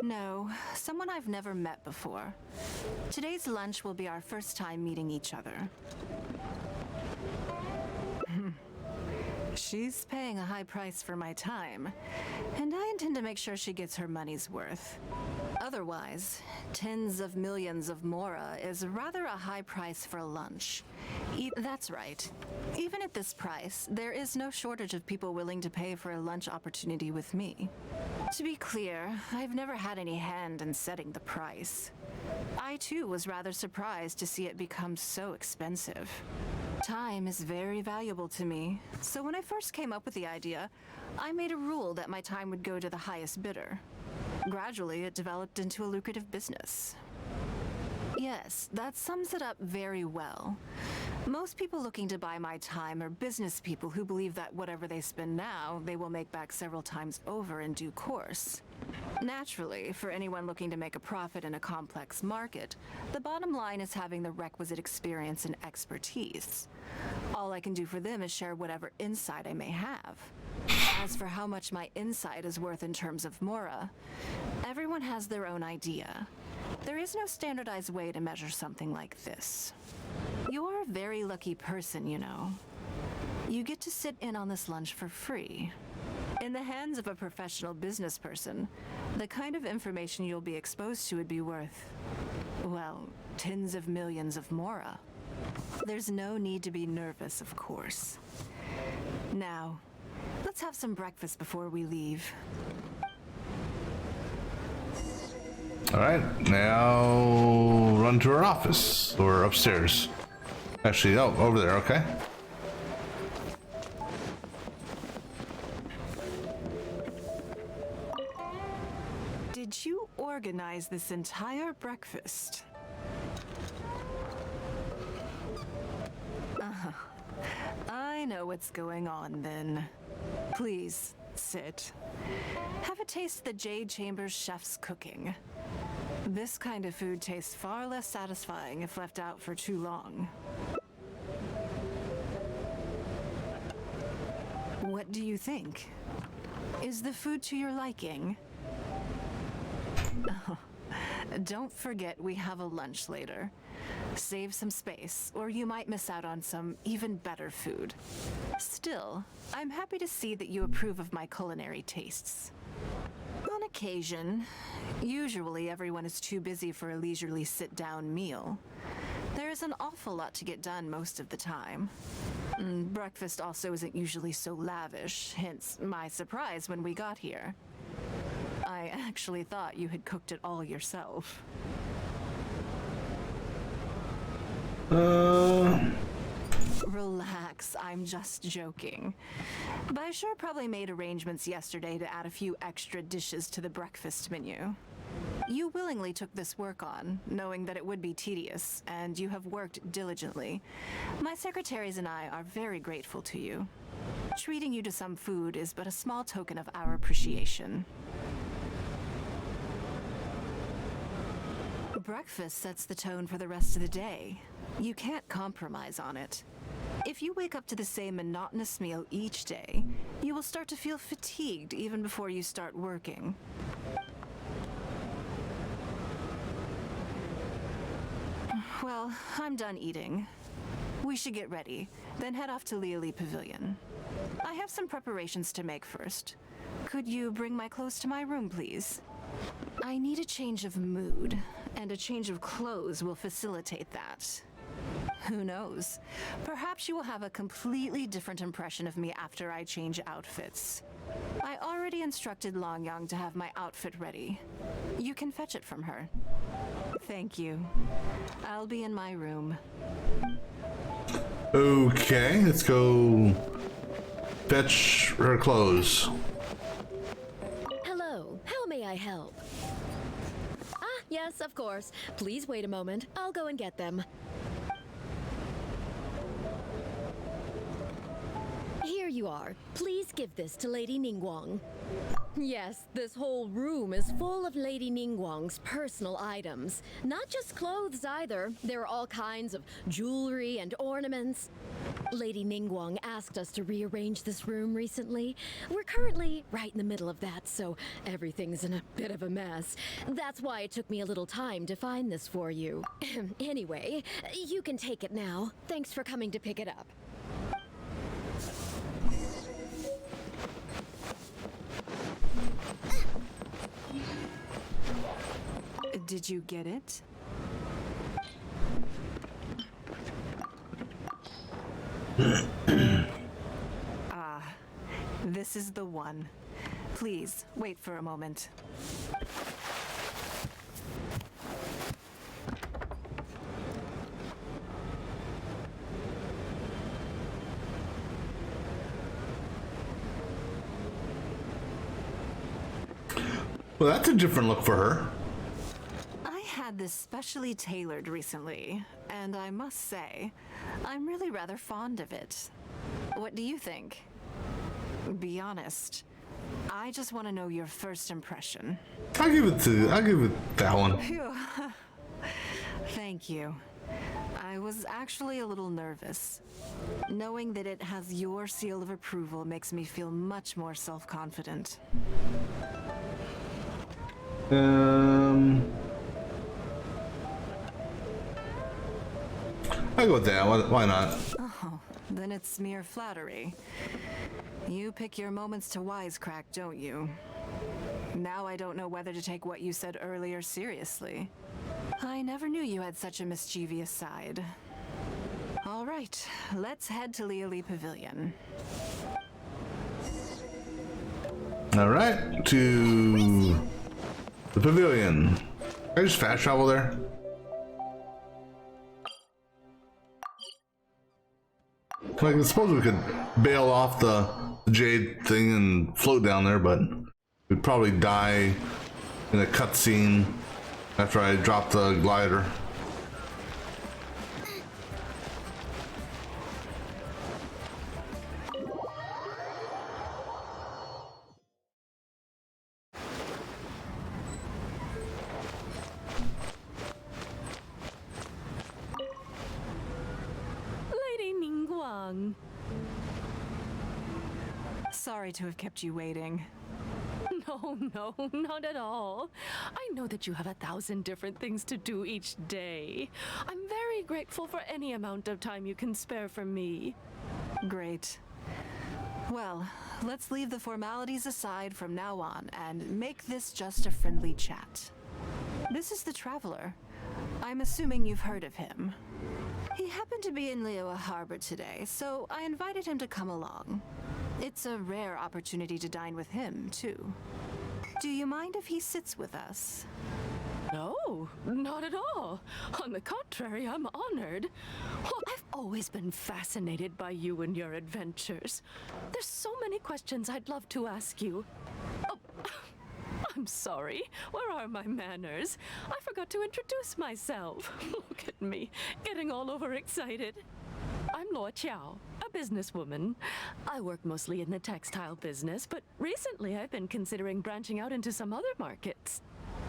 No, someone I've never met before. Today's lunch will be our first time meeting each other. She's paying a high price for my time, and I intend to make sure she gets her money's worth. Otherwise, tens of millions of mora is rather a high price for lunch. That's right. Even at this price, there is no shortage of people willing to pay for a lunch opportunity with me. To be clear, I've never had any hand in setting the price. I too was rather surprised to see it become so expensive. Time is very valuable to me, so when I first came up with the idea, I made a rule that my time would go to the highest bidder. Gradually, it developed into a lucrative business. Yes, that sums it up very well. Most people looking to buy my time are business people who believe that whatever they spend now, they will make back several times over in due course. Naturally, for anyone looking to make a profit in a complex market, the bottom line is having the requisite experience and expertise. All I can do for them is share whatever insight I may have. As for how much my insight is worth in terms of mora, everyone has their own idea. There is no standardized way to measure something like this. You're a very lucky person, you know. You get to sit in on this lunch for free. In the hands of a professional business person, the kind of information you'll be exposed to would be worth, well, tens of millions of mora. There's no need to be nervous, of course. Now, let's have some breakfast before we leave. Alright, now run to her office, or upstairs. Actually, oh, over there, okay. Did you organize this entire breakfast? I know what's going on then. Please, sit. Have a taste of the Jade Chamber's chef's cooking. This kind of food tastes far less satisfying if left out for too long. What do you think? Is the food to your liking? Oh, don't forget we have a lunch later. Save some space, or you might miss out on some even better food. Still, I'm happy to see that you approve of my culinary tastes. On occasion, usually everyone is too busy for a leisurely sit-down meal. There is an awful lot to get done most of the time. Breakfast also isn't usually so lavish, hence my surprise when we got here. I actually thought you had cooked it all yourself. Relax, I'm just joking. Baishur probably made arrangements yesterday to add a few extra dishes to the breakfast menu. You willingly took this work on, knowing that it would be tedious, and you have worked diligently. My secretaries and I are very grateful to you. Treating you to some food is but a small token of our appreciation. Breakfast sets the tone for the rest of the day. You can't compromise on it. If you wake up to the same monotonous meal each day, you will start to feel fatigued even before you start working. Well, I'm done eating. We should get ready, then head off to Leolid Pavilion. I have some preparations to make first. Could you bring my clothes to my room, please? I need a change of mood, and a change of clothes will facilitate that. Who knows? Perhaps you will have a completely different impression of me after I change outfits. I already instructed Longyang to have my outfit ready. You can fetch it from her. Thank you. I'll be in my room. Okay, let's go fetch her clothes. Hello, how may I help? Ah, yes, of course. Please wait a moment. I'll go and get them. Here you are. Please give this to Lady Ningguang. Yes, this whole room is full of Lady Ningguang's personal items. Not just clothes either. There are all kinds of jewelry and ornaments. Lady Ningguang asked us to rearrange this room recently. We're currently right in the middle of that, so everything's in a bit of a mess. That's why it took me a little time to find this for you. Anyway, you can take it now. Thanks for coming to pick it up. Did you get it? This is the one. Please, wait for a moment. Well, that's a different look for her. I had this specially tailored recently, and I must say, I'm really rather fond of it. What do you think? Be honest. I just want to know your first impression. I'll give it that one. Phew. Thank you. I was actually a little nervous. Knowing that it has your seal of approval makes me feel much more self-confident. I'll go with that. Why not? Oh, then it's mere flattery. You pick your moments to wisecrack, don't you? Now I don't know whether to take what you said earlier seriously. I never knew you had such a mischievous side. All right, let's head to Liali Pavilion. All right, to the pavilion. Can I just fast travel there? Like, I suppose we could bail off the jade thing and float down there, but we'd probably die in a cutscene after I drop the glider. Lady Ningguang. Sorry to have kept you waiting. No, not at all. I know that you have 1,000 different things to do each day. I'm very grateful for any amount of time you can spare for me. Great. Well, let's leave the formalities aside from now on and make this just a friendly chat. This is the Traveler. I'm assuming you've heard of him. He happened to be in Liyue Harbor today, so I invited him to come along. It's a rare opportunity to dine with him, too. Do you mind if he sits with us? No, not at all. On the contrary, I'm honored. Well, I've always been fascinated by you and your adventures. There's so many questions I'd love to ask you. Oh, I'm sorry. Where are my manners? I forgot to introduce myself. Look at me, getting all overexcited. I'm Luo Qiao, a businesswoman. I work mostly in the textile business, but recently I've been considering branching out into some other markets.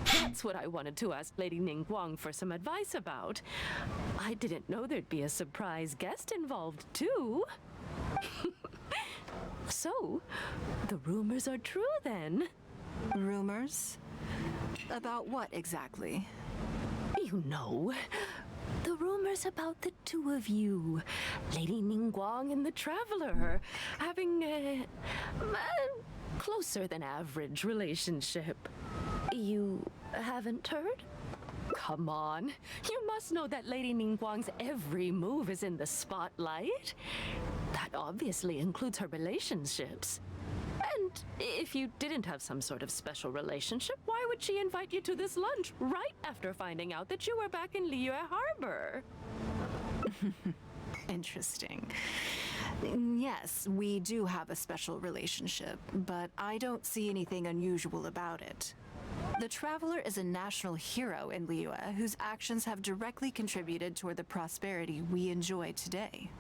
That's what I wanted to ask Lady Ningguang for some advice about. I didn't know there'd be a surprise guest involved, too. So, the rumors are true then? Rumors? About what exactly? You know, the rumors about the two of you, Lady Ningguang and the Traveler, having closer than average relationship. You haven't heard? Come on. You must know that Lady Ningguang's every move is in the spotlight. That obviously includes her relationships. And if you didn't have some sort of special relationship, why would she invite you to this lunch right after finding out that you were back in Liyue Harbor? Interesting. Yes, we do have a special relationship, but I don't see anything unusual about it. The Traveler is a national hero in Liyue whose actions have directly contributed toward the prosperity we enjoy today.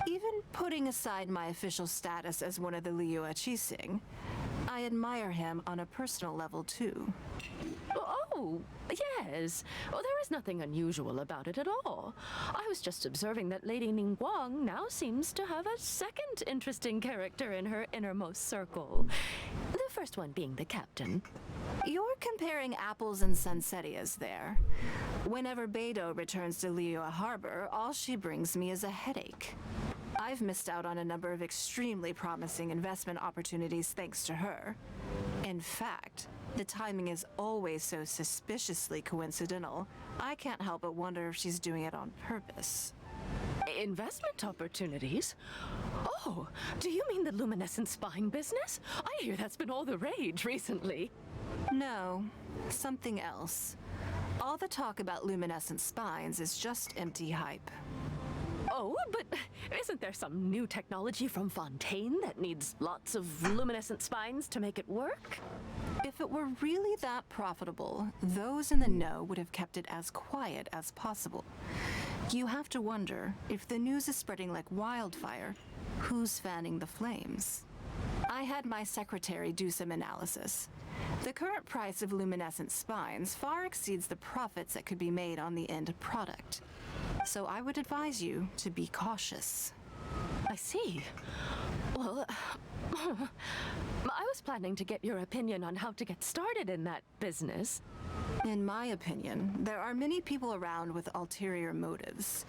Even putting aside my official status as one of the Liyue Qixing, I admire him on a personal level too. Oh, yes. Oh, there is nothing unusual about it at all. I was just observing that Lady Ningguang now seems to have a second interesting character in her innermost circle. The first one being the captain. You're comparing apples and sunsettias there. Whenever Beidou returns to Liyue Harbor, all she brings me is a headache. I've missed out on a number of extremely promising investment opportunities thanks to her. In fact, the timing is always so suspiciously coincidental, I can't help but wonder if she's doing it on purpose. Investment opportunities? Oh, do you mean the luminescent spine business? I hear that's been all the rage recently. No, something else. All the talk about luminescent spines is just empty hype. Oh, but isn't there some new technology from Fontaine that needs lots of luminescent spines to make it work? If it were really that profitable, those in the know would have kept it as quiet as possible. You have to wonder, if the news is spreading like wildfire, who's fanning the flames? I had my secretary do some analysis. The current price of luminescent spines far exceeds the profits that could be made on the end product. So I would advise you to be cautious. I see. Well, I was planning to get your opinion on how to get started in that business. In my opinion, there are many people around with ulterior motives,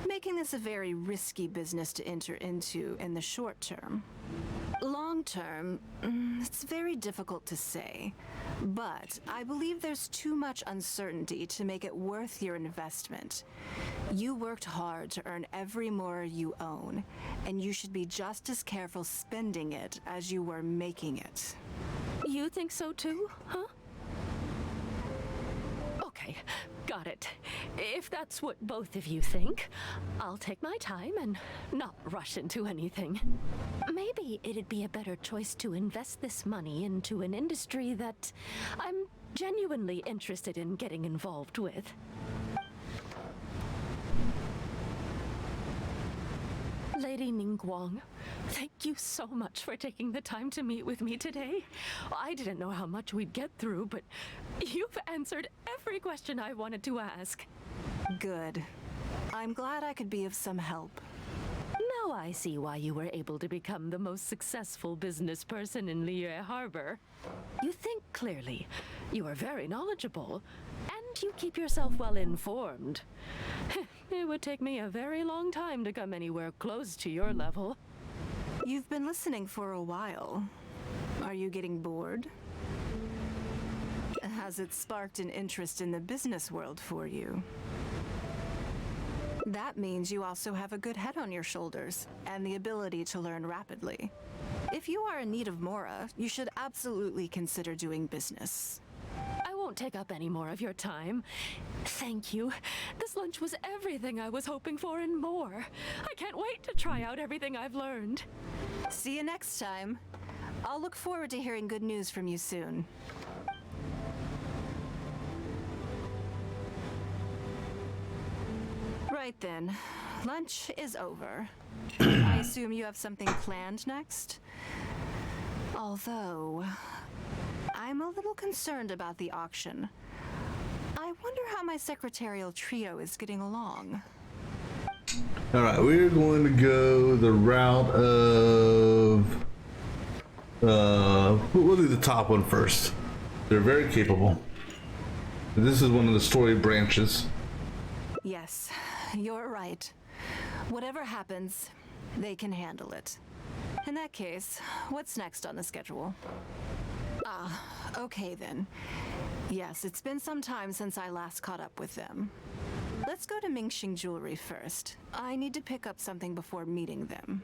making this a very risky business to enter into in the short term. Long term, it's very difficult to say, but I believe there's too much uncertainty to make it worth your investment. You worked hard to earn every mora you own, and you should be just as careful spending it as you were making it. You think so too, huh? Okay, got it. If that's what both of you think, I'll take my time and not rush into anything. Maybe it'd be a better choice to invest this money into an industry that I'm genuinely interested in getting involved with. Lady Ningguang, thank you so much for taking the time to meet with me today. I didn't know how much we'd get through, but you've answered every question I wanted to ask. Good. I'm glad I could be of some help. Now I see why you were able to become the most successful business person in Liyue Harbor. You think clearly, you are very knowledgeable, and you keep yourself well informed. It would take me a very long time to come anywhere close to your level. You've been listening for a while. Are you getting bored? Has it sparked an interest in the business world for you? That means you also have a good head on your shoulders and the ability to learn rapidly. If you are in need of mora, you should absolutely consider doing business. I won't take up any more of your time. Thank you. This lunch was everything I was hoping for and more. I can't wait to try out everything I've learned. See you next time. I'll look forward to hearing good news from you soon. Right then, lunch is over. I assume you have something planned next? Although, I'm a little concerned about the auction. I wonder how my secretarial trio is getting along. Alright, we're going to go the route of... we'll do the top one first. They're very capable. This is one of the story branches. Yes, you're right. Whatever happens, they can handle it. In that case, what's next on the schedule? Okay then. Yes, it's been some time since I last caught up with them. Let's go to Mingxing Jewelry first. I need to pick up something before meeting them.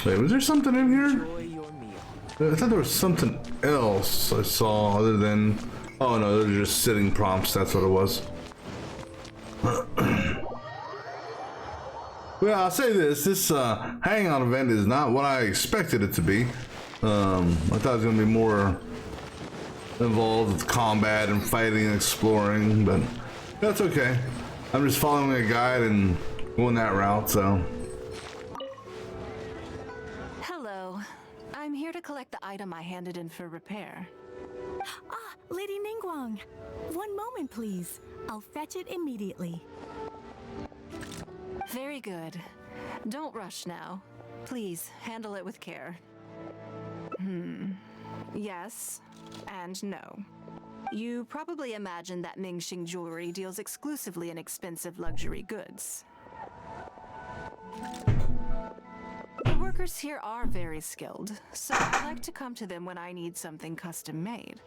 Wait, was there something in here? I thought there was something else I saw other than... Oh no, those are just sitting prompts, that's what it was. Well, I'll say this hangout event is not what I expected it to be. I thought it was going to be more involved with combat and fighting and exploring, but that's okay. I'm just following a guide and going that route, so... Hello. I'm here to collect the item I handed in for repair. Ah, Lady Ningguang. One moment, please. I'll fetch it immediately. Very good. Don't rush now. Please, handle it with care. Yes, and no. You probably imagine that Mingxing Jewelry deals exclusively in expensive luxury goods. The workers here are very skilled, so I like to come to them when I need something custom made.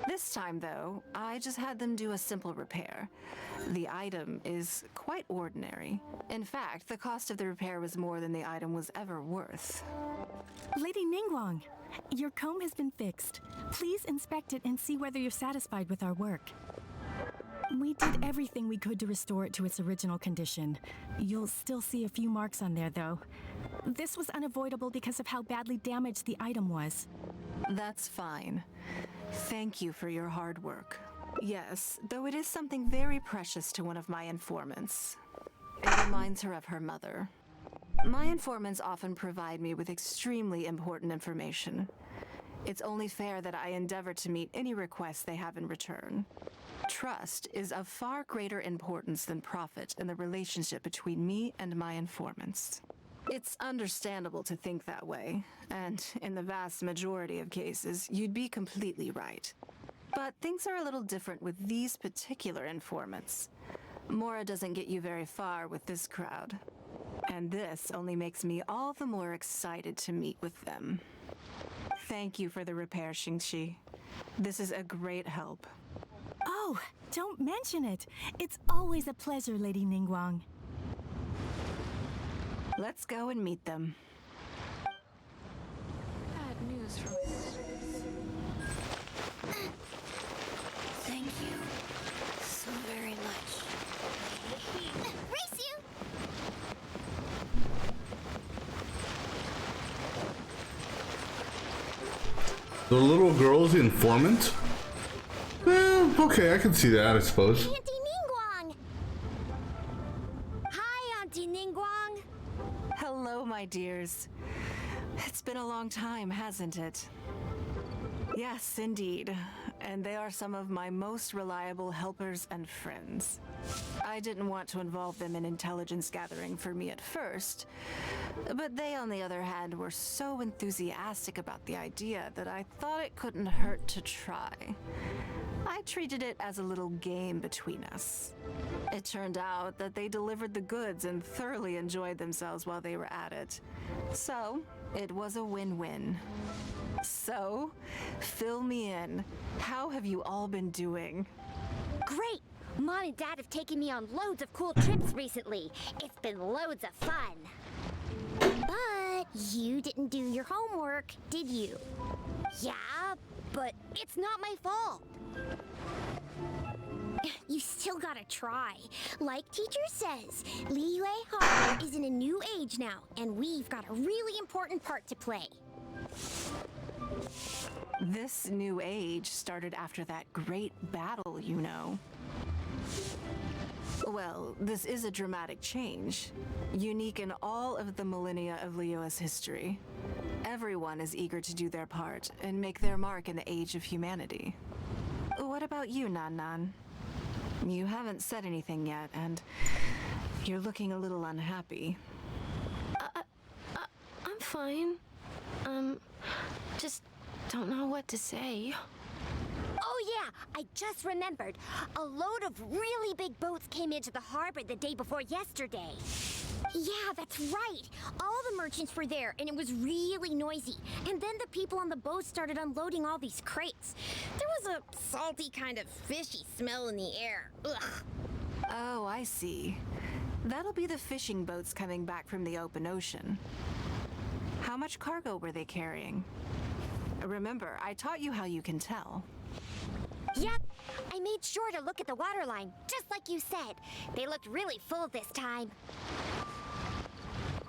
This time, though, I just had them do a simple repair. The item is quite ordinary. In fact, the cost of the repair was more than the item was ever worth. Lady Ningguang, your comb has been fixed. Please inspect it and see whether you're satisfied with our work. We did everything we could to restore it to its original condition. You'll still see a few marks on there, though. This was unavoidable because of how badly damaged the item was. That's fine. Thank you for your hard work. Yes, though it is something very precious to one of my informants. It reminds her of her mother. My informants often provide me with extremely important information. It's only fair that I endeavor to meet any requests they have in return. Trust is of far greater importance than profit in the relationship between me and my informants. It's understandable to think that way, and in the vast majority of cases, you'd be completely right. But things are a little different with these particular informants. Mora doesn't get you very far with this crowd. And this only makes me all the more excited to meet with them. Thank you for the repair, Xingxi. This is a great help. Oh, don't mention it. It's always a pleasure, Lady Ningguang. Let's go and meet them. Bad news from... Thank you so very much. Race you! The little girl's the informant? Okay, I can see that, I suppose. Auntie Ningguang! Hi, Auntie Ningguang! Hello, my dears. It's been a long time, hasn't it? Yes, indeed. And they are some of my most reliable helpers and friends. I didn't want to involve them in intelligence gathering for me at first, but they, on the other hand, were so enthusiastic about the idea that I thought it couldn't hurt to try. I treated it as a little game between us. It turned out that they delivered the goods and thoroughly enjoyed themselves while they were at it. So, it was a win-win. So, fill me in. How have you all been doing? Great! Mom and Dad have taken me on loads of cool trips recently. It's been loads of fun. But you didn't do your homework, did you? Yeah, but it's not my fault. You still gotta try. Like teacher says, Liyue Harbor is in a new age now, and we've got a really important part to play. This new age started after that great battle, you know. Well, this is a dramatic change, unique in all of the millennia of Liyue's history. Everyone is eager to do their part and make their mark in the age of humanity. What about you, Nan Nan? You haven't said anything yet, and you're looking a little unhappy. I'm fine. Just don't know what to say. Oh yeah, I just remembered. A load of really big boats came into the harbor the day before yesterday. Yeah, that's right. All the merchants were there, and it was really noisy. And then the people on the boat started unloading all these crates. There was a salty kind of fishy smell in the air. Ugh. Oh, I see. That'll be the fishing boats coming back from the open ocean. How much cargo were they carrying? Remember, I taught you how you can tell. Yep, I made sure to look at the waterline, just like you said. They looked really full this time.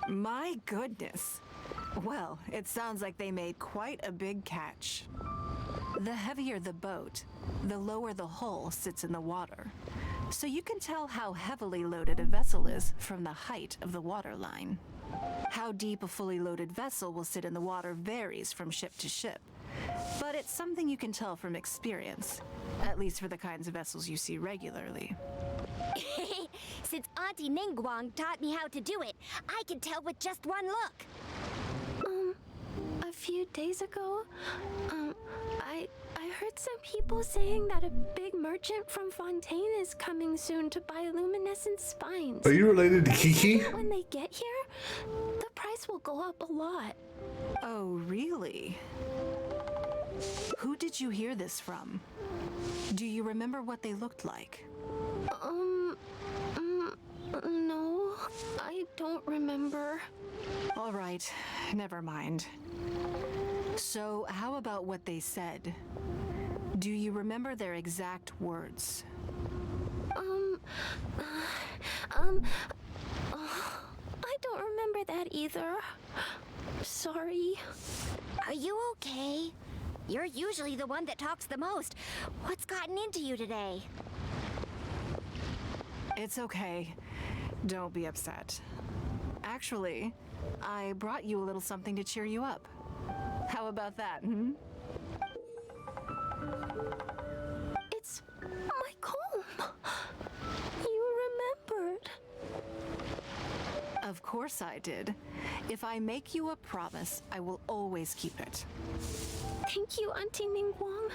My goodness. Well, it sounds like they made quite a big catch. The heavier the boat, the lower the hull sits in the water. So you can tell how heavily loaded a vessel is from the height of the waterline. How deep a fully loaded vessel will sit in the water varies from ship to ship. But it's something you can tell from experience, at least for the kinds of vessels you see regularly. Since Auntie Ningguang taught me how to do it, I can tell with just one look. A few days ago, I heard some people saying that a big merchant from Fontaine is coming soon to buy luminescent spines. Are you related to Kiki? When they get here, the price will go up a lot. Oh, really? Who did you hear this from? Do you remember what they looked like? No, I don't remember. All right, never mind. So, how about what they said? Do you remember their exact words? I don't remember that either. Sorry. Are you okay? You're usually the one that talks the most. What's gotten into you today? It's okay. Don't be upset. Actually, I brought you a little something to cheer you up. How about that, hmm? It's my comb. You remembered. Of course I did. If I make you a promise, I will always keep it. Thank you, Auntie Ningguang.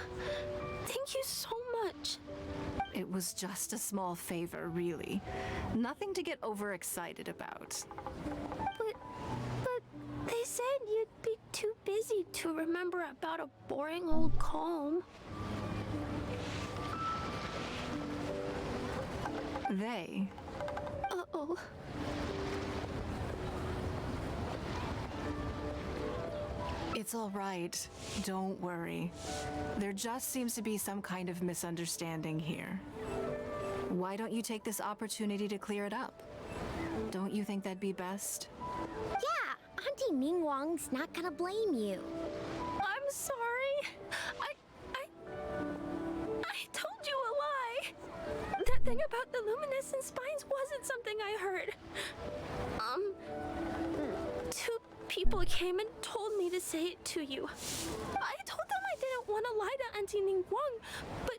Thank you so much. It was just a small favor, really. Nothing to get overexcited about. But they said you'd be too busy to remember about a boring old comb. They? Uh-oh. It's all right. Don't worry. There just seems to be some kind of misunderstanding here. Why don't you take this opportunity to clear it up? Don't you think that'd be best? Yeah, Auntie Ningguang's not gonna blame you. I'm sorry. I told you a lie. That thing about the luminescent spines wasn't something I heard. Two people came and told me to say it to you. I told them I didn't want to lie to Auntie Ningguang, but,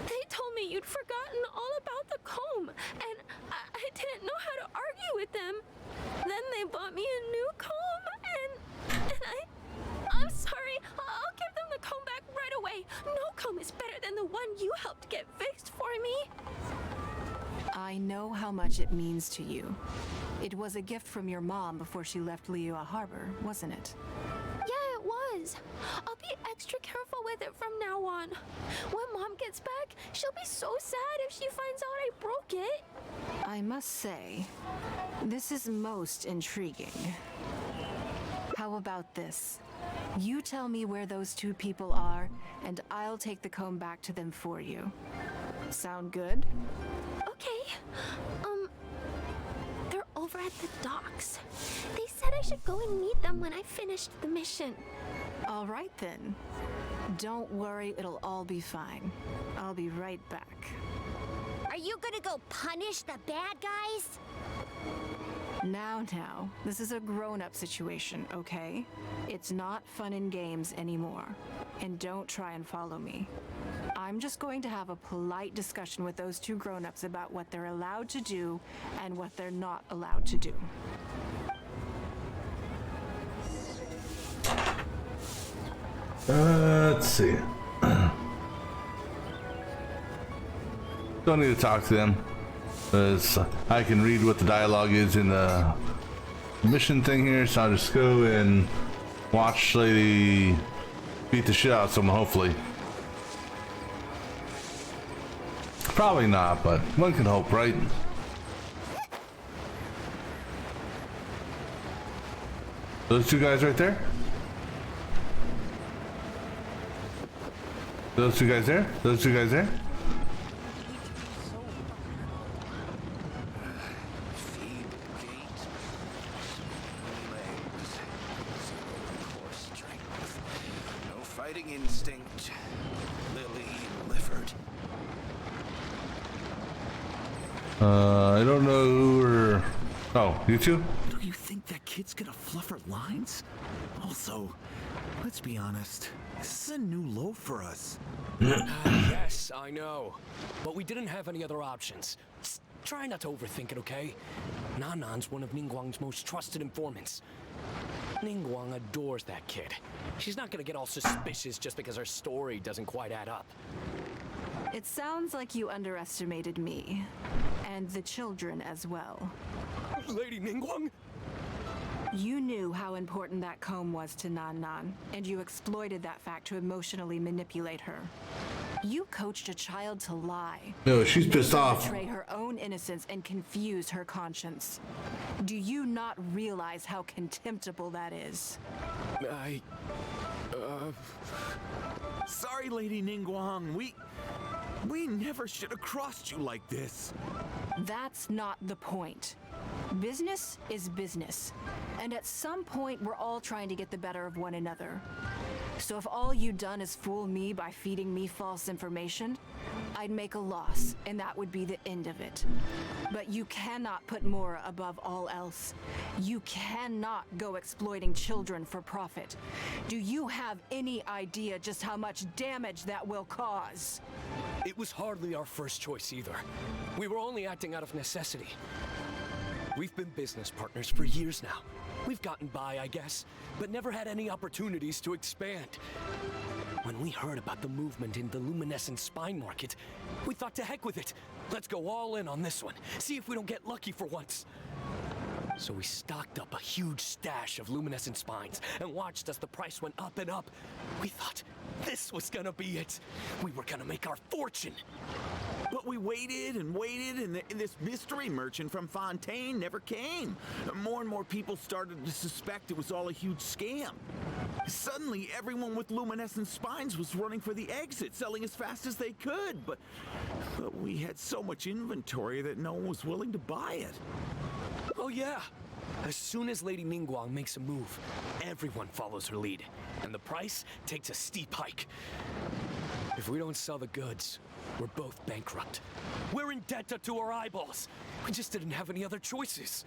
they told me you'd forgotten all about the comb, and I didn't know how to argue with them. Then they bought me a new comb, and I'm sorry. I'll give them the comb back right away. No comb is better than the one you helped get fixed for me. I know how much it means to you. It was a gift from your mom before she left Liyue Harbor, wasn't it? Yeah, it was. I'll be extra careful with it from now on. When Mom gets back, she'll be so sad if she finds out I broke it. I must say, this is most intriguing. How about this? You tell me where those two people are, and I'll take the comb back to them for you. Sound good? Okay. They're over at the docks. They said I should go and meet them when I finished the mission. All right then. Don't worry, it'll all be fine. I'll be right back. Are you gonna go punish the bad guys? Now, this is a grown-up situation, okay? It's not fun and games anymore. And don't try and follow me. I'm just going to have a polite discussion with those two grown-ups about what they're allowed to do and what they're not allowed to do. Let's see. Don't need to talk to them, because I can read what the dialogue is in the mission thing here, so I'll just go and watch Lady beat the shit out of someone, hopefully. Probably not, but one can hope, right? Those two guys right there? Those two guys there? Those two guys there? No fighting instinct. Lily Lifford. I don't know who or... Oh, you two? Do you think that kid's gonna fluff her lines? Also, let's be honest, this is a new low for us. Yes, I know. But we didn't have any other options. Just try not to overthink it, okay? Nanan's one of Ningguang's most trusted informants. Ningguang adores that kid. She's not gonna get all suspicious just because her story doesn't quite add up. It sounds like you underestimated me. And the children as well. Lady Ningguang? You knew how important that comb was to Nan Nan, and you exploited that fact to emotionally manipulate her. You coached a child to lie. No, she's pissed off. Betray her own innocence and confuse her conscience. Do you not realize how contemptible that is? Sorry, Lady Ningguang. We never should have crossed you like this. That's not the point. Business is business. And at some point, we're all trying to get the better of one another. So if all you've done is fool me by feeding me false information, I'd make a loss, and that would be the end of it. But you cannot put Mora above all else. You cannot go exploiting children for profit. Do you have any idea just how much damage that will cause? It was hardly our first choice either. We were only acting out of necessity. We've been business partners for years now. We've gotten by, I guess, but never had any opportunities to expand. When we heard about the movement in the luminescent spine market, we thought to heck with it. Let's go all in on this one. See if we don't get lucky for once. So we stocked up a huge stash of luminescent spines and watched as the price went up and up. We thought this was gonna be it. We were gonna make our fortune. But we waited and waited, and this mystery merchant from Fontaine never came. More and more people started to suspect it was all a huge scam. Suddenly, everyone with luminescent spines was running for the exit, selling as fast as they could. But we had so much inventory that no one was willing to buy it. Oh yeah. As soon as Lady Ningguang makes a move, everyone follows her lead, and the price takes a steep hike. If we don't sell the goods, we're both bankrupt. We're in debt up to our eyeballs. We just didn't have any other choices.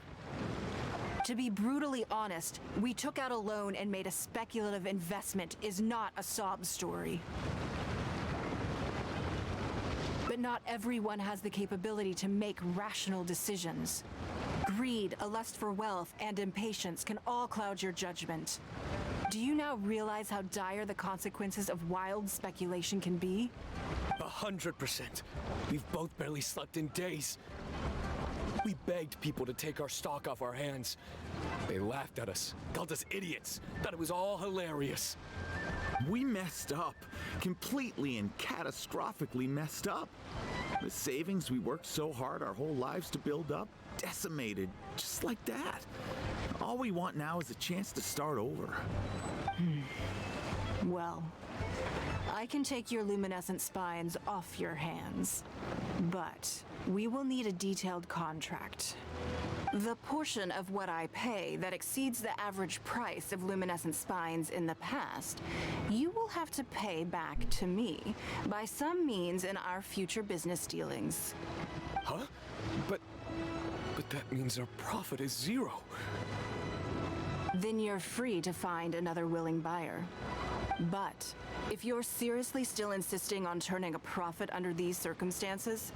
To be brutally honest, we took out a loan and made a speculative investment is not a sob story. But not everyone has the capability to make rational decisions. Greed, a lust for wealth, and impatience can all cloud your judgment. Do you now realize how dire the consequences of wild speculation can be? 100%. We've both barely slept in days. We begged people to take our stock off our hands. They laughed at us, called us idiots, thought it was all hilarious. We messed up. Completely and catastrophically messed up. The savings we worked so hard our whole lives to build up, decimated, just like that. All we want now is a chance to start over. Well, I can take your luminescent spines off your hands, but we will need a detailed contract. The portion of what I pay that exceeds the average price of luminescent spines in the past, you will have to pay back to me by some means in our future business dealings. Huh? But that means our profit is zero. Then you're free to find another willing buyer. But if you're seriously still insisting on turning a profit under these circumstances,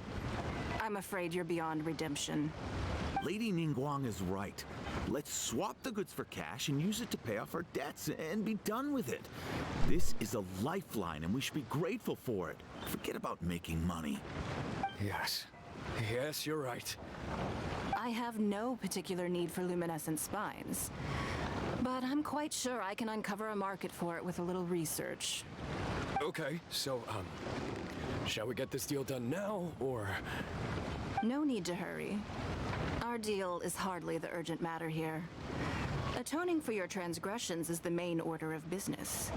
I'm afraid you're beyond redemption. Lady Ningguang is right. Let's swap the goods for cash and use it to pay off our debts and be done with it. This is a lifeline and we should be grateful for it. Forget about making money. Yes. Yes, you're right. I have no particular need for luminescent spines, but I'm quite sure I can uncover a market for it with a little research. Okay, so, shall we get this deal done now, or...? No need to hurry. Our deal is hardly the urgent matter here. Atoning for your transgressions is the main order of business.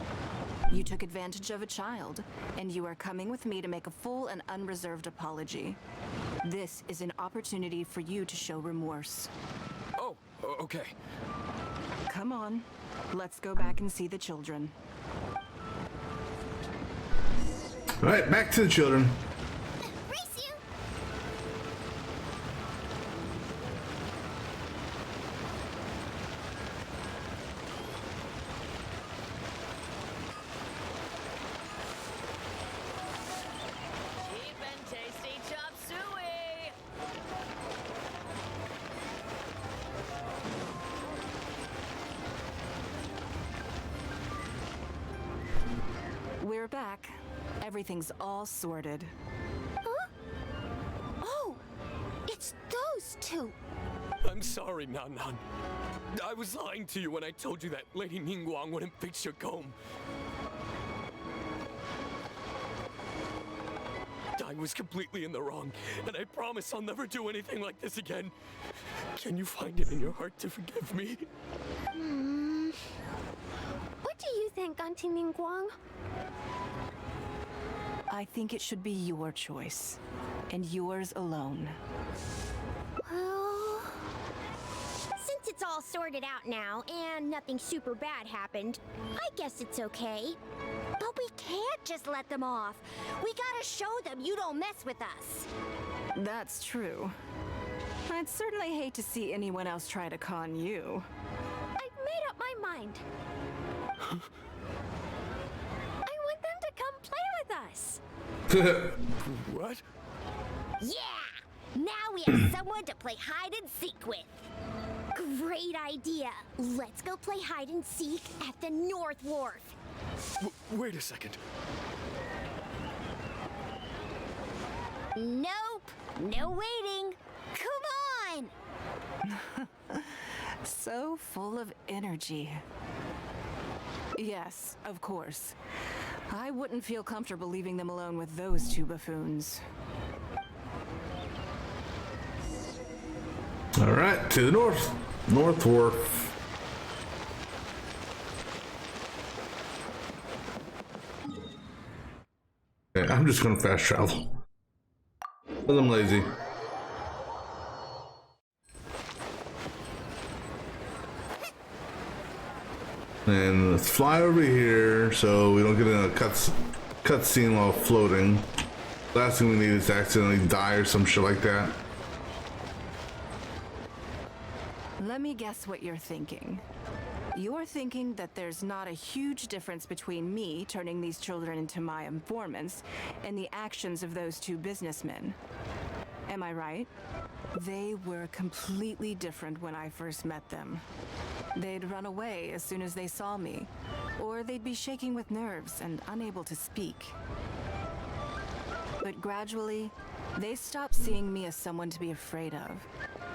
You took advantage of a child, and you are coming with me to make a full and unreserved apology. This is an opportunity for you to show remorse. Oh, okay. Come on, let's go back and see the children. All right, back to the children. Race you! Cheap and tasty chop suey! We're back. Everything's all sorted. Huh? Oh! It's those two! I'm sorry, Nan Nan. I was lying to you when I told you that Lady Ningguang wouldn't fix your comb. I was completely in the wrong, and I promise I'll never do anything like this again. Can you find it in your heart to forgive me? What do you think, Auntie Ningguang? I think it should be your choice, and yours alone. Well, since it's all sorted out now and nothing super bad happened, I guess it's okay. But we can't just let them off. We gotta show them you don't mess with us. That's true. I'd certainly hate to see anyone else try to con you. I've made up my mind. I want them to come play with us. What? Yeah! Now we have someone to play hide and seek with. Great idea. Let's go play hide and seek at the North Wharf. Wait a second. Nope. No waiting. Come on! So full of energy. Yes, of course. I wouldn't feel comfortable leaving them alone with those two buffoons. All right, to the North Wharf. Okay, I'm just gonna fast travel. Because I'm lazy. And let's fly over here so we don't get in a cutscene while floating. Last thing we need is to accidentally die or some shit like that. Let me guess what you're thinking. You're thinking that there's not a huge difference between me turning these children into my informants and the actions of those two businessmen. Am I right? They were completely different when I first met them. They'd run away as soon as they saw me, or they'd be shaking with nerves and unable to speak. But gradually, they stopped seeing me as someone to be afraid of,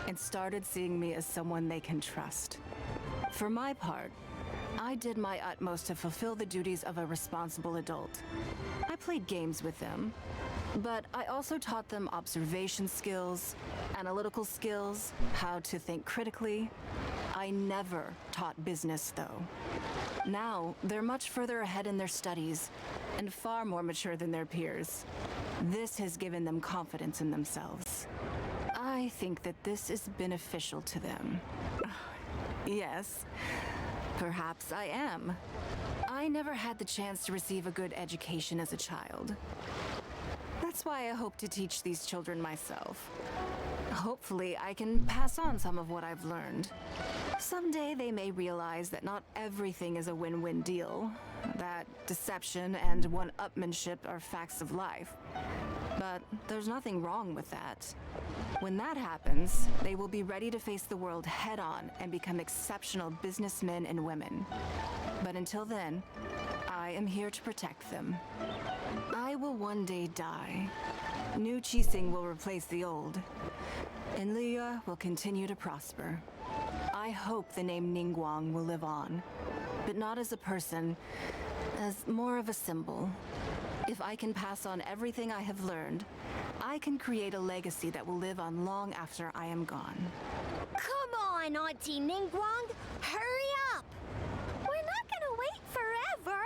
and started seeing me as someone they can trust. For my part, I did my utmost to fulfill the duties of a responsible adult. I played games with them, but I also taught them observation skills, analytical skills, how to think critically. I never taught business, though. Now, they're much further ahead in their studies, and far more mature than their peers. This has given them confidence in themselves. I think that this is beneficial to them. Yes, perhaps I am. I never had the chance to receive a good education as a child. That's why I hope to teach these children myself. Hopefully, I can pass on some of what I've learned. Someday they may realize that not everything is a win-win deal, that deception and one-upmanship are facts of life. But there's nothing wrong with that. When that happens, they will be ready to face the world head-on and become exceptional businessmen and women. But until then, I am here to protect them. I will one day die. New Qixing will replace the old, and Liyue will continue to prosper. I hope the name Ningguang will live on, but not as a person, as more of a symbol. If I can pass on everything I have learned, I can create a legacy that will live on long after I am gone. Come on, Auntie Ningguang! Hurry up! We're not gonna wait forever!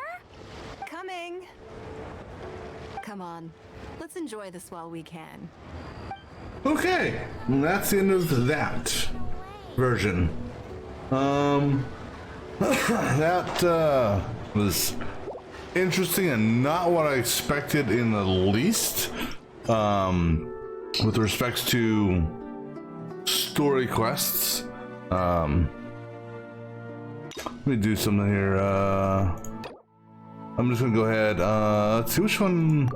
Coming! Come on, let's enjoy this while we can. Okay, and that's the end of that version. That was interesting and not what I expected in the least. With respects to story quests. Let me do something here. I'm just gonna go ahead. Let's see which one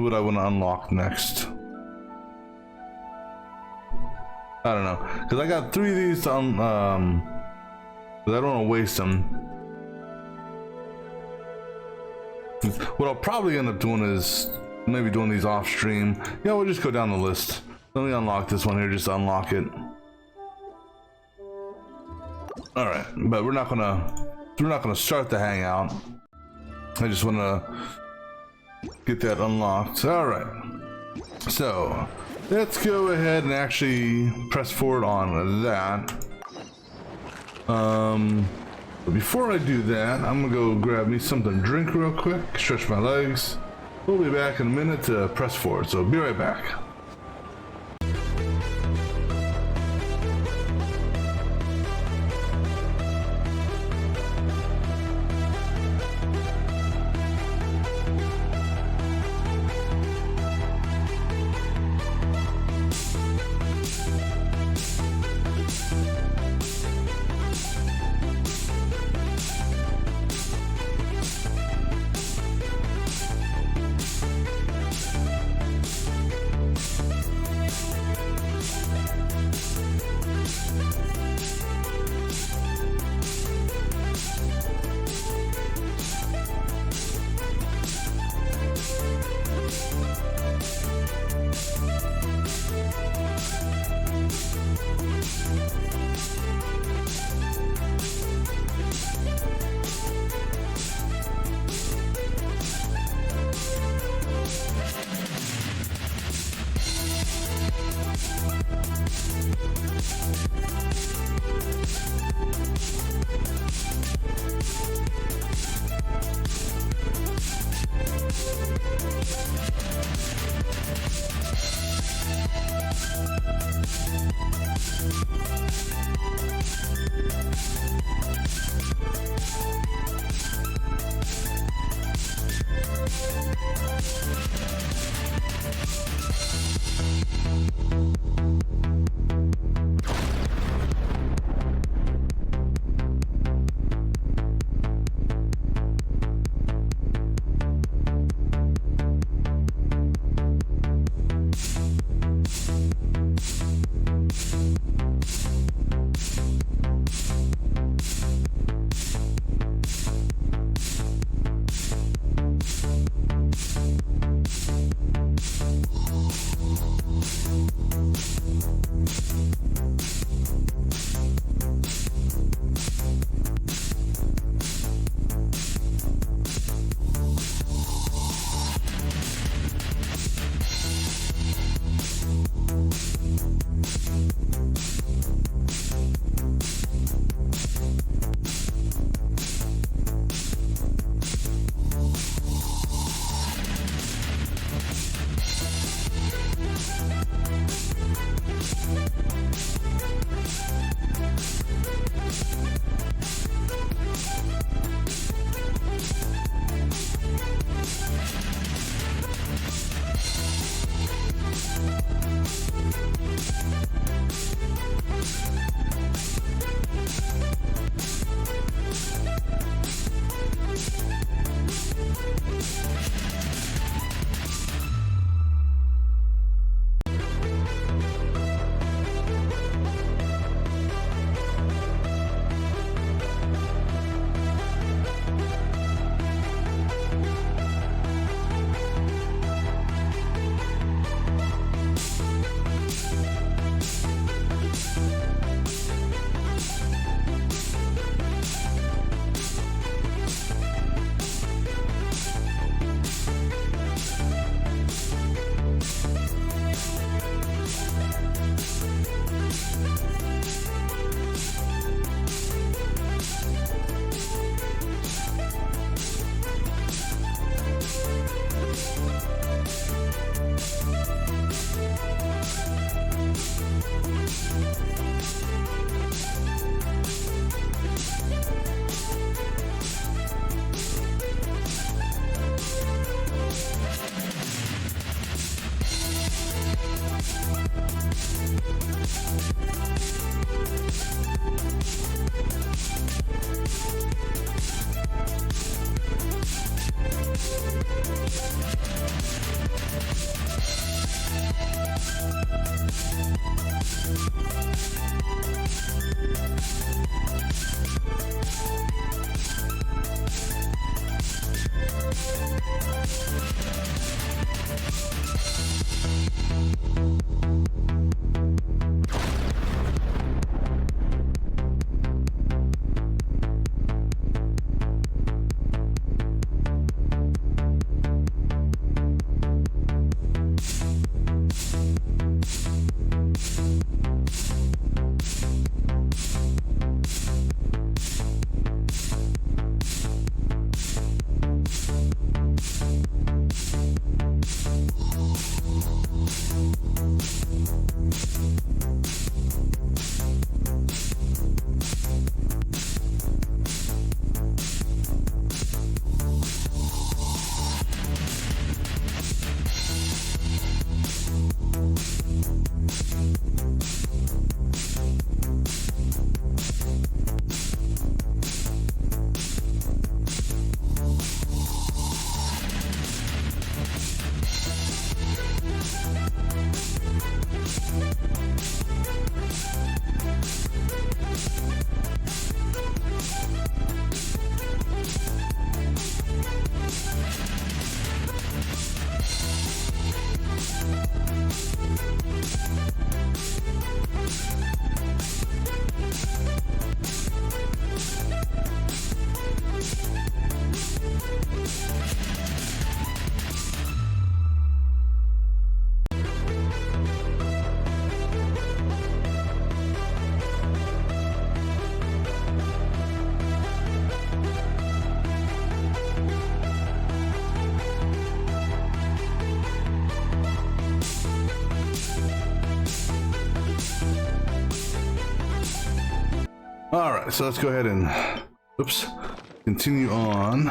would I want to unlock next? I don't know, because I got 3 of these to but I don't want to waste them. What I'll probably end up doing is maybe doing these off stream. Yeah, we'll just go down the list. Let me unlock this one here, just to unlock it. All right, but we're not gonna start the hangout. I just want to get that unlocked. All right, so let's go ahead and actually press forward on that. But before I do that, I'm gonna go grab me something to drink real quick, stretch my legs. We'll be back in a minute to press forward, so be right back. Alright, so let's go ahead and continue on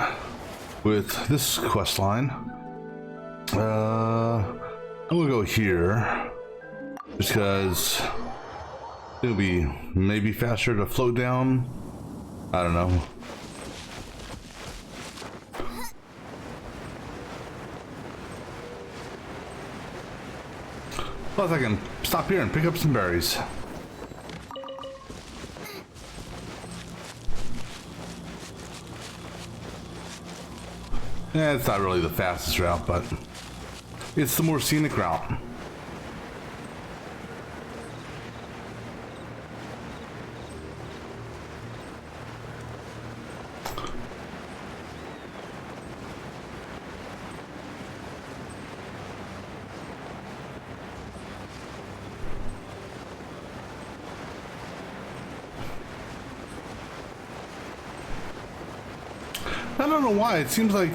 with this quest line. I'm gonna go here just because it'll be maybe faster to float down. I don't know. Plus I can stop here and pick up some berries. Yeah, it's not really the fastest route, but it's the more scenic route. I don't know why, it seems like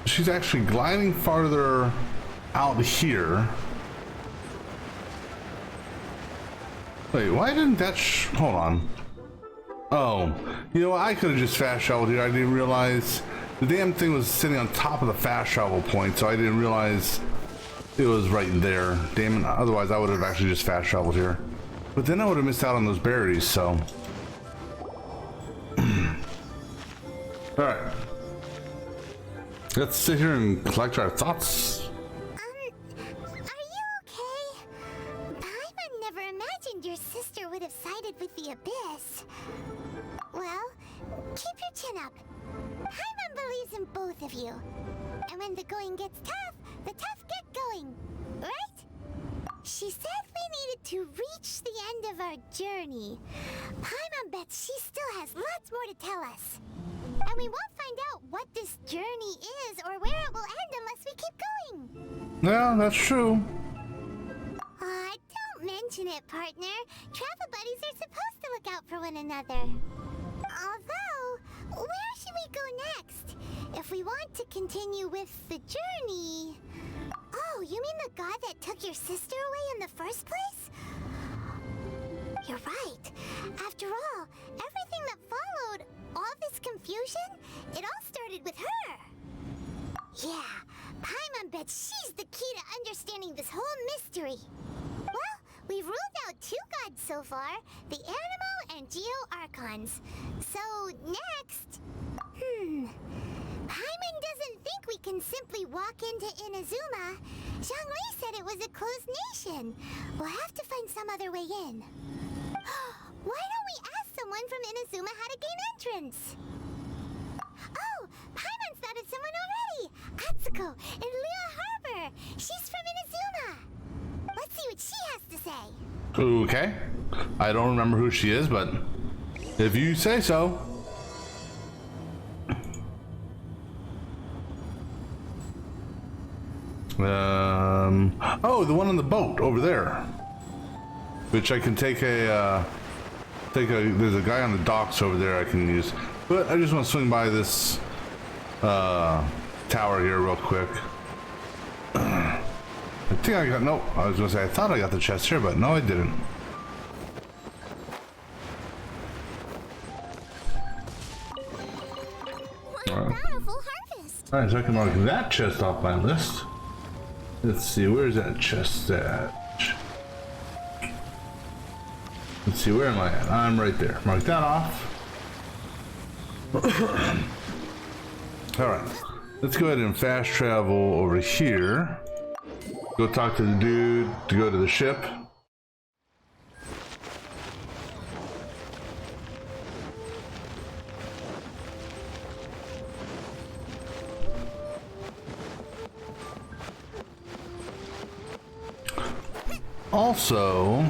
she's actually gliding farther out here. Wait, why didn't that hold on. Oh, you know what? I could have just fast traveled here. I didn't realize the damn thing was sitting on top of the fast travel point, so I didn't realize it was right there. Damn it, otherwise I would have actually just fast traveled here. But then I would have missed out on those berries, so. Alright. Let's sit here and collect our thoughts. Are you okay? Paimon never imagined your sister would have sided with the Abyss. Well, keep your chin up. Paimon believes in both of you. And when the going gets tough, the tough get going. Right? She said we needed to reach the end of our journey. Paimon bets she still has lots more to tell us. And we won't find out what this journey is or where it will end unless we keep going. Yeah, that's true. Don't mention it, partner. Travel buddies are supposed to look out for one another. Although, where should we go next? If we want to continue with the journey... Oh, you mean the god that took your sister away in the first place? You're right. After all, everything that followed, all this confusion, it all started with her. Yeah, Paimon bets she's the key to understanding this whole mystery. Well, we've ruled out 2 gods so far, the Animo and Geo-Archons. So, next... Paimon doesn't think we can simply walk into Inazuma. Zhongli said it was a closed nation. We'll have to find some other way in. Why don't we ask someone from Inazuma how to gain entrance? Oh, Paimon's thought of someone already! Atsuko in Liyue Harbor! She's from Inazuma! Let's see what she has to say. Okay. I don't remember who she is, but if you say so. Oh, the one on the boat over there. Which I can take a, there's a guy on the docks over there I can use. But I just want to swing by this tower here real quick. I think I got, nope, I was gonna say I thought I got the chest here, but no I didn't. Alright, so I can mark that chest off my list. Let's see, where's that chest at? Let's see, where am I at? I'm right there. Mark that off. Alright, let's go ahead and fast travel over here. Go talk to the dude to go to the ship. Also,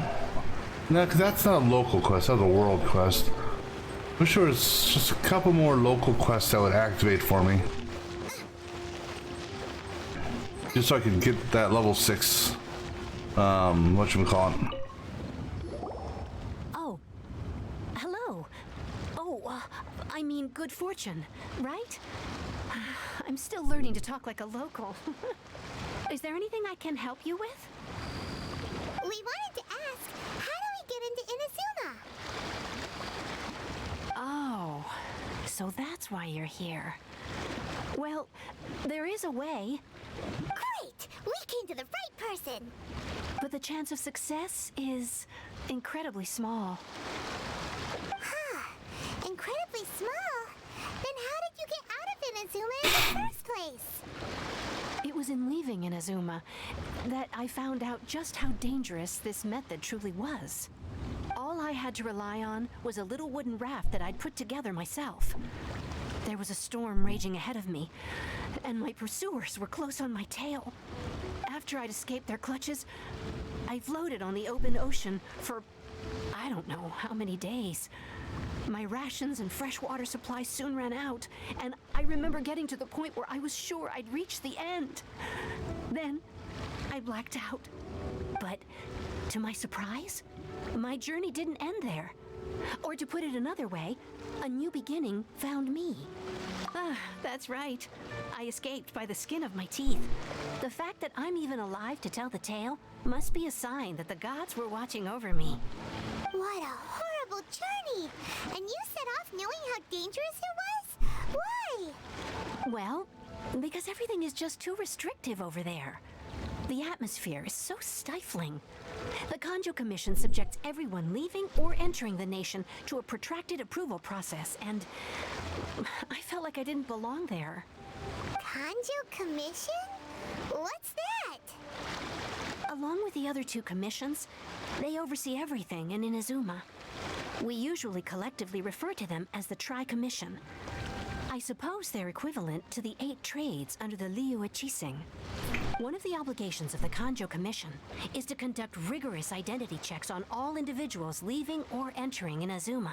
no, because that's not a local quest, that's a world quest. I'm sure it's just a couple more local quests that would activate for me. Just so I can get that level 6, whatchamacallit. Oh, hello. Oh, I mean good fortune, right? I'm still learning to talk like a local. Is there anything I can help you with? We wanted to ask, how do we get into Inazuma? so that's why you're here. Well, there is a way. Great! We came to the right person! But the chance of success is incredibly small. Huh. Incredibly small? Then how did you get out of Inazuma in the first place? It was in leaving Inazuma that I found out just how dangerous this method truly was. All I had to rely on was a little wooden raft that I'd put together myself. There was a storm raging ahead of me, and my pursuers were close on my tail. After I'd escaped their clutches, I floated on the open ocean for I don't know how many days. My rations and fresh water supply soon ran out, and I remember getting to the point where I was sure I'd reached the end. Then, I blacked out. But, to my surprise, my journey didn't end there. Or to put it another way, a new beginning found me. Ah, that's right. I escaped by the skin of my teeth. The fact that I'm even alive to tell the tale must be a sign that the gods were watching over me. What a horrible journey! And you set off knowing how dangerous it was? Why? Well, because everything is just too restrictive over there. The atmosphere is so stifling. The Kanjo Commission subjects everyone leaving or entering the nation to a protracted approval process, and I felt like I didn't belong there. Kanjo Commission? What's that? Along with the other two commissions, they oversee everything in Inazuma. We usually collectively refer to them as the Tri-Commission. I suppose they're equivalent to the 8 trades under the Liyue Chising. One of the obligations of the Kanjo Commission is to conduct rigorous identity checks on all individuals leaving or entering Inazuma.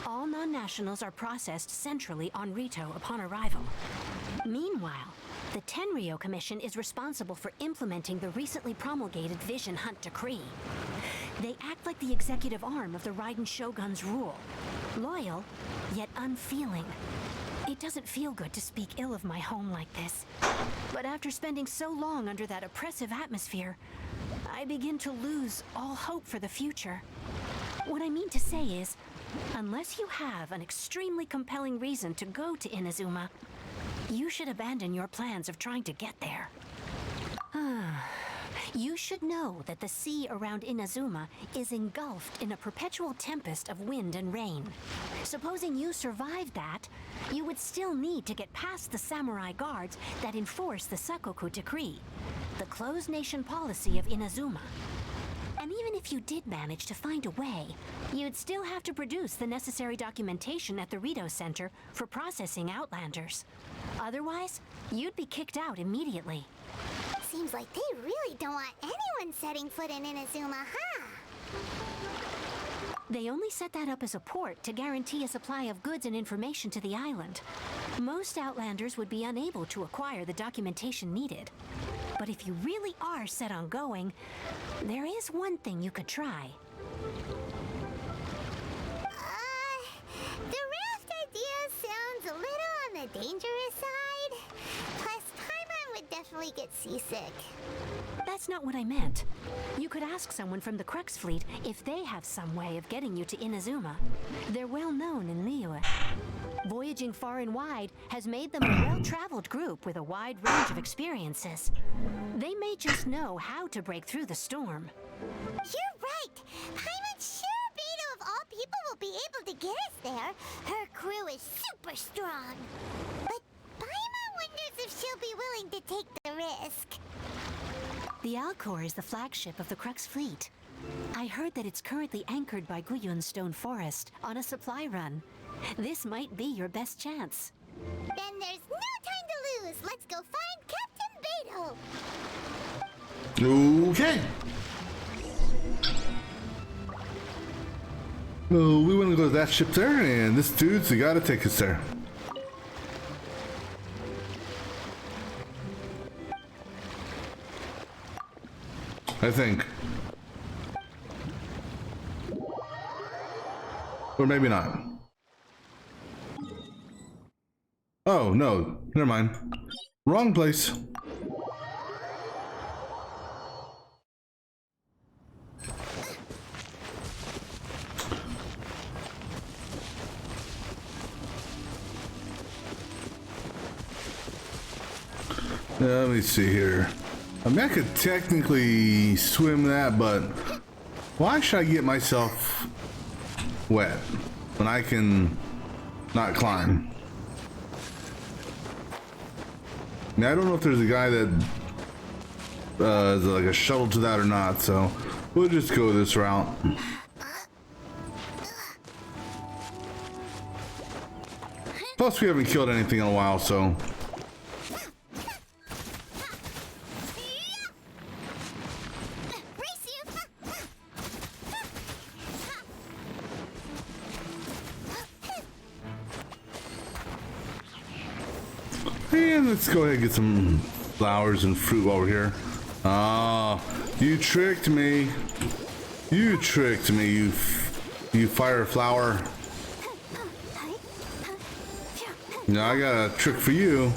All non-nationals are processed centrally on Rito upon arrival. Meanwhile, the Tenryo Commission is responsible for implementing the recently promulgated Vision Hunt Decree. They act like the executive arm of the Raiden Shogun's rule. Loyal, yet unfeeling. It doesn't feel good to speak ill of my home like this. But after spending so long under that oppressive atmosphere, I begin to lose all hope for the future. What I mean to say is, unless you have an extremely compelling reason to go to Inazuma, you should abandon your plans of trying to get there. You should know that the sea around Inazuma is engulfed in a perpetual tempest of wind and rain. Supposing you survived that, you would still need to get past the samurai guards that enforce the Sakoku Decree, the closed nation policy of Inazuma. And even if you did manage to find a way, you'd still have to produce the necessary documentation at the Rito Center for processing Outlanders. Otherwise, you'd be kicked out immediately. Seems like they really don't want anyone setting foot in Inazuma, huh? They only set that up as a port to guarantee a supply of goods and information to the island. Most Outlanders would be unable to acquire the documentation needed. But if you really are set on going, there is one thing you could try. The raft idea sounds a little on the dangerous side. Plus, Paimon would definitely get seasick. That's not what I meant. You could ask someone from the Crux Fleet if they have some way of getting you to Inazuma. They're well known in Liyue. Voyaging far and wide has made them a well-traveled group with a wide range of experiences. They may just know how to break through the storm. You're right! Paimon's sure Beto of all people will be able to get us there. Her crew is super strong. But Paimon wonders if she'll be willing to take the risk. The Alcor is the flagship of the Crux Fleet. I heard that it's currently anchored by Guyun Stone Forest on a supply run. This might be your best chance. Then there's no time to lose. Let's go find Captain Beto. Okay. So we want to go to that ship there, and this dude's the guy to take us there. I think. Or maybe not. Oh, no. Never mind. Wrong place. Let me see here. I mean, I could technically swim that, but why should I get myself wet when I can not climb? Now, I don't know if there's a guy that is like a shuttle to that or not, so we'll just go this route. Plus, we haven't killed anything in a while, so. And let's go ahead and get some flowers and fruit while we're here. Oh, you tricked me. You tricked me, you fire flower. Now I got a trick for you.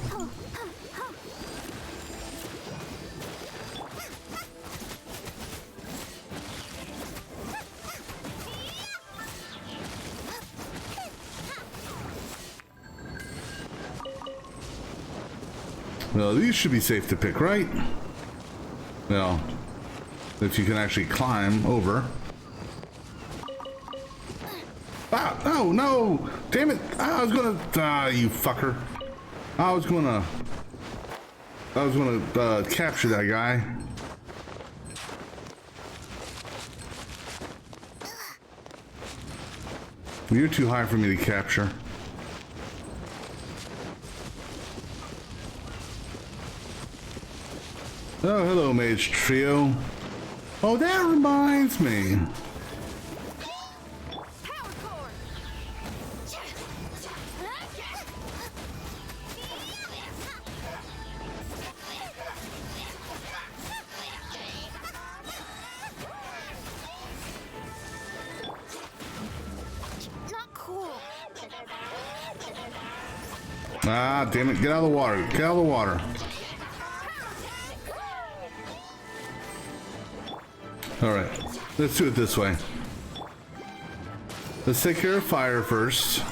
Well, these should be safe to pick, right? Well, if you can actually climb over. Ah, no, no! Damn it! I was gonna... Ah, you fucker. I was gonna capture that guy. You're too high for me to capture. Oh, hello, Mage Trio. Oh, that reminds me. Ah, damn it. Get out of the water. Get out of the water. Alright. Let's do it this way. Let's take care of fire first.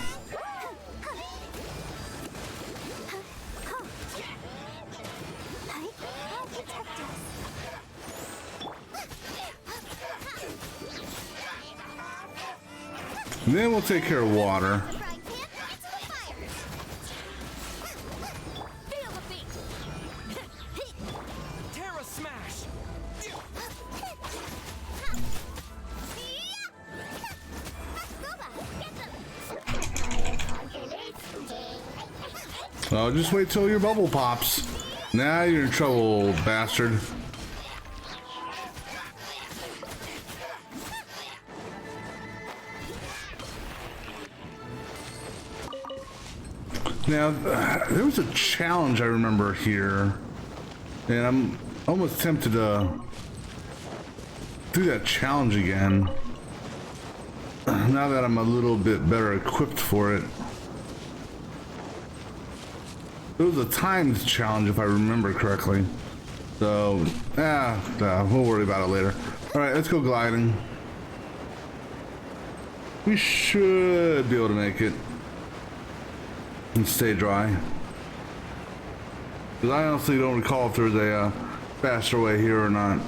And then we'll take care of water. Oh, just wait till your bubble pops. Now you're in trouble, bastard. Now, there was a challenge I remember here, and I'm almost tempted to do that challenge again. Now that I'm a little bit better equipped for it. It was a timed challenge, if I remember correctly. So, we'll worry about it later. Alright, let's go gliding. We should be able to make it. And stay dry. Because I honestly don't recall if there's a faster way here or not.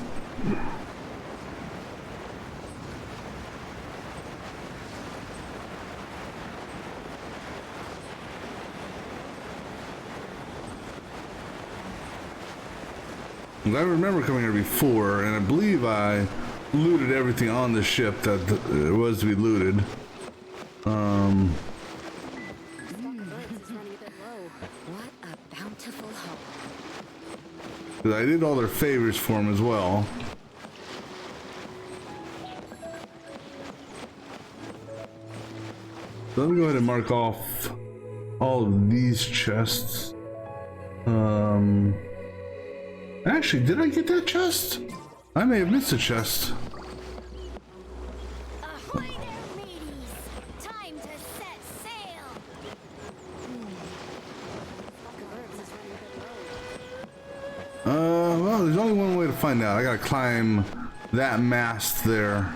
I remember coming here before, and I believe I looted everything on the ship that it was to be looted. What a bountiful home. Because I did all their favors for them as well. So let me go ahead and mark off all of these chests. Actually, did I get that chest? I may have missed a chest. Ahoy there, mateys! Time to set sail! Well, there's only one way to find out. I gotta climb that mast there.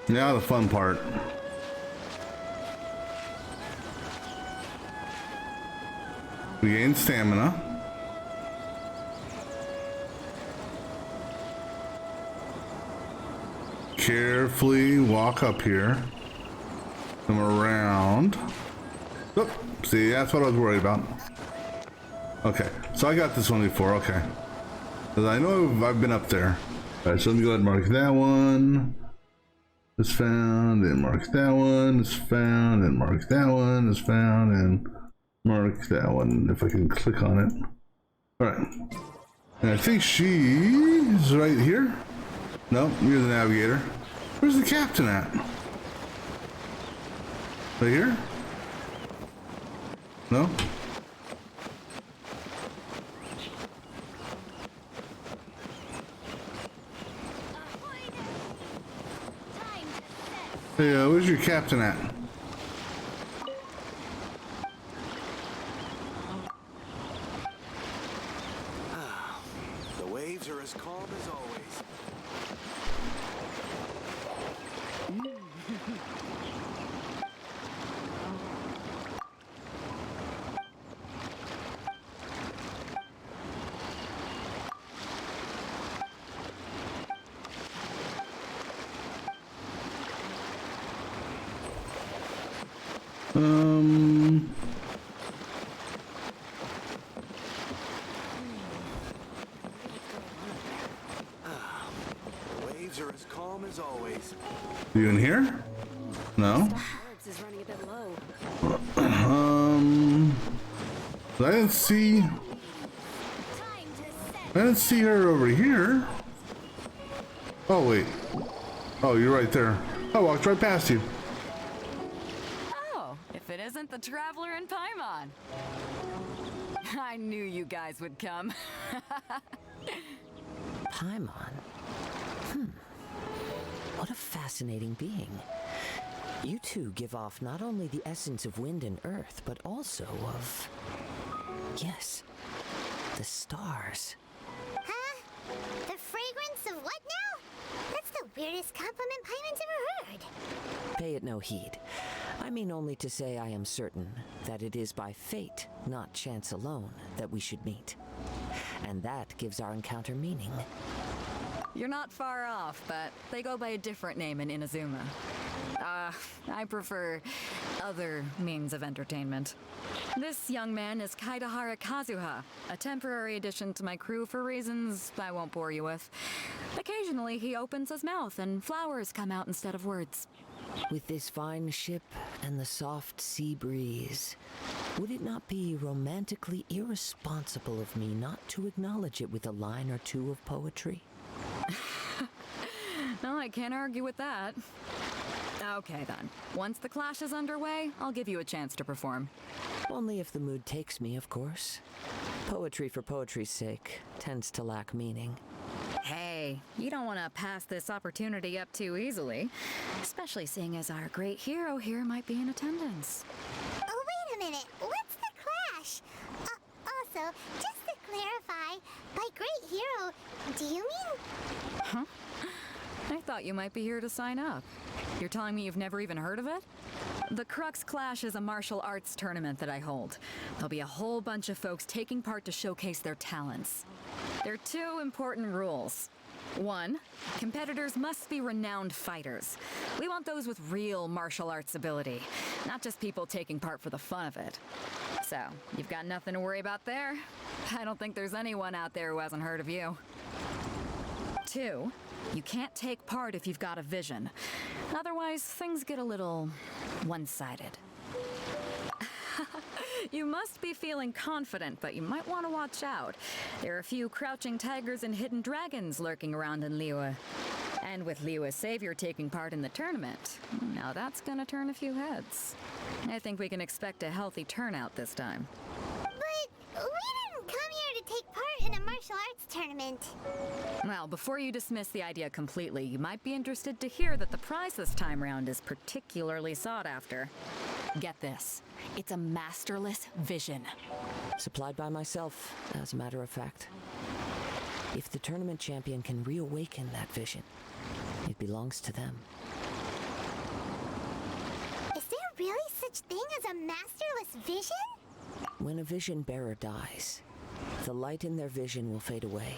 Now the fun part. We gain stamina. Carefully walk up here. Come around. Oh, see, that's what I was worried about. Okay, so I got this one before, okay. Because I know I've been up there. Alright, so let me go ahead and mark that one. It's found, and mark that one. It's found, and mark that one. It's found, and mark that one. If I can click on it. Alright. And I think she's right here. No, you're the navigator. Where's the captain at? Right here? No? Hey, where's your captain at? The waves are as calm as always. The waves are as calm as always. You in here? No? Is running a bit low. I didn't see her over here. Oh wait. Oh, you're right there. I walked right past you. Oh, if it isn't the Traveler in Paimon. I knew you guys would come. Paimon? What a fascinating being. You two give off not only the essence of wind and earth, but also of... yes, the stars. Huh? The fragrance of what now? That's the weirdest compliment Paimon's ever heard. Pay it no heed. I mean only to say I am certain that it is by fate, not chance alone, that we should meet. And that gives our encounter meaning. You're not far off, but they go by a different name in Inazuma. I prefer other means of entertainment. This young man is Kaidahara Kazuha, a temporary addition to my crew for reasons I won't bore you with. Occasionally he opens his mouth and flowers come out instead of words. With this fine ship and the soft sea breeze, would it not be romantically irresponsible of me not to acknowledge it with a line or two of poetry? No, I can't argue with that. Okay then. Once the clash is underway, I'll give you a chance to perform. Only if the mood takes me, of course. Poetry for poetry's sake tends to lack meaning. Hey, you don't want to pass this opportunity up too easily, especially seeing as our great hero here might be in attendance. Oh, wait a minute. What's the clash? Also, just to clarify, by great hero, do you mean... Huh? I thought you might be here to sign up. You're telling me you've never even heard of it? The Crux Clash is a martial arts tournament that I hold. There'll be a whole bunch of folks taking part to showcase their talents. There are two important rules. One, competitors must be renowned fighters. We want those with real martial arts ability, not just people taking part for the fun of it. So, you've got nothing to worry about there. I don't think there's anyone out there who hasn't heard of you. Two, you can't take part if you've got a vision. Otherwise, things get a little one-sided. You must be feeling confident, but you might want to watch out. There are a few crouching tigers and hidden dragons lurking around in Liyue. And with Liyue's savior taking part in the tournament, now that's gonna turn a few heads. I think we can expect a healthy turnout this time. But we didn't come here to take part in a martial arts tournament. Well, before you dismiss the idea completely, you might be interested to hear that the prize this time round is particularly sought after. Get this. It's a masterless vision. Supplied by myself, as a matter of fact. If the tournament champion can reawaken that vision, it belongs to them. such thing as a masterless vision? When a vision bearer dies, the light in their vision will fade away.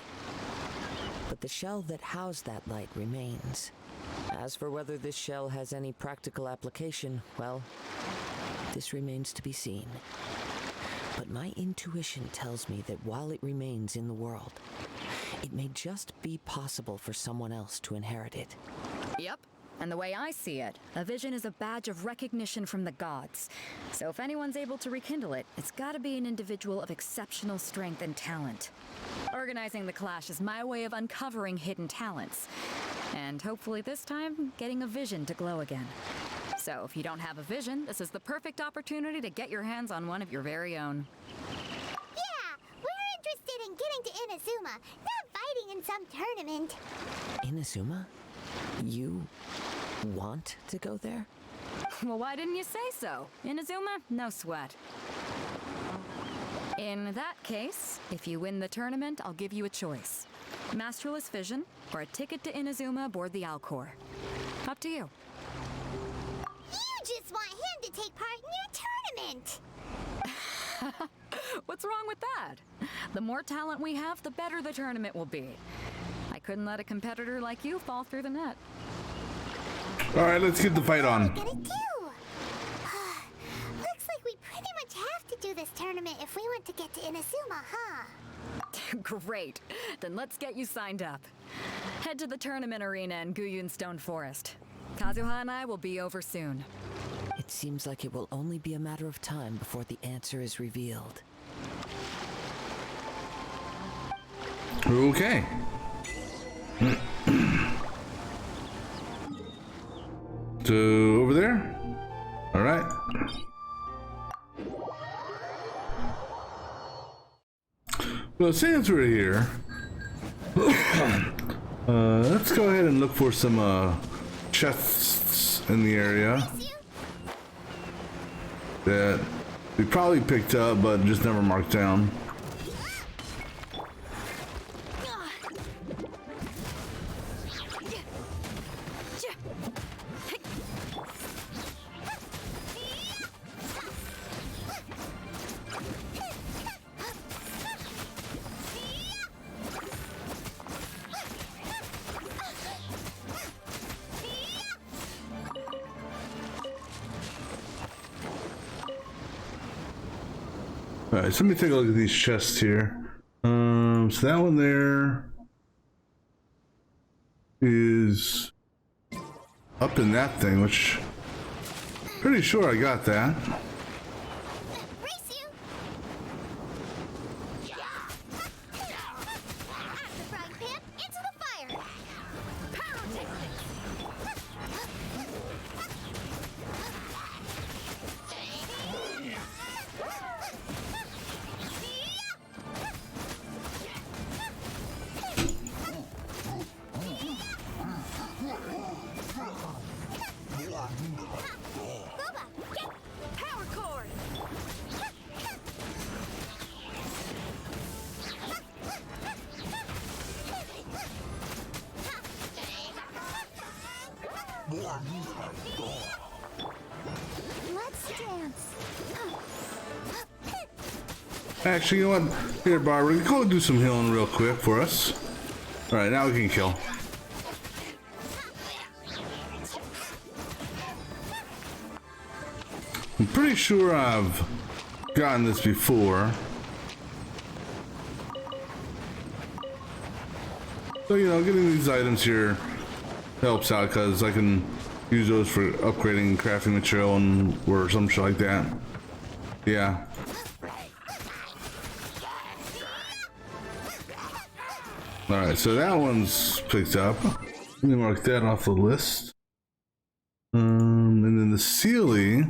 But the shell that housed that light remains. As for whether this shell has any practical application, well, this remains to be seen. But my intuition tells me that while it remains in the world, it may just be possible for someone else to inherit it. Yep. And the way I see it, a vision is a badge of recognition from the gods. So if anyone's able to rekindle it, it's gotta be an individual of exceptional strength and talent. Organizing the clash is my way of uncovering hidden talents. And hopefully this time, getting a vision to glow again. So if you don't have a vision, this is the perfect opportunity to get your hands on one of your very own. Yeah, we're interested in getting to Inazuma, not fighting in some tournament. Inazuma? You want to go there? Well, why didn't you say so? Inazuma? No sweat. In that case, if you win the tournament, I'll give you a choice. Masterless Vision, or a ticket to Inazuma aboard the Alcor. Up to you. You just want him to take part in your tournament! What's wrong with that? The more talent we have, the better the tournament will be. I couldn't let a competitor like you fall through the net. Alright, let's get the fight on. What are we gonna do? Looks like we pretty much have to do this tournament if we want to get to Inazuma, huh? Great. Then let's get you signed up. Head to the tournament arena in Guyun Stone Forest. Kazuha and I will be over soon. It seems like it will only be a matter of time before the answer is revealed. Okay. So, over there? Alright. Well, since we're here, let's go ahead and look for some chests in the area that we probably picked up but just never marked down. Alright, so let me take a look at these chests here. So that one there is up in that thing, which pretty sure I got that. Let's dance. Actually, you know what? Here, Barbara, go do some healing real quick for us. Alright, now we can kill. I'm pretty sure I've gotten this before. So, you know, getting these items here helps out because I can use those for upgrading crafting material and or some shit like that. Yeah. Alright, so that one's picked up. Let me mark that off the list. And then the Sealy.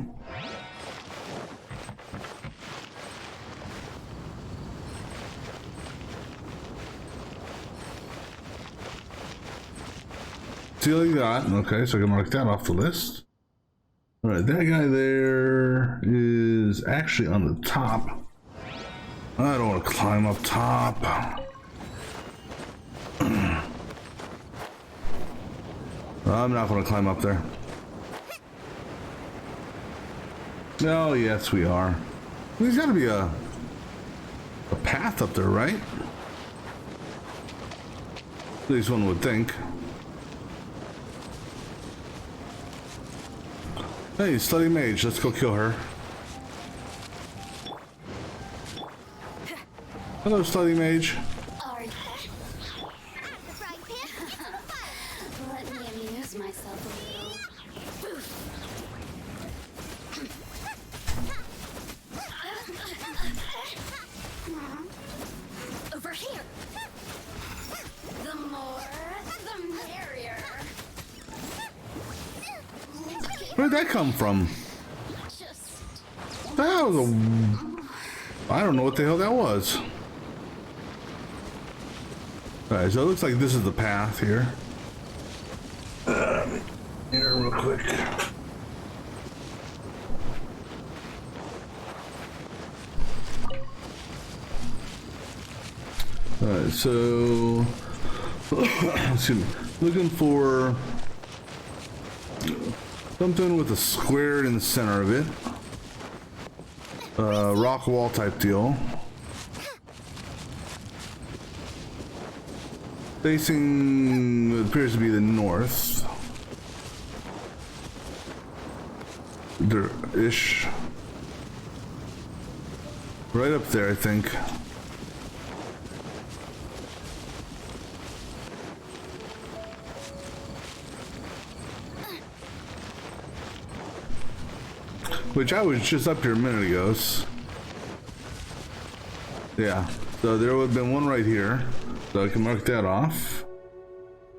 Sealy got. Okay, so I can mark that off the list. Alright, that guy there is actually on the top. I don't want to climb up top. I'm not going to climb up there. Oh, yes, we are. There's got to be a path up there, right? At least one would think. Hey, slutty mage, let's go kill her. Hello, slutty mage. Let me amuse myself a little. Over here. The more, the merrier. Where'd that come from? That was a... I don't know what the hell that was. Alright, so it looks like this is the path here. Here, real quick. Alright, so... excuse me. Looking for... something with a square in the center of it. Rock wall type deal. Facing what appears to be the north. There-ish. Right up there, I think. Which I was just up here a minute ago. Yeah, so there would have been one right here. So I can mark that off.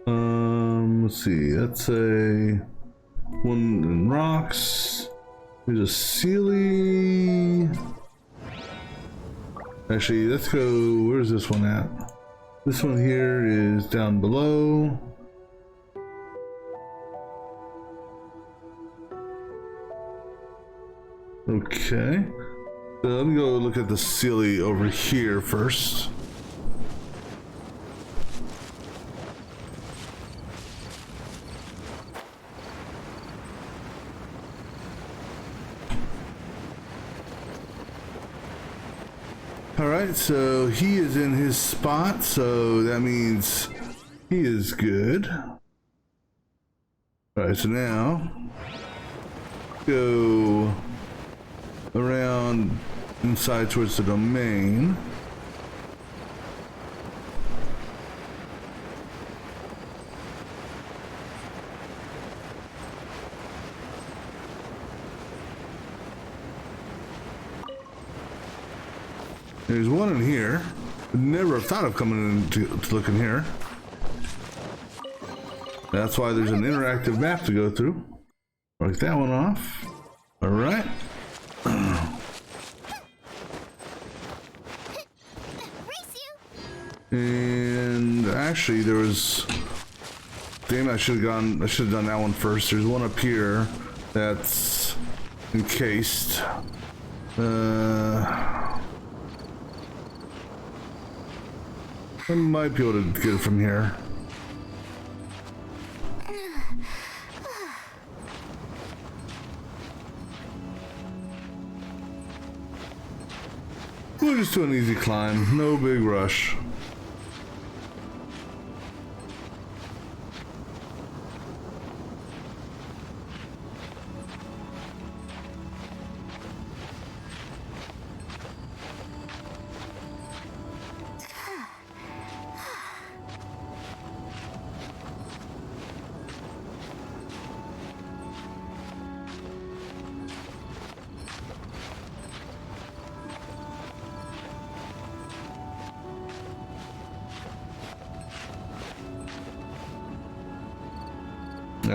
Let's see, that's a one in rocks. There's a Sealy. Actually, let's go, where's this one at? This one here is down below. Okay. So let me go look at the Sealy over here first. Alright, so he is in his spot, so that means he is good. Alright, so now go around inside towards the domain. There's one in here. Would never have thought of coming in to look in here. That's why there's an interactive map to go through. Mark that one off. All right. And actually, there was. Damn, I should have gone. I should have done that one first. There's one up here that's encased. I might be able to get it from here. We'll just do an easy climb, no big rush.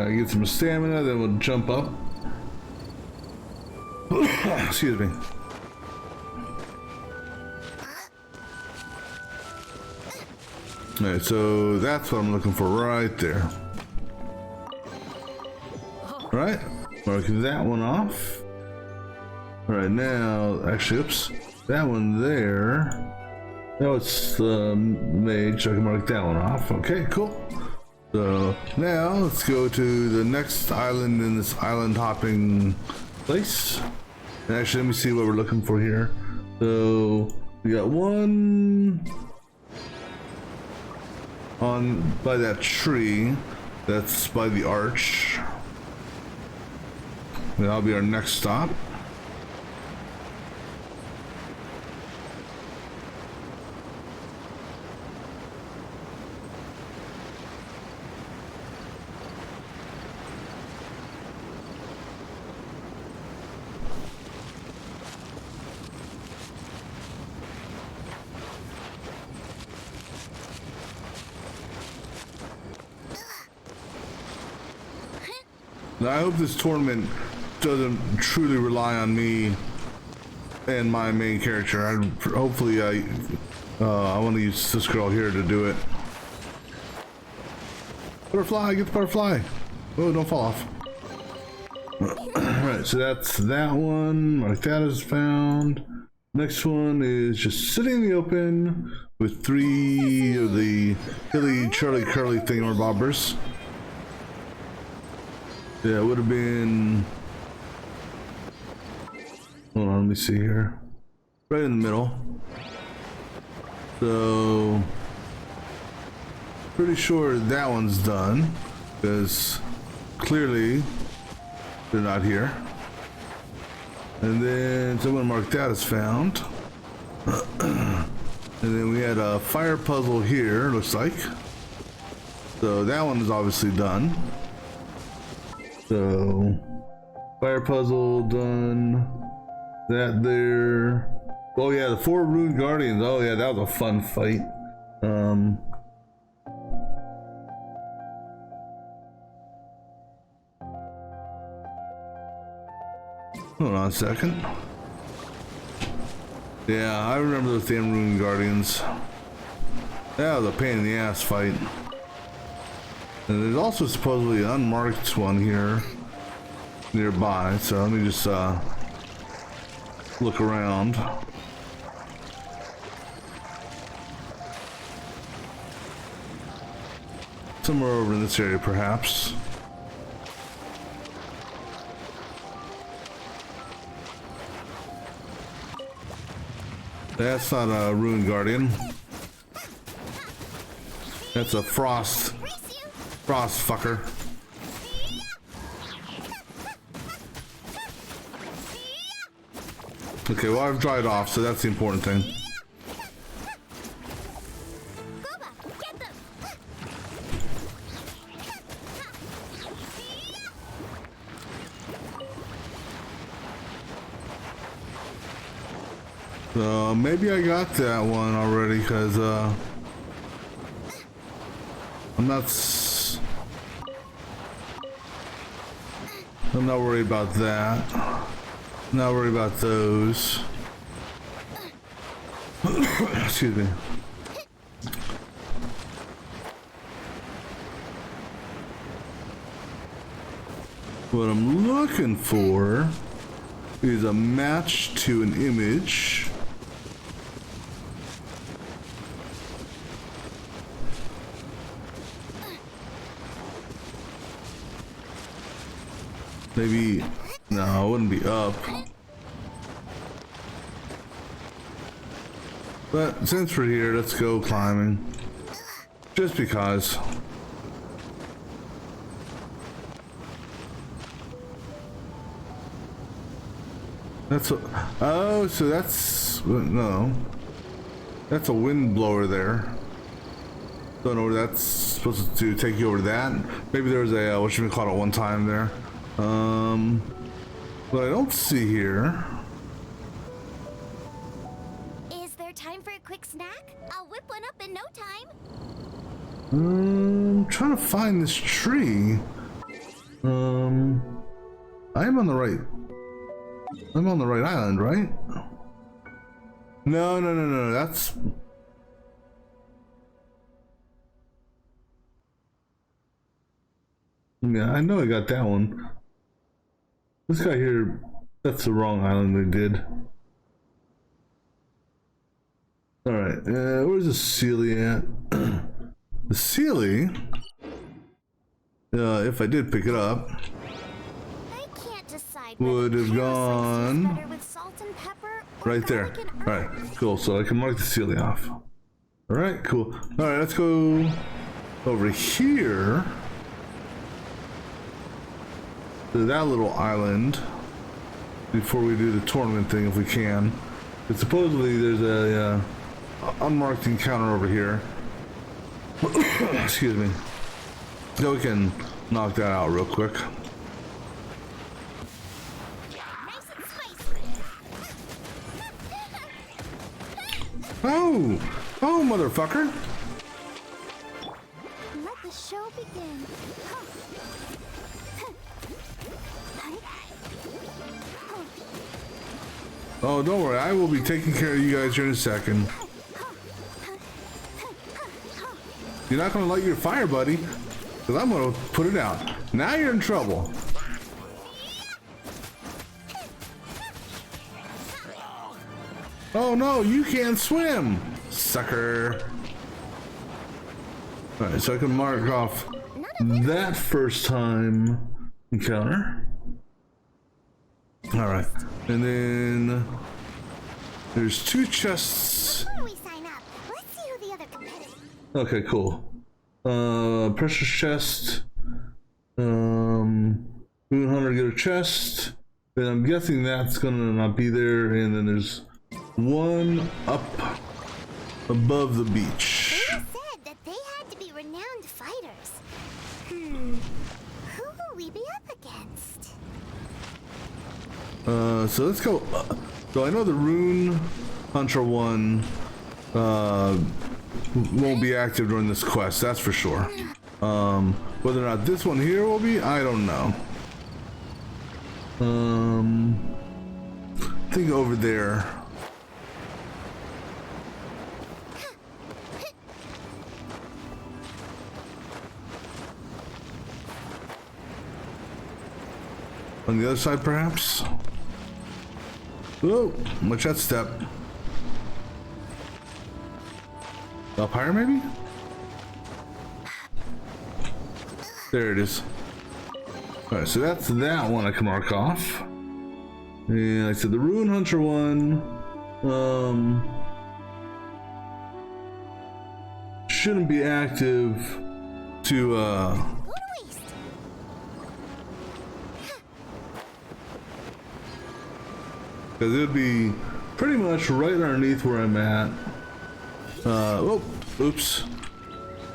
Get some stamina, then we'll jump up. Excuse me. Alright, so that's what I'm looking for right there. Alright, marking that one off. Alright, now, actually, oops, that one there. Now it's the mage, so I can mark that one off. Okay, cool. So now let's go to the next island in this island hopping place. And actually, let me see what we're looking for here. So we got one on by that tree. That's by the arch. That'll be our next stop. Now, I hope this tournament doesn't truly rely on me and my main character. Hopefully I want to use this girl here to do it. Butterfly, get the butterfly. Oh, don't fall off. Alright, so that's that one. Like that is found. Next one is just sitting in the open with 3 of the hilly Charlie Curly thingamabobbers. Yeah, it would have been... Hold on, let me see here. Right in the middle. So... Pretty sure that one's done. Because clearly they're not here. And then someone marked that as found. And then we had a fire puzzle here, looks like. So that one is obviously done. So, fire puzzle done. That there. Oh yeah, the 4 Rune Guardians. Oh yeah, that was a fun fight. Hold on a second. Yeah, I remember those damn Rune Guardians. That was a pain in the ass fight. And there's also supposedly an unmarked one here nearby, so let me just look around. Somewhere over in this area, perhaps. That's not a Rune Guardian. That's a Frost fucker. Okay, well I've dried off, so that's the important thing. So maybe I got that one already, because I'm not worried about that. I'm not worried about those. Excuse me. What I'm looking for is a match to an image. Maybe, no, it wouldn't be up. But since we're here, let's go climbing. Just because. That's a, oh, so that's, no. That's a wind blower there. Don't know where that's supposed to take you over to that. Maybe there was a, what should we call it, one time there. But I don't see here. Is there time for a quick snack? I'll whip one up in no time. I'm trying to find this tree. I'm on the right island, right? No, that's... Yeah, I know I got that one. This guy here, that's the wrong island they did. Alright, where's the Sealy at? The Sealy? If I did pick it up. I can't decide would have gone better with salt and pepper or right there. garlic and All right, cool. So I can mark the ceiling off. All right, cool. All right, let's go over here to that little island before we do the tournament thing, if we can. But supposedly there's a unmarked encounter over here. Excuse me. So we can knock that out real quick. Oh! Oh, motherfucker! Let the show begin. Oh, don't worry. I will be taking care of you guys here in a second. You're not going to light your fire, buddy. Because I'm going to put it out. Now you're in trouble. Oh no, you can't swim, sucker. Alright, so I can mark off that first time encounter. Alright, and then there's 2 chests. Before we sign up, let's see who the other competitors. Okay, cool. Pressure chest. Moon Hunter get a chest. Then I'm guessing that's gonna not be there, and then there's one up above the beach. They said that they had to be renowned fighters. Who will we be up against? So let's go. So I know the Rune Hunter one won't be active during this quest, that's for sure. Whether or not this one here will be, I don't know. I think over there. On the other side, perhaps? Whoa, watch that step. Up higher, maybe? There it is. Alright, so that's that one I can mark off. And like I said, the Ruin Hunter one, shouldn't be active to, because it would be pretty much right underneath where I'm at. Oh, oops.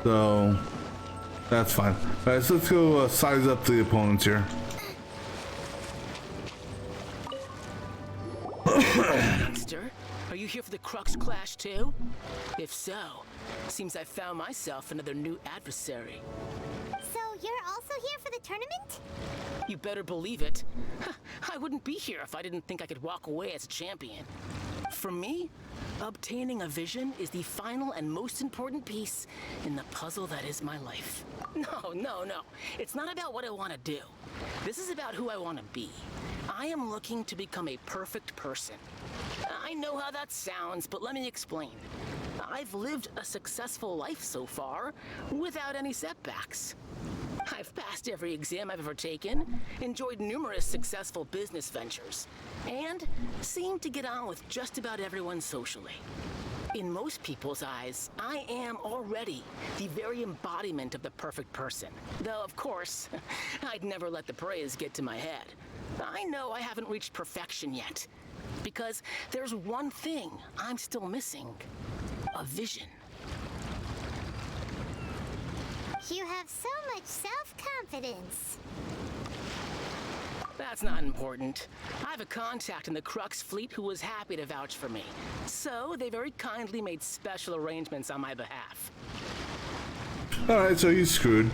So, that's fine. Alright, so let's go size up the opponents here. Youngster, are you here for the Crux Clash too? If so, seems I found myself another new adversary. So you're also here for the tournament? You better believe it. I wouldn't be here if I didn't think I could walk away as a champion. For me, obtaining a vision is the final and most important piece in the puzzle that is my life. No. It's not about what I want to do. This is about who I want to be. I am looking to become a perfect person. I know how that sounds, but let me explain. I've lived a successful life so far without any setbacks. I've passed every exam I've ever taken, enjoyed numerous successful business ventures, and seemed to get on with just about everyone socially. In most people's eyes, I am already the very embodiment of the perfect person. Though, of course, I'd never let the praise get to my head. I know I haven't reached perfection yet, because there's one thing I'm still missing: a vision. You have so much self-confidence. That's not important. I have a contact in the Crux fleet who was happy to vouch for me. So they very kindly made special arrangements on my behalf. Alright, so he's screwed.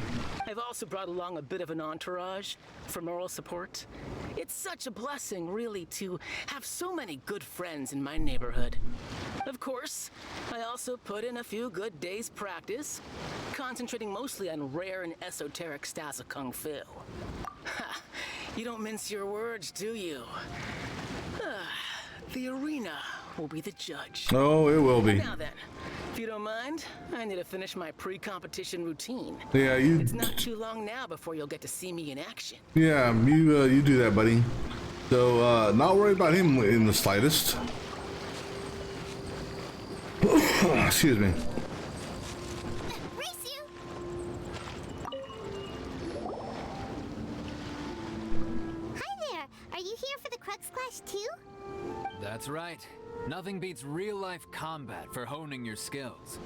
I've also brought along a bit of an entourage for moral support. It's such a blessing, really, to have so many good friends in my neighborhood. Of course, I also put in a few good days' practice, concentrating mostly on rare and esoteric styles of Kung Fu. Ha! You don't mince your words, do you? The arena will be the judge. Oh, it will be. Now then, if you don't mind, I need to finish my pre-competition routine. Yeah, It's not too long now before you'll get to see me in action. Yeah, you do that, buddy. So, not worried about him in the slightest. Excuse me. Hi there. Are you here for the Crux Clash too? That's right. Nothing beats real-life combat for honing your skills.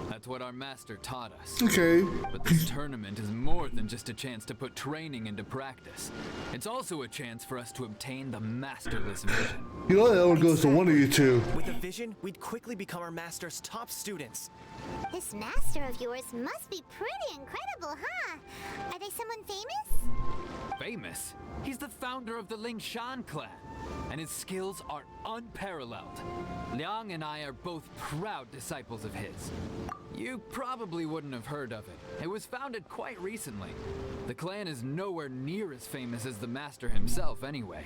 That's what our master taught us. Okay. But this tournament is more than just a chance to put training into practice. It's also a chance for us to obtain the masterless vision. You know that one goes to one of you two. With a vision, we'd quickly become our master's top students. This master of yours must be pretty incredible, huh? Are they someone famous? Famous? He's the founder of the Lingshan clan, and his skills are unparalleled. Liang and I are both proud disciples of his. You probably wouldn't have heard of it. It was founded quite recently. The clan is nowhere near as famous as the master himself anyway.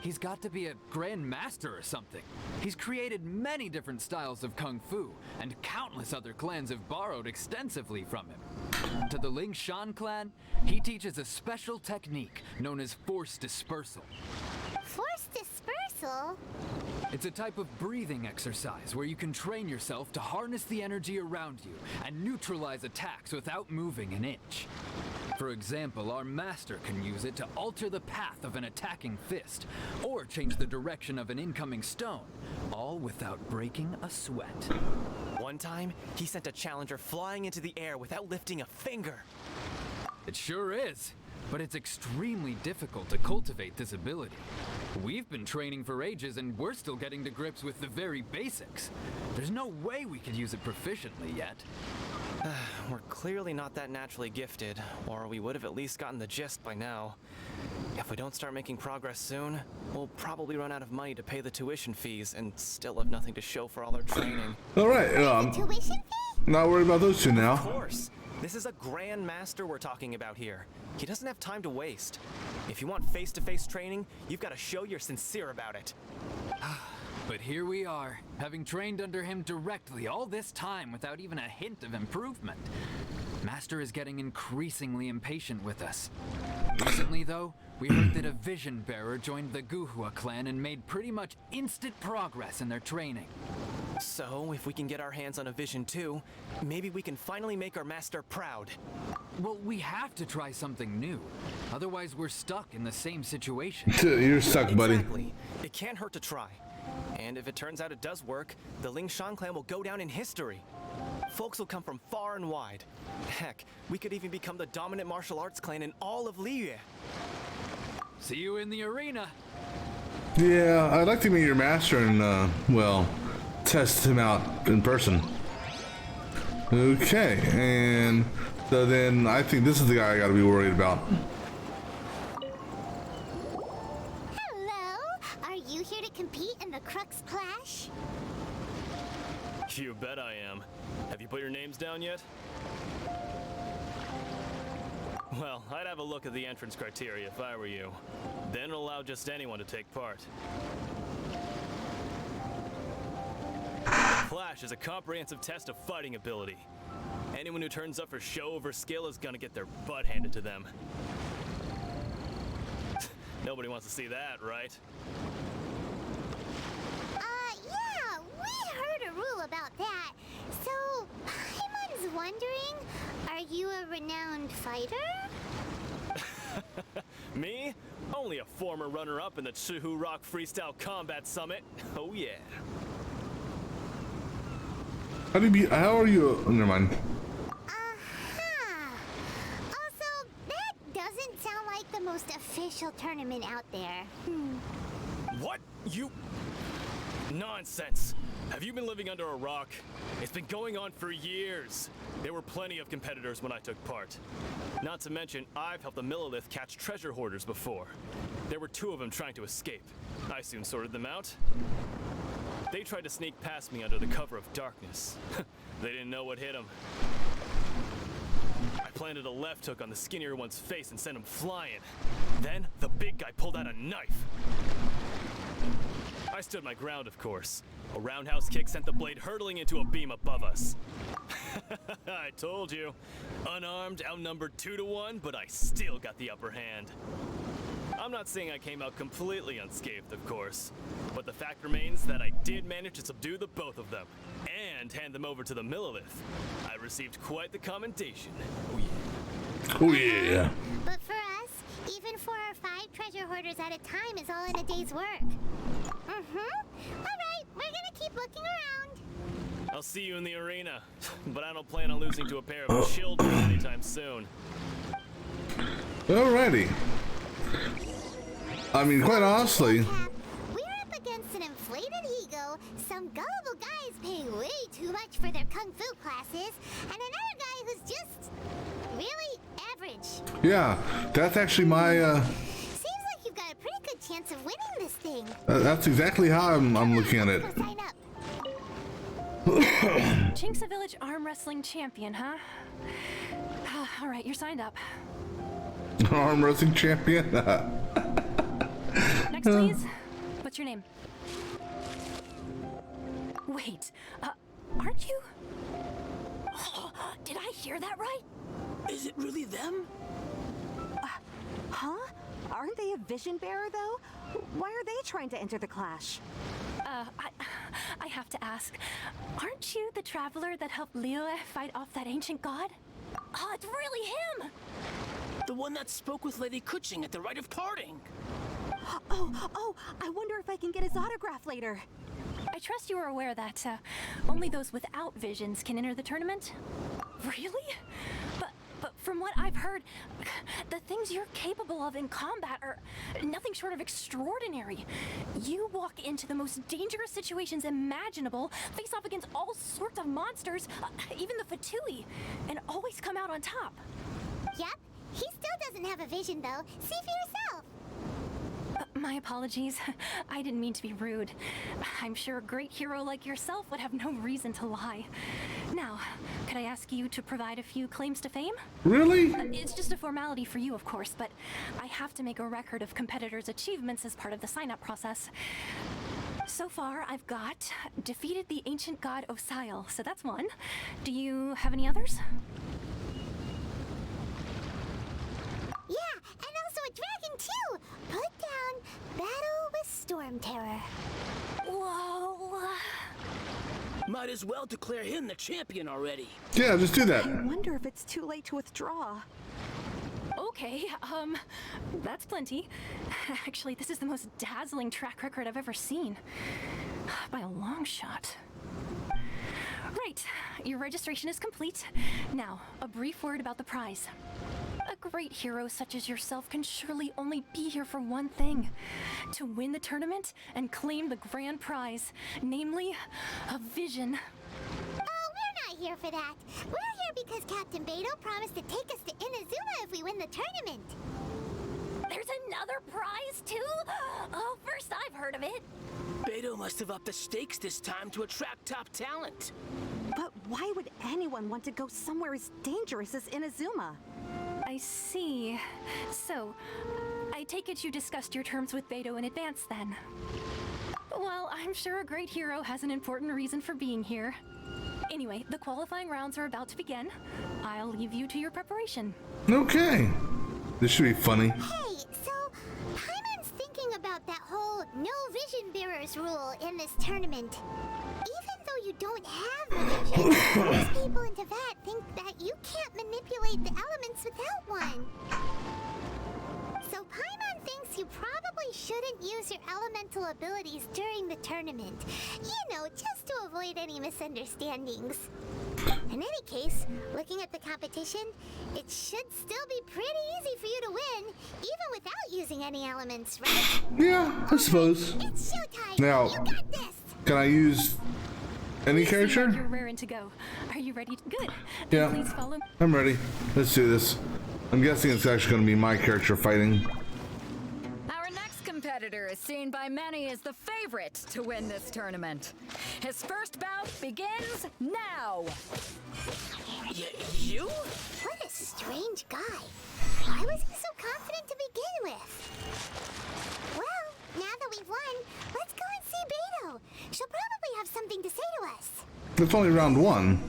He's got to be a grand master or something. He's created many different styles of kung fu, and countless other clans have borrowed extensively from him. To the Lingshan clan, he teaches a special technique known as force dispersal. Force dispersal? It's a type of breathing exercise where you can train yourself to harness the energy around you and neutralize attacks without moving an inch. For example, our master can use it to alter the path of an attacking fist, or change the direction of an incoming stone, all without breaking a sweat. One time, he sent a challenger flying into the air without lifting a finger. It sure is, but it's extremely difficult to cultivate this ability. We've been training for ages and we're still getting to grips with the very basics. There's no way we could use it proficiently yet. We're clearly not that naturally gifted, or we would have at least gotten the gist by now. If we don't start making progress soon, we'll probably run out of money to pay the tuition fees and still have nothing to show for all our training. All right, tuition fee? not worried about those two now. Of course. This is a grand master we're talking about here. He doesn't have time to waste. If you want face-to-face training, you've got to show you're sincere about it. But here we are, having trained under him directly all this time without even a hint of improvement. Master is getting increasingly impatient with us. Recently, though, we heard that a vision bearer joined the Guhua clan and made pretty much instant progress in their training. So, if we can get our hands on a vision too, maybe we can finally make our master proud. Well, we have to try something new. Otherwise, we're stuck in the same situation. You're stuck, buddy. Exactly. It can't hurt to try. And if it turns out it does work, the Lingshan clan will go down in history. Folks will come from far and wide. Heck, we could even become the dominant martial arts clan in all of Liyue. See you in the arena. Yeah, I'd like to meet your master and, well, test him out in person. Okay, and so then I think this is the guy I gotta be worried about. Hello? Are you here to compete in the Crux Clash? You bet I am. Have you put your names down yet? Well, I'd have a look at the entrance criteria if I were you. Then allow just anyone to take part. Clash is a comprehensive test of fighting ability. Anyone who turns up for show over skill is gonna get their butt handed to them. Nobody wants to see that, right? Yeah, we heard a rule about that. So, Paimon's wondering, are you a renowned fighter? Me? Only a former runner-up in the Chihu Rock Freestyle Combat Summit. Oh yeah. How are you? Never mind. Also, that doesn't sound like the most official tournament out there. What? You... Nonsense. Have you been living under a rock? It's been going on for years. There were plenty of competitors when I took part. Not to mention, I've helped the Millilith catch treasure hoarders before. There were 2 of them trying to escape. I soon sorted them out. They tried to sneak past me under the cover of darkness. They didn't know what hit them. I planted a left hook on the skinnier one's face and sent him flying. Then, the big guy pulled out a knife. I stood my ground, of course. A roundhouse kick sent the blade hurtling into a beam above us. I told you. Unarmed, outnumbered 2 to 1, but I still got the upper hand. I'm not saying I came out completely unscathed, of course, but the fact remains that I did manage to subdue the both of them and hand them over to the Millilith. I received quite the commendation. Oh yeah. Oh yeah. But for us, even 4 or 5 treasure hoarders at a time is all in a day's work. Alright, we're gonna keep looking around. I'll see you in the arena, but I don't plan on losing to a pair of children anytime soon. Alrighty. I mean, quite honestly. We're up against an inflated ego, some gullible guys paying way too much for their kung fu classes, and another guy who's just really average. Yeah, that's actually my. Seems like you've got a pretty good chance of winning this thing. That's exactly how I'm looking at it. Sign up. Jinxa Village arm wrestling champion, huh? All right, you're signed up. Arm wrestling champion. Next, please. What's your name? Wait, aren't you? Did I hear that right? Is it really them? Huh? Aren't they a vision bearer, though? Why are they trying to enter the clash? I have to ask, aren't you the traveler that helped Liyue fight off that ancient god? Oh, it's really him! The one that spoke with Lady Kuching at the Rite of Parting. Oh, I wonder if I can get his autograph later. I trust you are aware that only those without visions can enter the tournament? Really? But from what I've heard, the things you're capable of in combat are nothing short of extraordinary. You walk into the most dangerous situations imaginable, face off against all sorts of monsters, even the Fatui, and always come out on top. Yep, he still doesn't have a vision though. See for yourself. My apologies. I didn't mean to be rude. I'm sure a great hero like yourself would have no reason to lie. Now, could I ask you to provide a few claims to fame? Really? It's just a formality for you, of course, but I have to make a record of competitors' achievements as part of the sign-up process. So far, I've got defeated the ancient god Osail, so that's one. Do you have any others? Yeah, and also a dragon too! Put down Battle with Storm Terror. Whoa! Might as well declare him the champion already. Yeah, just do that. I wonder if it's too late to withdraw. Okay, that's plenty. Actually, this is the most dazzling track record I've ever seen. By a long shot. Right, your registration is complete. Now, a brief word about the prize. A great hero such as yourself can surely only be here for one thing. To win the tournament and claim the grand prize, namely, a vision. Oh, we're not here for that. We're here because Captain Beidou promised to take us to Inazuma if we win the tournament. There's another prize, too? Oh, first I've heard of it. Beidou must have upped the stakes this time to attract top talent. But why would anyone want to go somewhere as dangerous as Inazuma? I see. So, I take it you discussed your terms with Beidou in advance, then? Well, I'm sure a great hero has an important reason for being here. Anyway, the qualifying rounds are about to begin. I'll leave you to your preparation. Okay. This should be funny. Hey, so Paimon's thinking about that whole no vision bearers rule in this tournament. Even though you don't have a vision, most people in Teyvat think that you can't manipulate the elements without one. So Paimon thinks you probably shouldn't use your elemental abilities during the tournament. You know, just to avoid any misunderstandings. In any case, looking at the competition, it should still be pretty easy for you to win, even without using any elements, right? Yeah, I suppose. It's showtime. Now, You got this. can I use any character? You're raring to go. Are you ready? Good. Yeah, Please follow. I'm ready. Let's do this. I'm guessing it's actually going to be my character fighting. Our next competitor is seen by many as the favorite to win this tournament. His first bout begins now. You? What a strange guy. Why was he so confident to begin with? Well, now that we've won, let's go and see Beidou. She'll probably have something to say to us. It's only round one.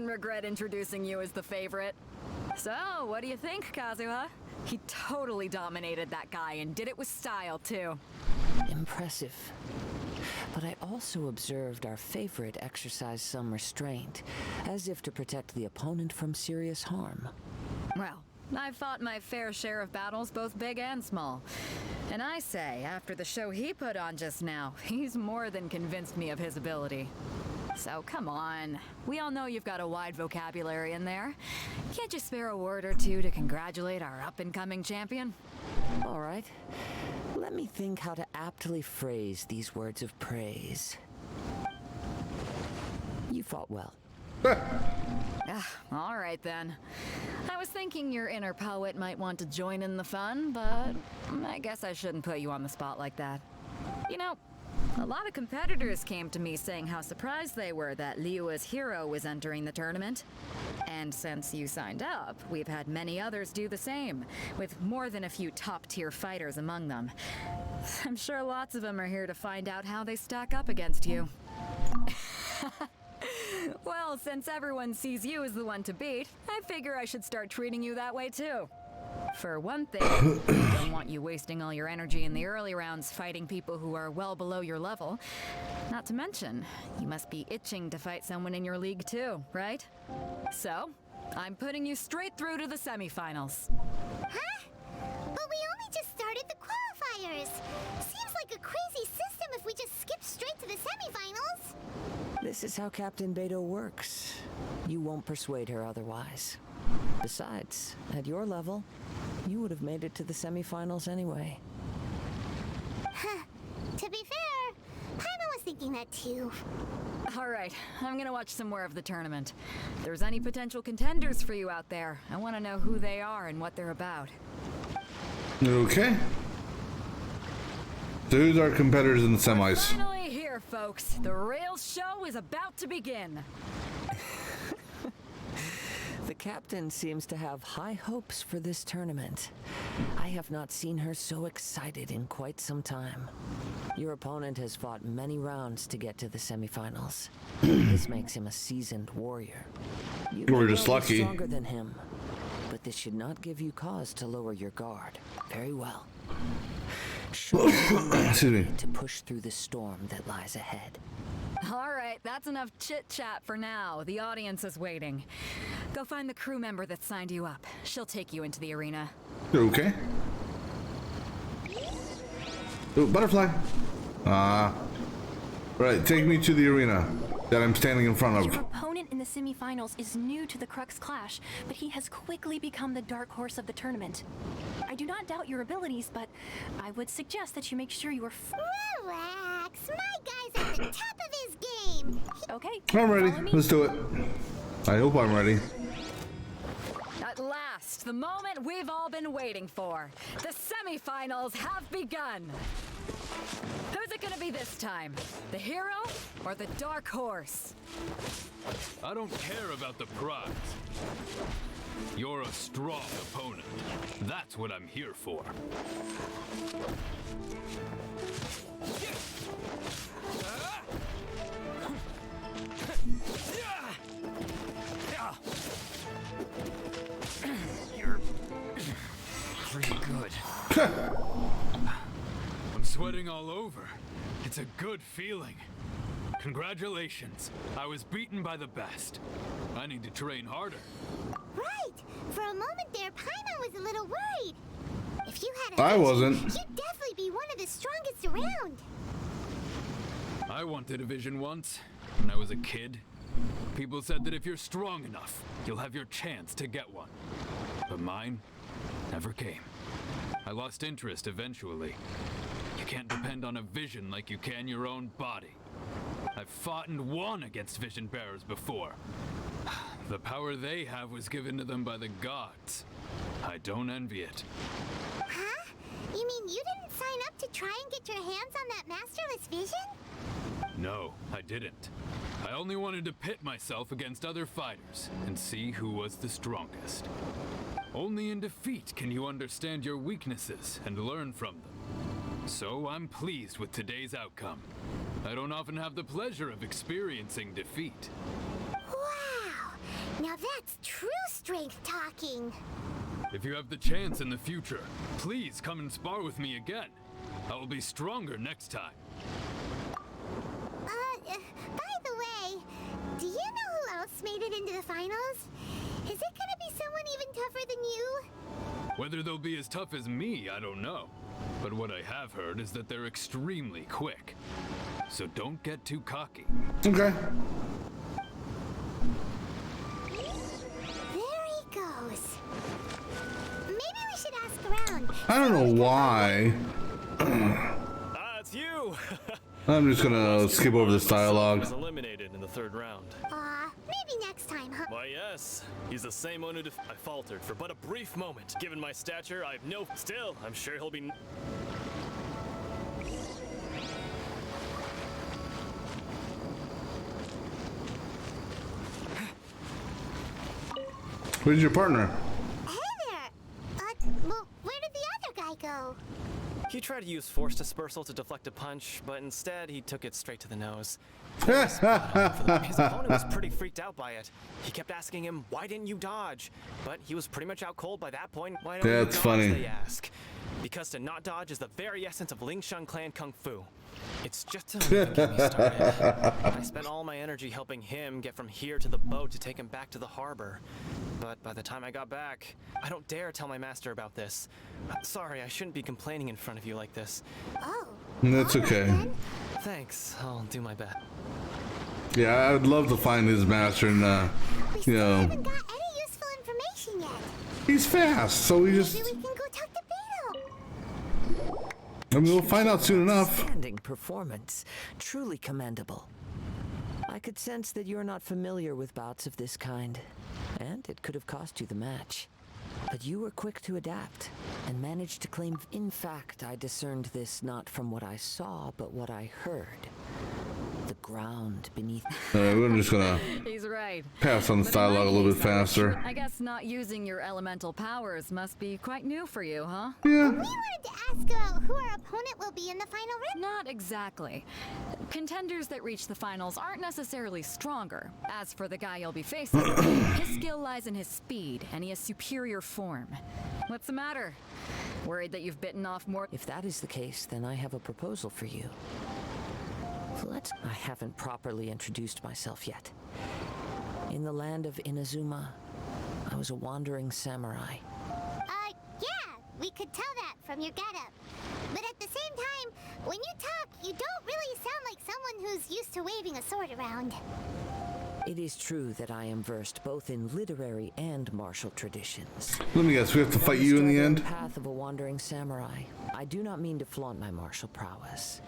regret introducing you as the favorite. So, what do you think, Kazuha? He totally dominated that guy and did it with style, too. Impressive. But I also observed our favorite exercise some restraint, as if to protect the opponent from serious harm. Well, I've fought my fair share of battles, both big and small. And I say, after the show he put on just now, he's more than convinced me of his ability. So come on, we all know you've got a wide vocabulary in there. Can't you spare a word or two to congratulate our up-and-coming champion? All right. Let me think how to aptly phrase these words of praise. You fought well. All right then. I was thinking your inner poet might want to join in the fun, but I guess I shouldn't put you on the spot like that. You know, a lot of competitors came to me saying how surprised they were that Liyue's hero was entering the tournament. And since you signed up, we've had many others do the same, with more than a few top-tier fighters among them. I'm sure lots of them are here to find out how they stack up against you. Well, since everyone sees you as the one to beat, I figure I should start treating you that way too. For one thing, I don't want you wasting all your energy in the early rounds fighting people who are well below your level. Not to mention, you must be itching to fight someone in your league too, right? So, I'm putting you straight through to the semifinals. Huh? But we only just started the qualifiers. Seems like a crazy system if we just skip straight to the semifinals. This is how Captain Beto works. You won't persuade her otherwise. Besides, at your level, you would have made it to the semifinals anyway. Huh. To be fair, Paimon was thinking that too. All right, I'm gonna watch some more of the tournament. If there's any potential contenders for you out there, I want to know who they are and what they're about. Okay. So who's our competitors in the semis? Finally here, folks. The real show is about to begin. The captain seems to have high hopes for this tournament. I have not seen her so excited in quite some time. Your opponent has fought many rounds to get to the semifinals. This makes him a seasoned warrior. We're just lucky. Stronger than him, but this should not give you cause to lower your guard. Very well. Excuse me. To push through the storm that lies ahead. All right, that's enough chit-chat for now. The audience is waiting. Go find the crew member that signed you up. She'll take you into the arena. Okay. Oh, butterfly. Right, take me to the arena that I'm standing in front of. Your opponent in the semifinals is new to the Crux Clash, but he has quickly become the dark horse of the tournament. I do not doubt your abilities, but I would suggest that you make sure you are Relax, my guy's at the top of his game. Okay. I'm ready. Let's do it. I hope I'm ready. At last, the moment we've all been waiting for. The semifinals have begun. Who's it gonna be this time? The hero or the dark horse? I don't care about the prize. You're a strong opponent. That's what I'm here for. You're pretty good. I'm sweating all over. It's a good feeling. Congratulations. I was beaten by the best. I need to train harder. Right. For a moment there, Paimon was a little worried. If you had I a wasn't. You'd definitely be one of the strongest around. I wanted a vision once, when I was a kid. People said that if you're strong enough, you'll have your chance to get one. But mine never came. I lost interest eventually. You can't depend on a vision like you can your own body. I've fought and won against vision bearers before. The power they have was given to them by the gods. I don't envy it. Huh? You mean you didn't sign up to try and get your hands on that masterless vision? No, I didn't. I only wanted to pit myself against other fighters and see who was the strongest. Only in defeat can you understand your weaknesses and learn from them. So I'm pleased with today's outcome. I don't often have the pleasure of experiencing defeat. Wow! Now that's true strength talking. If you have the chance in the future, please come and spar with me again. I will be stronger next time. By the way, do you know who else made it into the finals? Is it gonna be someone even tougher than you? Whether they'll be as tough as me, I don't know. But what I have heard is that they're extremely quick. So don't get too cocky. Okay. There he goes. Maybe we should ask around. I don't know why. It's you! I'm just gonna skip over this dialogue. Was eliminated in the 3rd round. Maybe next time, huh? Why, yes. He's the same one who I faltered for but a brief moment. Given my stature, I've no... Still, I'm sure he'll be... Where's your partner? Hey there! Well, where did the other guy go? He tried to use force dispersal to deflect a punch, but instead he took it straight to the nose. His opponent was pretty freaked out by it. He kept asking him, "Why didn't you dodge?" But he was pretty much out cold by that point. Why don't you That's dodge, funny. they ask. Because to not dodge is the very essence of Lingshan clan kung fu. It's just to get me started. I spent all my energy helping him get from here to the boat to take him back to the harbor. But by the time I got back, I don't dare tell my master about this. Sorry, I shouldn't be complaining in front of you like this. Oh. That's okay. Thanks, I'll do my best. Yeah, I would love to find his master and, you know. Haven't got any useful information yet. He's fast, so we just. Maybe we can go talk to Beto. I mean, we'll find out soon enough. Outstanding performance. Truly commendable. I could sense that you're not familiar with bouts of this kind, and it could have cost you the match. But you were quick to adapt, and managed to claim... In fact, I discerned this not from what I saw, but what I heard. The ground beneath... We're just gonna He's right. pass on this But in my dialogue a little bit case, faster. I guess not using your elemental powers must be quite new for you, huh? Yeah. We wanted to ask about who our opponent will be in the final round. Not exactly. Contenders that reach the finals aren't necessarily stronger. As for the guy you'll be facing, his skill lies in his speed, and he has superior form. What's the matter? Worried that you've bitten off more? If that is the case, then I have a proposal for you. I haven't properly introduced myself yet. In the land of Inazuma, I was a wandering samurai. Yeah, we could tell that from your getup. But at the same time, when you talk, you don't really sound like someone who's used to waving a sword around. It is true that I am versed both in literary and martial traditions. Let me guess, we have to fight you in the end? Path of a wandering samurai. I do not mean to flaunt my martial prowess,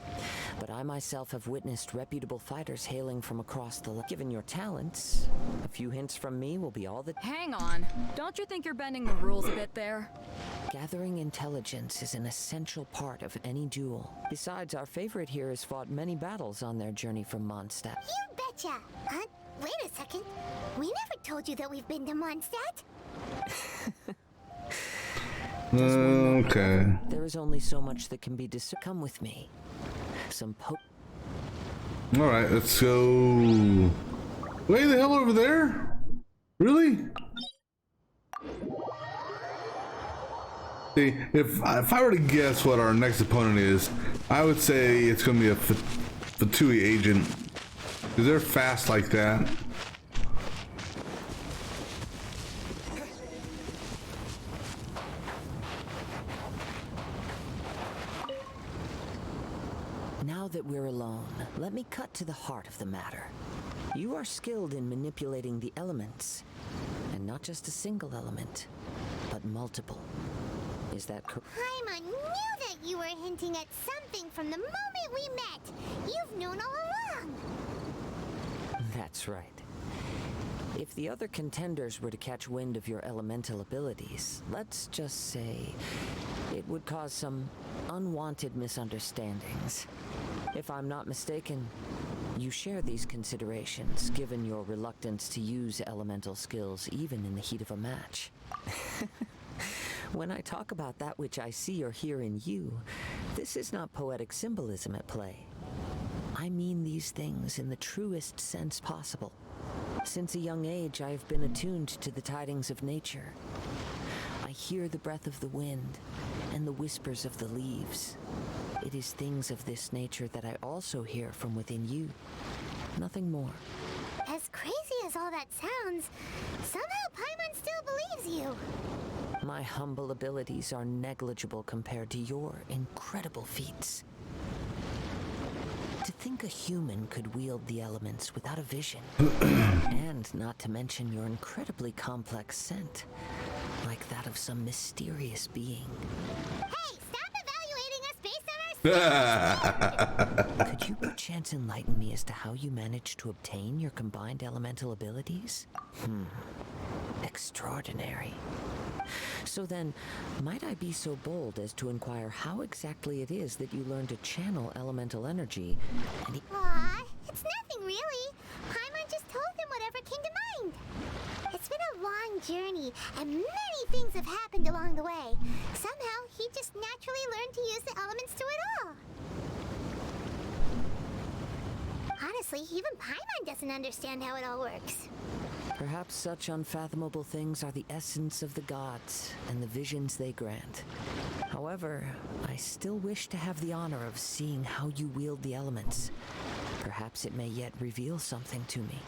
but I myself have witnessed reputable fighters hailing from across the land. Given your talents, a few hints from me will be all that... Hang on. Don't you think you're bending the rules a bit there? Gathering intelligence is an essential part of any duel. Besides, our favorite here has fought many battles on their journey from Mondstadt. You betcha! Wait a second. We never told you that we've been to Mondstadt. Okay. There is only so much that can be Come with me. Some Alright, let's go. Way the hell over there? Really? See, if I were to guess what our next opponent is, I would say it's going to be a Fatui agent. Because they're fast like that. Now that we're alone, let me cut to the heart of the matter. You are skilled in manipulating the elements. And not just a single element, but multiple. Is that correct? Paimon knew that you were hinting at something from the moment we met. You've known all along. That's right. If the other contenders were to catch wind of your elemental abilities, let's just say it would cause some unwanted misunderstandings. If I'm not mistaken, you share these considerations, given your reluctance to use elemental skills even in the heat of a match. When I talk about that which I see or hear in you, this is not poetic symbolism at play. I mean these things in the truest sense possible. Since a young age, I have been attuned to the tidings of nature. I hear the breath of the wind and the whispers of the leaves. It is things of this nature that I also hear from within you. Nothing more. As crazy as all that sounds, somehow Paimon still believes you. My humble abilities are negligible compared to your incredible feats. To think a human could wield the elements without a vision, and not to mention your incredibly complex scent, like that of some mysterious being. Hey, stop evaluating us based on our Could you perchance enlighten me as to how you managed to obtain your combined elemental abilities? Extraordinary. So then, might I be so bold as to inquire how exactly it is that you learned to channel elemental energy and... Aw, it's nothing really. Paimon just told him whatever came to mind. It's been a long journey, and many things have happened along the way. Somehow, he just naturally learned to use the elements to it all. Honestly, even Paimon doesn't understand how it all works. Perhaps such unfathomable things are the essence of the gods and the visions they grant. However, I still wish to have the honor of seeing how you wield the elements. Perhaps it may yet reveal something to me.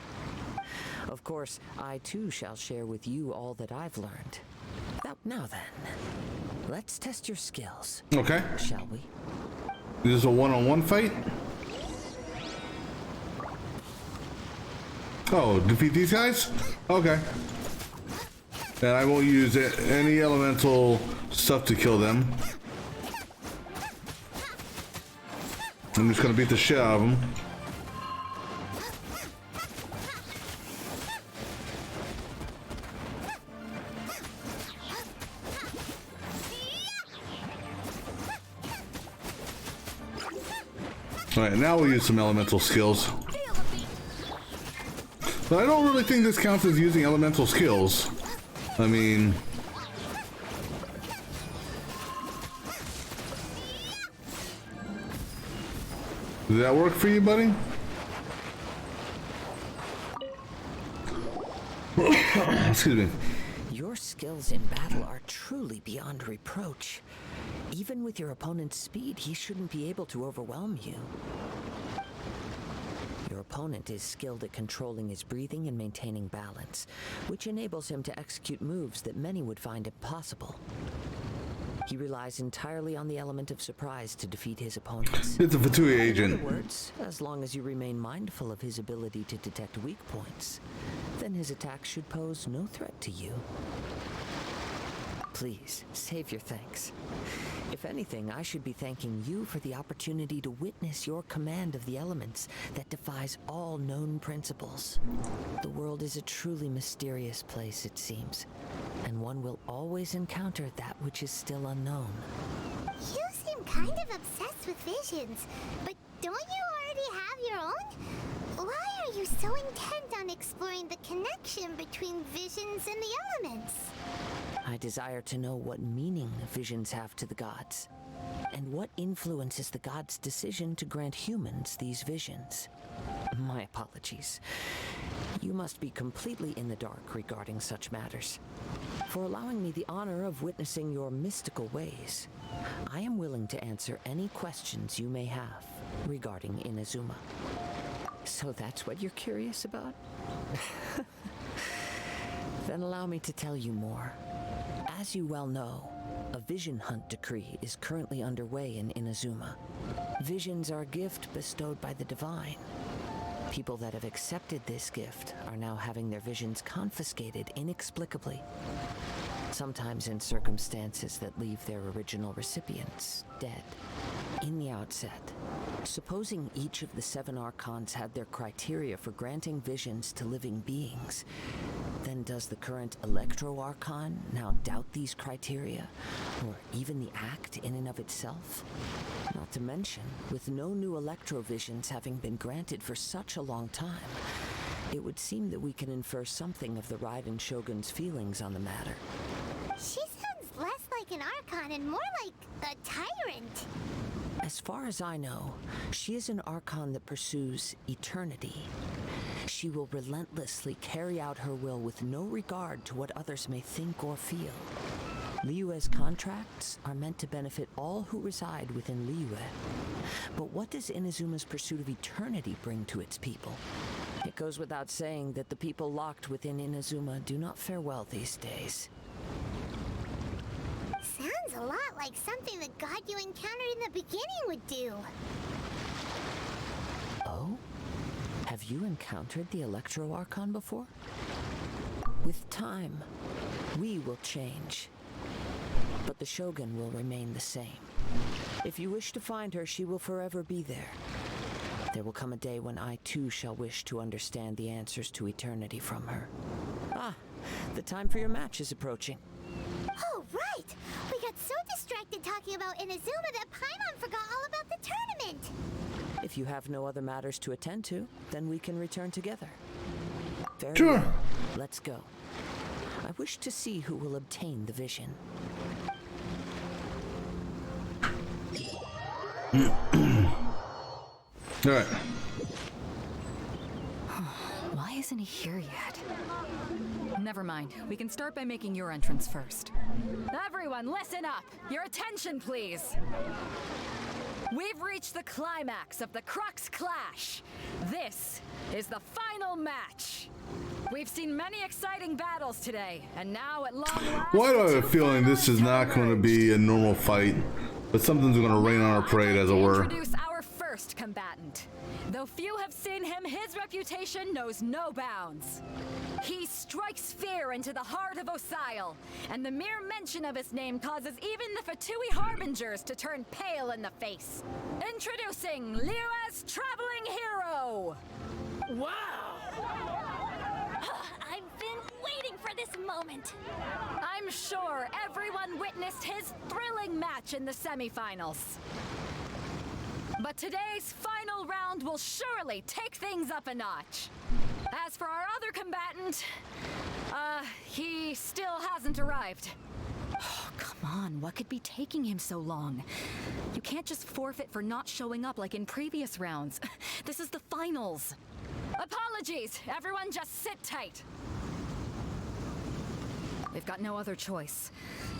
Of course, I too shall share with you all that I've learned. Now then, let's test your skills. Okay. Shall we? This is a one-on-one fight? Oh, defeat these guys? Okay. And I won't use any elemental stuff to kill them. I'm just gonna beat the shit out of them. Alright, now we'll use some elemental skills. But I don't really think this counts as using elemental skills. I mean... Does that work for you, buddy? Excuse me. Your skills in battle are truly beyond reproach. Even with your opponent's speed, he shouldn't be able to overwhelm you. Your opponent is skilled at controlling his breathing and maintaining balance, which enables him to execute moves that many would find impossible. He relies entirely on the element of surprise to defeat his opponents. It's a Fatui agent. In other words, as long as you remain mindful of his ability to detect weak points, then his attacks should pose no threat to you. Please, save your thanks. If anything, I should be thanking you for the opportunity to witness your command of the elements that defies all known principles. The world is a truly mysterious place, it seems, and one will always encounter that which is still unknown. You seem kind of obsessed with visions, but don't you already have your own? Why are you so intent on exploring the connection between visions and the elements? I desire to know what meaning visions have to the gods, and what influences the gods' decision to grant humans these visions. My apologies. You must be completely in the dark regarding such matters. For allowing me the honor of witnessing your mystical ways, I am willing to answer any questions you may have regarding Inazuma. So that's what you're curious about? Then allow me to tell you more. As you well know, a vision hunt decree is currently underway in Inazuma. Visions are a gift bestowed by the divine. People that have accepted this gift are now having their visions confiscated inexplicably, sometimes in circumstances that leave their original recipients dead. In the outset, supposing each of the 7 archons had their criteria for granting visions to living beings, then does the current Electro Archon now doubt these criteria, or even the act in and of itself? Not to mention, with no new Electrovisions having been granted for such a long time, it would seem that we can infer something of the Raiden Shogun's feelings on the matter. She sounds less like an Archon and more like a tyrant. As far as I know, she is an Archon that pursues eternity. She she will relentlessly carry out her will with no regard to what others may think or feel. Liyue's contracts are meant to benefit all who reside within Liyue. But what does Inazuma's pursuit of eternity bring to its people? It goes without saying that the people locked within Inazuma do not fare well these days. Sounds a lot like something the god you encountered in the beginning would do. Oh? Have you encountered the Electro Archon before? With time, we will change. But the Shogun will remain the same. If you wish to find her, she will forever be there. There will come a day when I too shall wish to understand the answers to eternity from her. Ah, the time for your match is approaching. Oh, right! We got so distracted talking about Inazuma that Paimon forgot all about the tournament! If you have no other matters to attend to, then we can return together. Very Sure. well. Let's go. I wish to see who will obtain the vision. Alright. Why isn't he here yet? Never mind. We can start by making your entrance first. Everyone, listen up! Your attention, please! We've reached the climax of the Crux Clash! This is the final match! We've seen many exciting battles today, and now at long last... Why do I have a feeling this is not going to be a normal fight, but something's going to rain on our parade, as it were? Introduce our first combatant. Though few have seen him, his reputation knows no bounds. He strikes fear into the heart of Osile, and the mere mention of his name causes even the Fatui Harbingers to turn pale in the face. Introducing Liyue's traveling hero! Wow! I've been waiting for this moment. I'm sure everyone witnessed his thrilling match in the semifinals. But today's final round will surely take things up a notch. As for our other combatant, he still hasn't arrived. Oh, come on, what could be taking him so long? You can't just forfeit for not showing up like in previous rounds. This is the finals. Apologies, everyone just sit tight. We've got no other choice.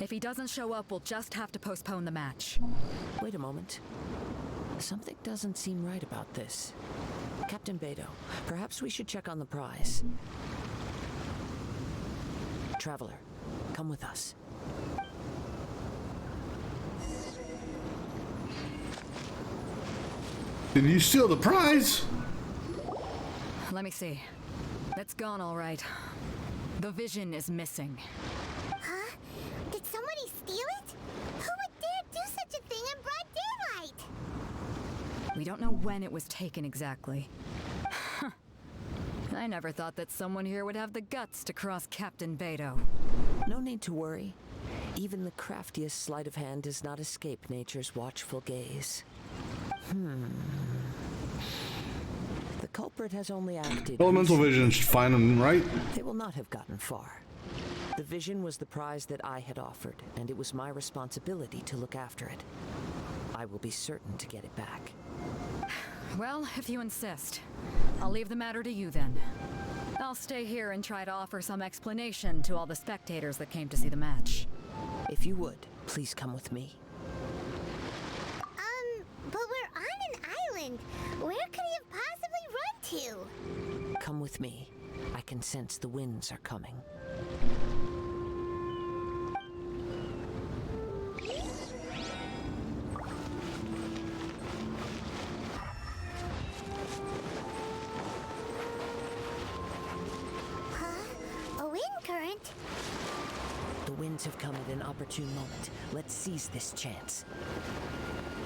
If he doesn't show up, we'll just have to postpone the match. Wait a moment. Something doesn't seem right about this. Captain Beto, perhaps we should check on the prize. Traveler, come with us. Did you steal the prize? Let me see. It's gone all right. The vision is missing. Huh? Did somebody steal it? Who would dare do such a thing in broad daylight? We don't know when it was taken exactly. I never thought that someone here would have the guts to cross Captain Beto. No need to worry. Even the craftiest sleight of hand does not escape nature's watchful gaze. The culprit has only acted... Elemental vision should find him, right? They will not have gotten far. The vision was the prize that I had offered, and it was my responsibility to look after it. I will be certain to get it back. Well, if you insist. I'll leave the matter to you then. I'll stay here and try to offer some explanation to all the spectators that came to see the match. If you would, please come with me. But we're on an island. Where could he have possibly run to? Come with me. I can sense the winds are coming. A wind current? The winds have come at an opportune moment. Let's seize this chance.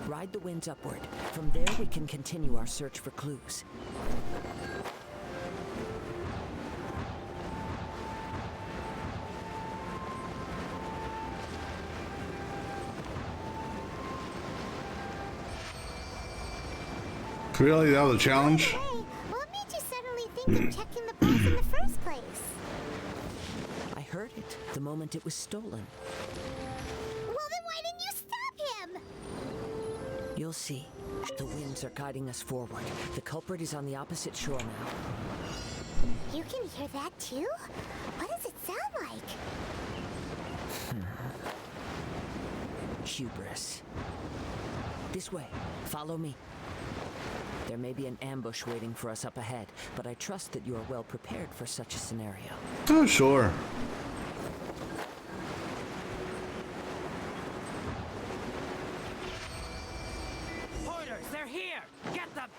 Ride the winds upward. From there we can continue our search for clues. Really? That was a challenge? Hey, what made you suddenly think of checking the prize in the first place? I heard it the moment it was stolen. Well, then why didn't you stop him? You'll see. The winds are guiding us forward. The culprit is on the opposite shore now. You can hear that too? What does it sound like? Hubris. This way. Follow me. There may be an ambush waiting for us up ahead, but I trust that you are well prepared for such a scenario. Oh, sure. Hoarders, they're here! Get them!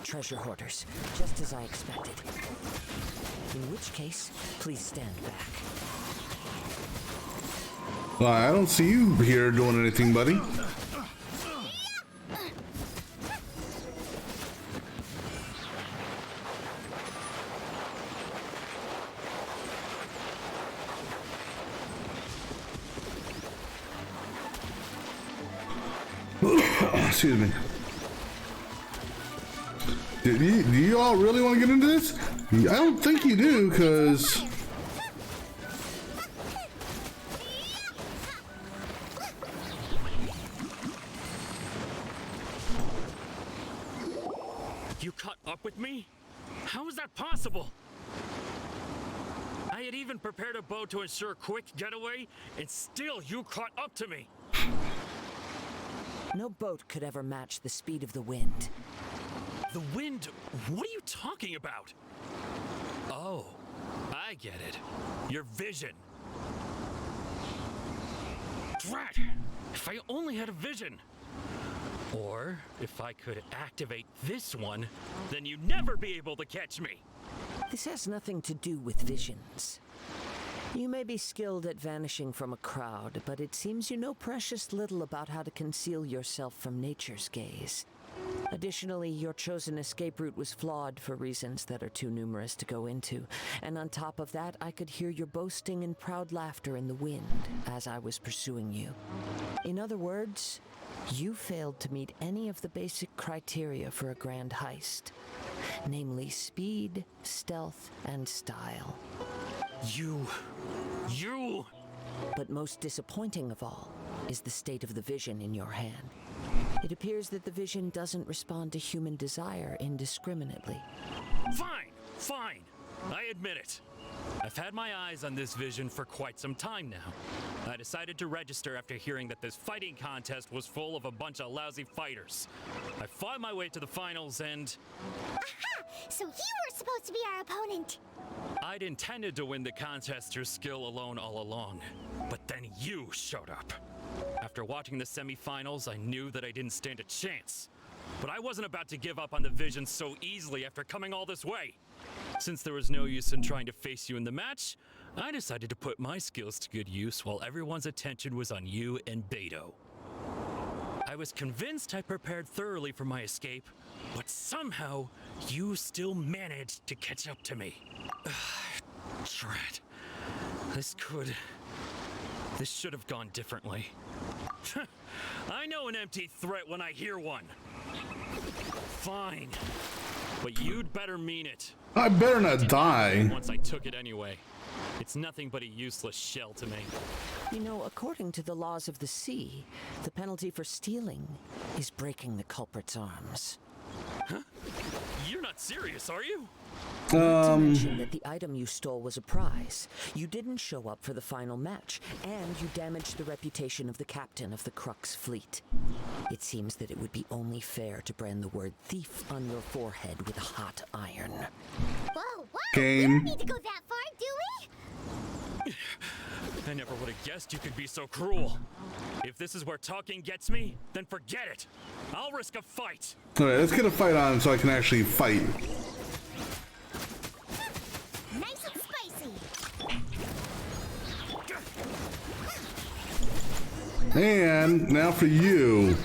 Treasure hoarders, just as I expected. In which case, please stand back. Well, I don't see you here doing anything, buddy. Excuse me. Do you all really want to get into this? I don't think you do, because... You caught up with me? How is that possible? I had even prepared a boat to ensure a quick getaway, and still you caught up to me. No boat could ever match the speed of the wind. The wind? What are you talking about? Oh, I get it. Your vision. Drat! If I only had a vision. Or if I could activate this one, then you'd never be able to catch me. This has nothing to do with visions. You may be skilled at vanishing from a crowd, but it seems you know precious little about how to conceal yourself from nature's gaze. Additionally, your chosen escape route was flawed for reasons that are too numerous to go into. And on top of that, I could hear your boasting and proud laughter in the wind as I was pursuing you. In other words, you failed to meet any of the basic criteria for a grand heist. Namely speed, stealth, and style. You... But most disappointing of all is the state of the vision in your hand. It appears that the vision doesn't respond to human desire indiscriminately. Fine. I admit it. I've had my eyes on this vision for quite some time now. I decided to register after hearing that this fighting contest was full of a bunch of lousy fighters. I fought my way to the finals and... Aha! So you were supposed to be our opponent! I'd intended to win the contest through skill alone all along. But then you showed up. After watching the semifinals, I knew that I didn't stand a chance. But I wasn't about to give up on the vision so easily after coming all this way. Since there was no use in trying to face you in the match, I decided to put my skills to good use while everyone's attention was on you and Beto. I was convinced I prepared thoroughly for my escape, but somehow you still managed to catch up to me. Drat. This should have gone differently. I know an empty threat when I hear one. Fine. But you'd better mean it. I better not die. Once I took it anyway. It's nothing but a useless shell to me. You know, according to the laws of the sea, the penalty for stealing is breaking the culprit's arms. Huh? You're not serious, are you? Not to mention that the item you stole was a prize. You didn't show up for the final match, and you damaged the reputation of the captain of the Crux fleet. It seems that it would be only fair to brand the word thief on your forehead with a hot iron. Whoa! Game. We don't need to go that far, do we? I never would have guessed you could be so cruel. If this is where talking gets me, then forget it. I'll risk a fight. Alright, let's get a fight on so I can actually fight. Nice and spicy. And now for you.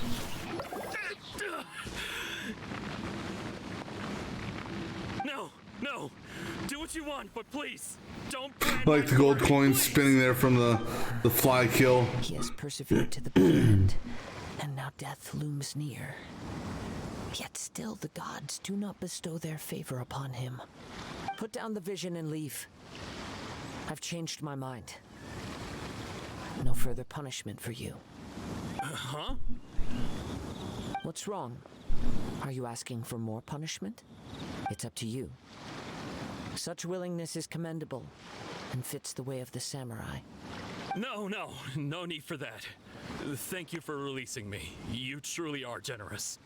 No. Do what you want, but please, don't. Like the gold coins spinning there from the fly kill. He has persevered to the end, and now death looms near. Yet still the gods do not bestow their favor upon him. Put down the vision and leave. I've changed my mind. No further punishment for you. Huh? What's wrong? Are you asking for more punishment? It's up to you. Such willingness is commendable and fits the way of the samurai. No need for that. Thank you for releasing me. You truly are generous.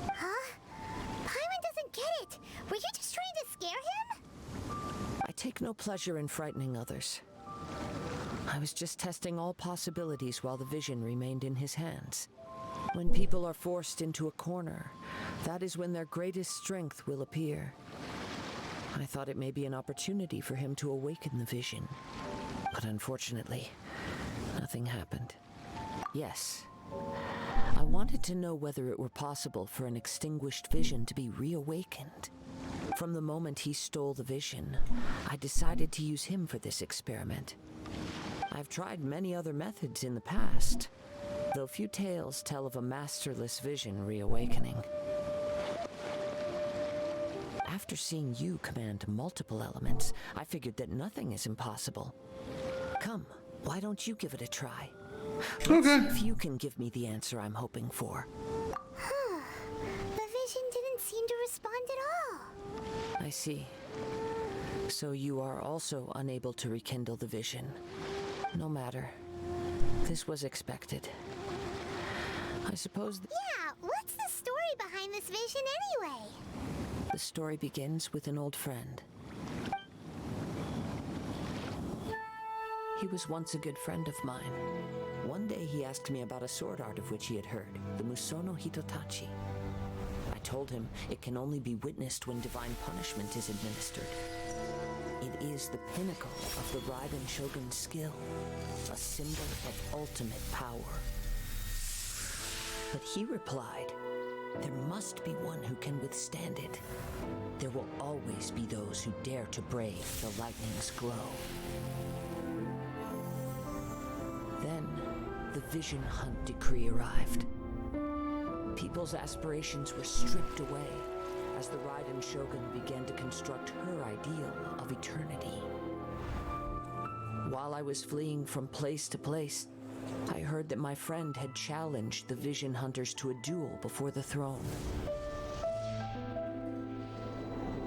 Huh? Paimon doesn't get it. Were you just trying to scare him? I take no pleasure in frightening others. I was just testing all possibilities while the vision remained in his hands. When people are forced into a corner, that is when their greatest strength will appear. I thought it may be an opportunity for him to awaken the vision. But unfortunately, nothing happened. Yes, I wanted to know whether it were possible for an extinguished vision to be reawakened. From the moment he stole the vision, I decided to use him for this experiment. I've tried many other methods in the past, though few tales tell of a masterless vision reawakening. After seeing you command multiple elements, I figured that nothing is impossible. Come, why don't you give it a try? Let's see if you can give me the answer I'm hoping for. The vision didn't seem to respond at all. I see. So you are also unable to rekindle the vision. No matter. This was expected. I suppose... Yeah, what's the story behind this vision anyway? The story begins with an old friend. He was once a good friend of mine. One day he asked me about a sword art of which he had heard, the Musono Hitotachi. I told him it can only be witnessed when divine punishment is administered. It is the pinnacle of the Raiden Shogun's skill, a symbol of ultimate power. But he replied, there must be one who can withstand it. There will always be those who dare to brave the lightning's glow. Then, the Vision Hunt decree arrived. People's aspirations were stripped away as the Raiden Shogun began to construct her ideal of eternity. While I was fleeing from place to place, I heard that my friend had challenged the Vision Hunters to a duel before the throne.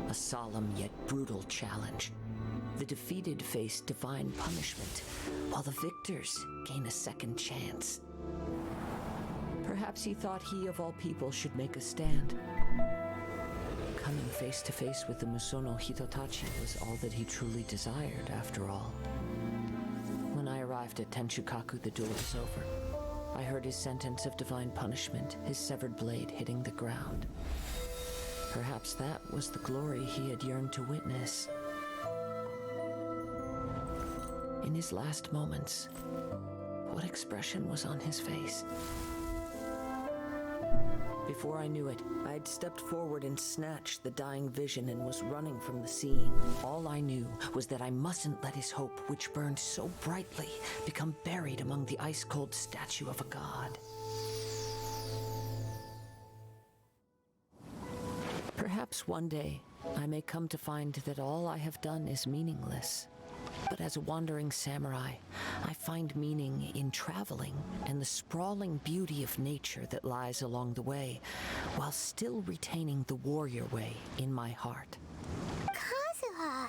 A solemn yet brutal challenge. The defeated face divine punishment, while the victors gain a second chance. Perhaps he thought he of all people should make a stand. Coming face to face with the Musono Hitotachi was all that he truly desired, after all. When I arrived at Tenshukaku, the duel was over. I heard his sentence of divine punishment, his severed blade hitting the ground. Perhaps that was the glory he had yearned to witness. In his last moments, what expression was on his face? Before I knew it, I had stepped forward and snatched the dying vision and was running from the scene. All I knew was that I mustn't let his hope, which burned so brightly, become buried among the ice-cold statue of a god. Perhaps one day, I may come to find that all I have done is meaningless. But as a wandering samurai, I find meaning in traveling and the sprawling beauty of nature that lies along the way, while still retaining the warrior way in my heart. Kazuha!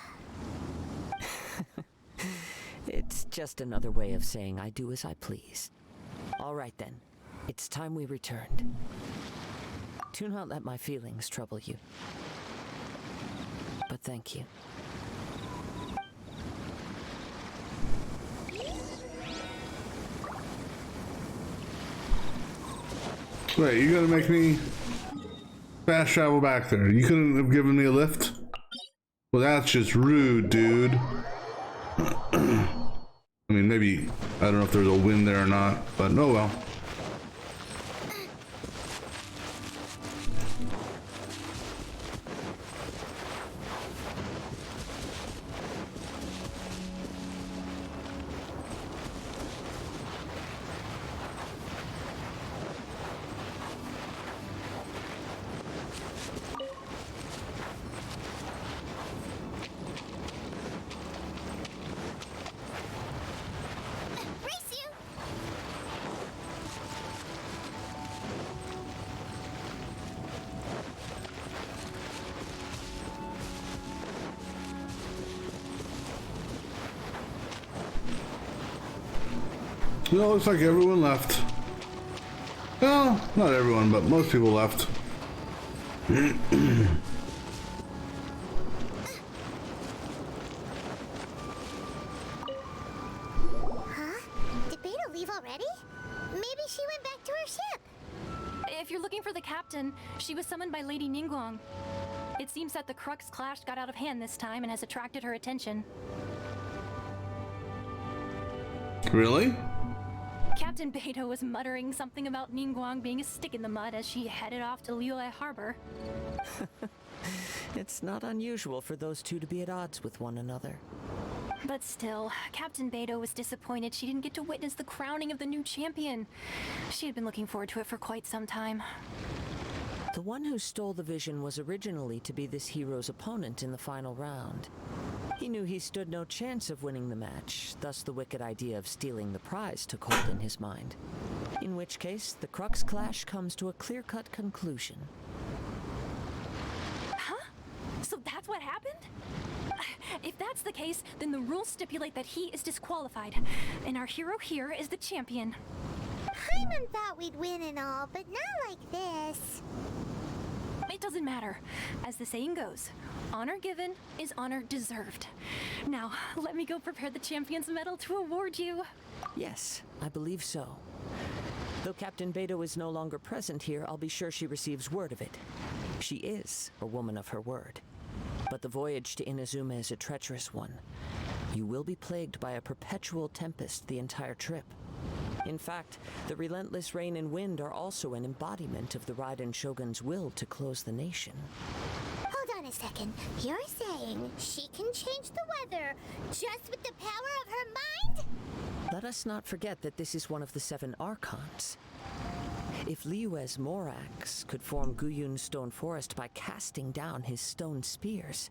It's just another way of saying I do as I please. All right then, it's time we returned. Do not let my feelings trouble you. But thank you. Wait, you're gonna make me fast travel back there? You couldn't have given me a lift? Well, that's just rude, dude. I mean, maybe, I don't know if there's a wind there or not, but oh well. No, looks like everyone left. Well, not everyone, but most people left. Huh? Did Beta leave already? Maybe she went back to her ship. If you're looking for the captain, she was summoned by Lady Ningguang. It seems that the Crux clash got out of hand this time and has attracted her attention. Really? Captain Beidou was muttering something about Ningguang being a stick in the mud as she headed off to Liyue Harbor. It's not unusual for those two to be at odds with one another. But still, Captain Beidou was disappointed she didn't get to witness the crowning of the new champion. She had been looking forward to it for quite some time. The one who stole the vision was originally to be this hero's opponent in the final round. He knew he stood no chance of winning the match, thus the wicked idea of stealing the prize took hold in his mind. In which case, the Crux clash comes to a clear-cut conclusion. Huh? So that's what happened? If that's the case, then the rules stipulate that he is disqualified, and our hero here is the champion. Paimon thought we'd win and all, but not like this. It doesn't matter. As the saying goes, honor given is honor deserved. Now, let me go prepare the champion's medal to award you. Yes, I believe so. Though Captain Beidou is no longer present here, I'll be sure she receives word of it. She is a woman of her word. But the voyage to Inazuma is a treacherous one. You will be plagued by a perpetual tempest the entire trip. In fact, the relentless rain and wind are also an embodiment of the Raiden Shogun's will to close the nation. Hold on a second. You're saying she can change the weather just with the power of her mind? Let us not forget that this is one of the 7 Archons. If Liyue's Morax could form Guyun's stone forest by casting down his stone spears,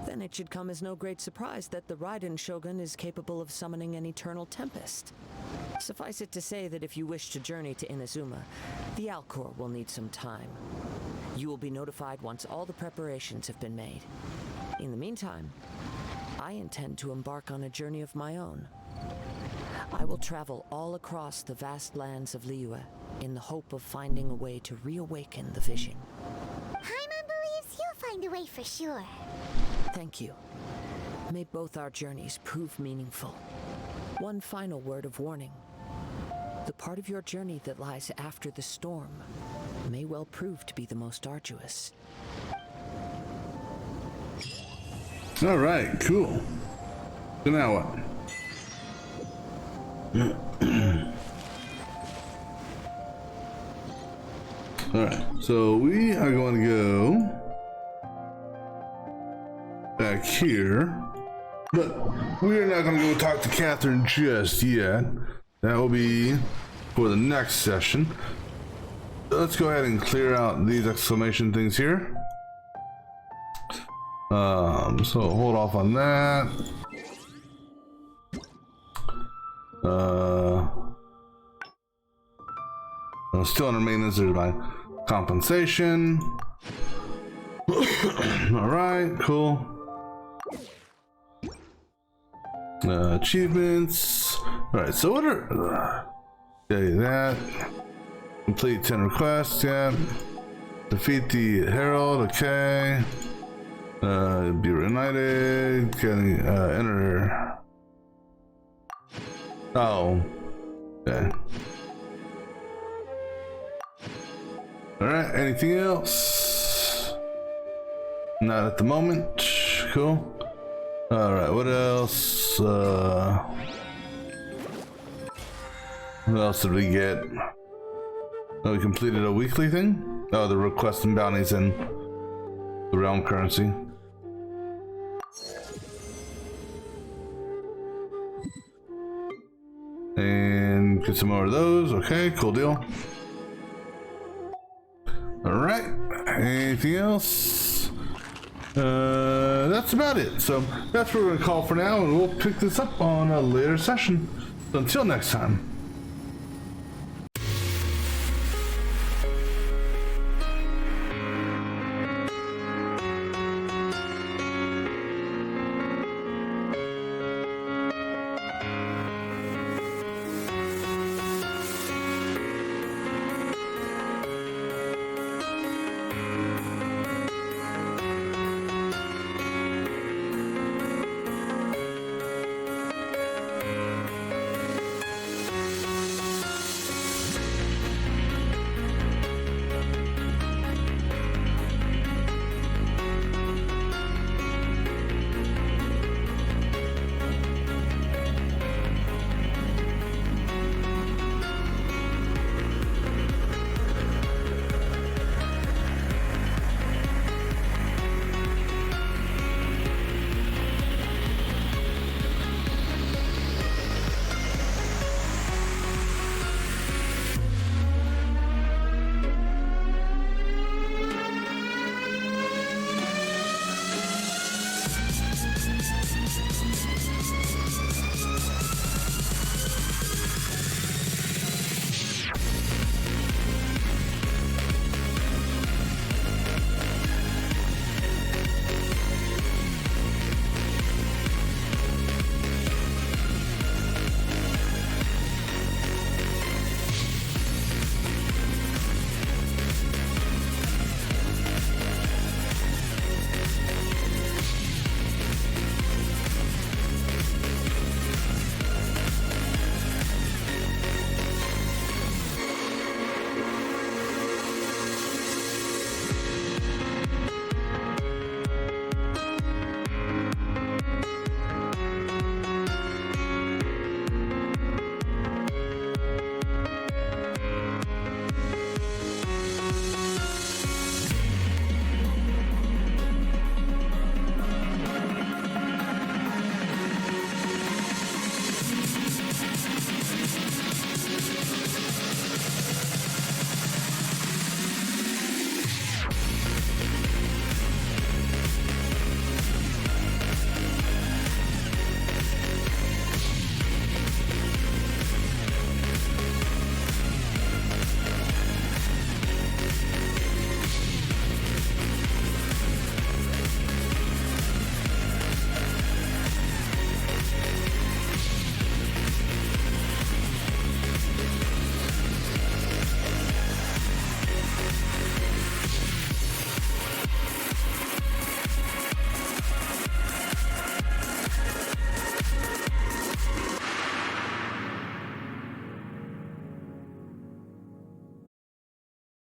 then it should come as no great surprise that the Raiden Shogun is capable of summoning an eternal tempest. Suffice it to say that if you wish to journey to Inazuma, the Alcor will need some time. You will be notified once all the preparations have been made. In the meantime, I intend to embark on a journey of my own. I will travel all across the vast lands of Liyue in the hope of finding a way to reawaken the vision. Paimon believes you'll find a way for sure. Thank you. May both our journeys prove meaningful. One final word of warning. The part of your journey that lies after the storm may well prove to be the most arduous. All right, cool. So now what? Alright, so we are going to go back here, but we are not going to go talk to Catherine just yet. That will be for the next session. Let's go ahead and clear out these exclamation things here. So hold off on that. Still under maintenance, there's my compensation. Alright, cool. Achievements. Alright, so what are... that. Complete 10 requests, yeah. Defeat the Herald, okay. Be reunited. Getting, enter... Oh. Okay. Alright, anything else? Not at the moment. Cool. Alright, what else? What else did we get? Oh, we completed a weekly thing? Oh, the requests and bounties in the realm currency. And get some more of those. Okay, cool deal. Alright, anything else? That's about it. So that's what we're going to call for now, and we'll pick this up on a later session. So until next time.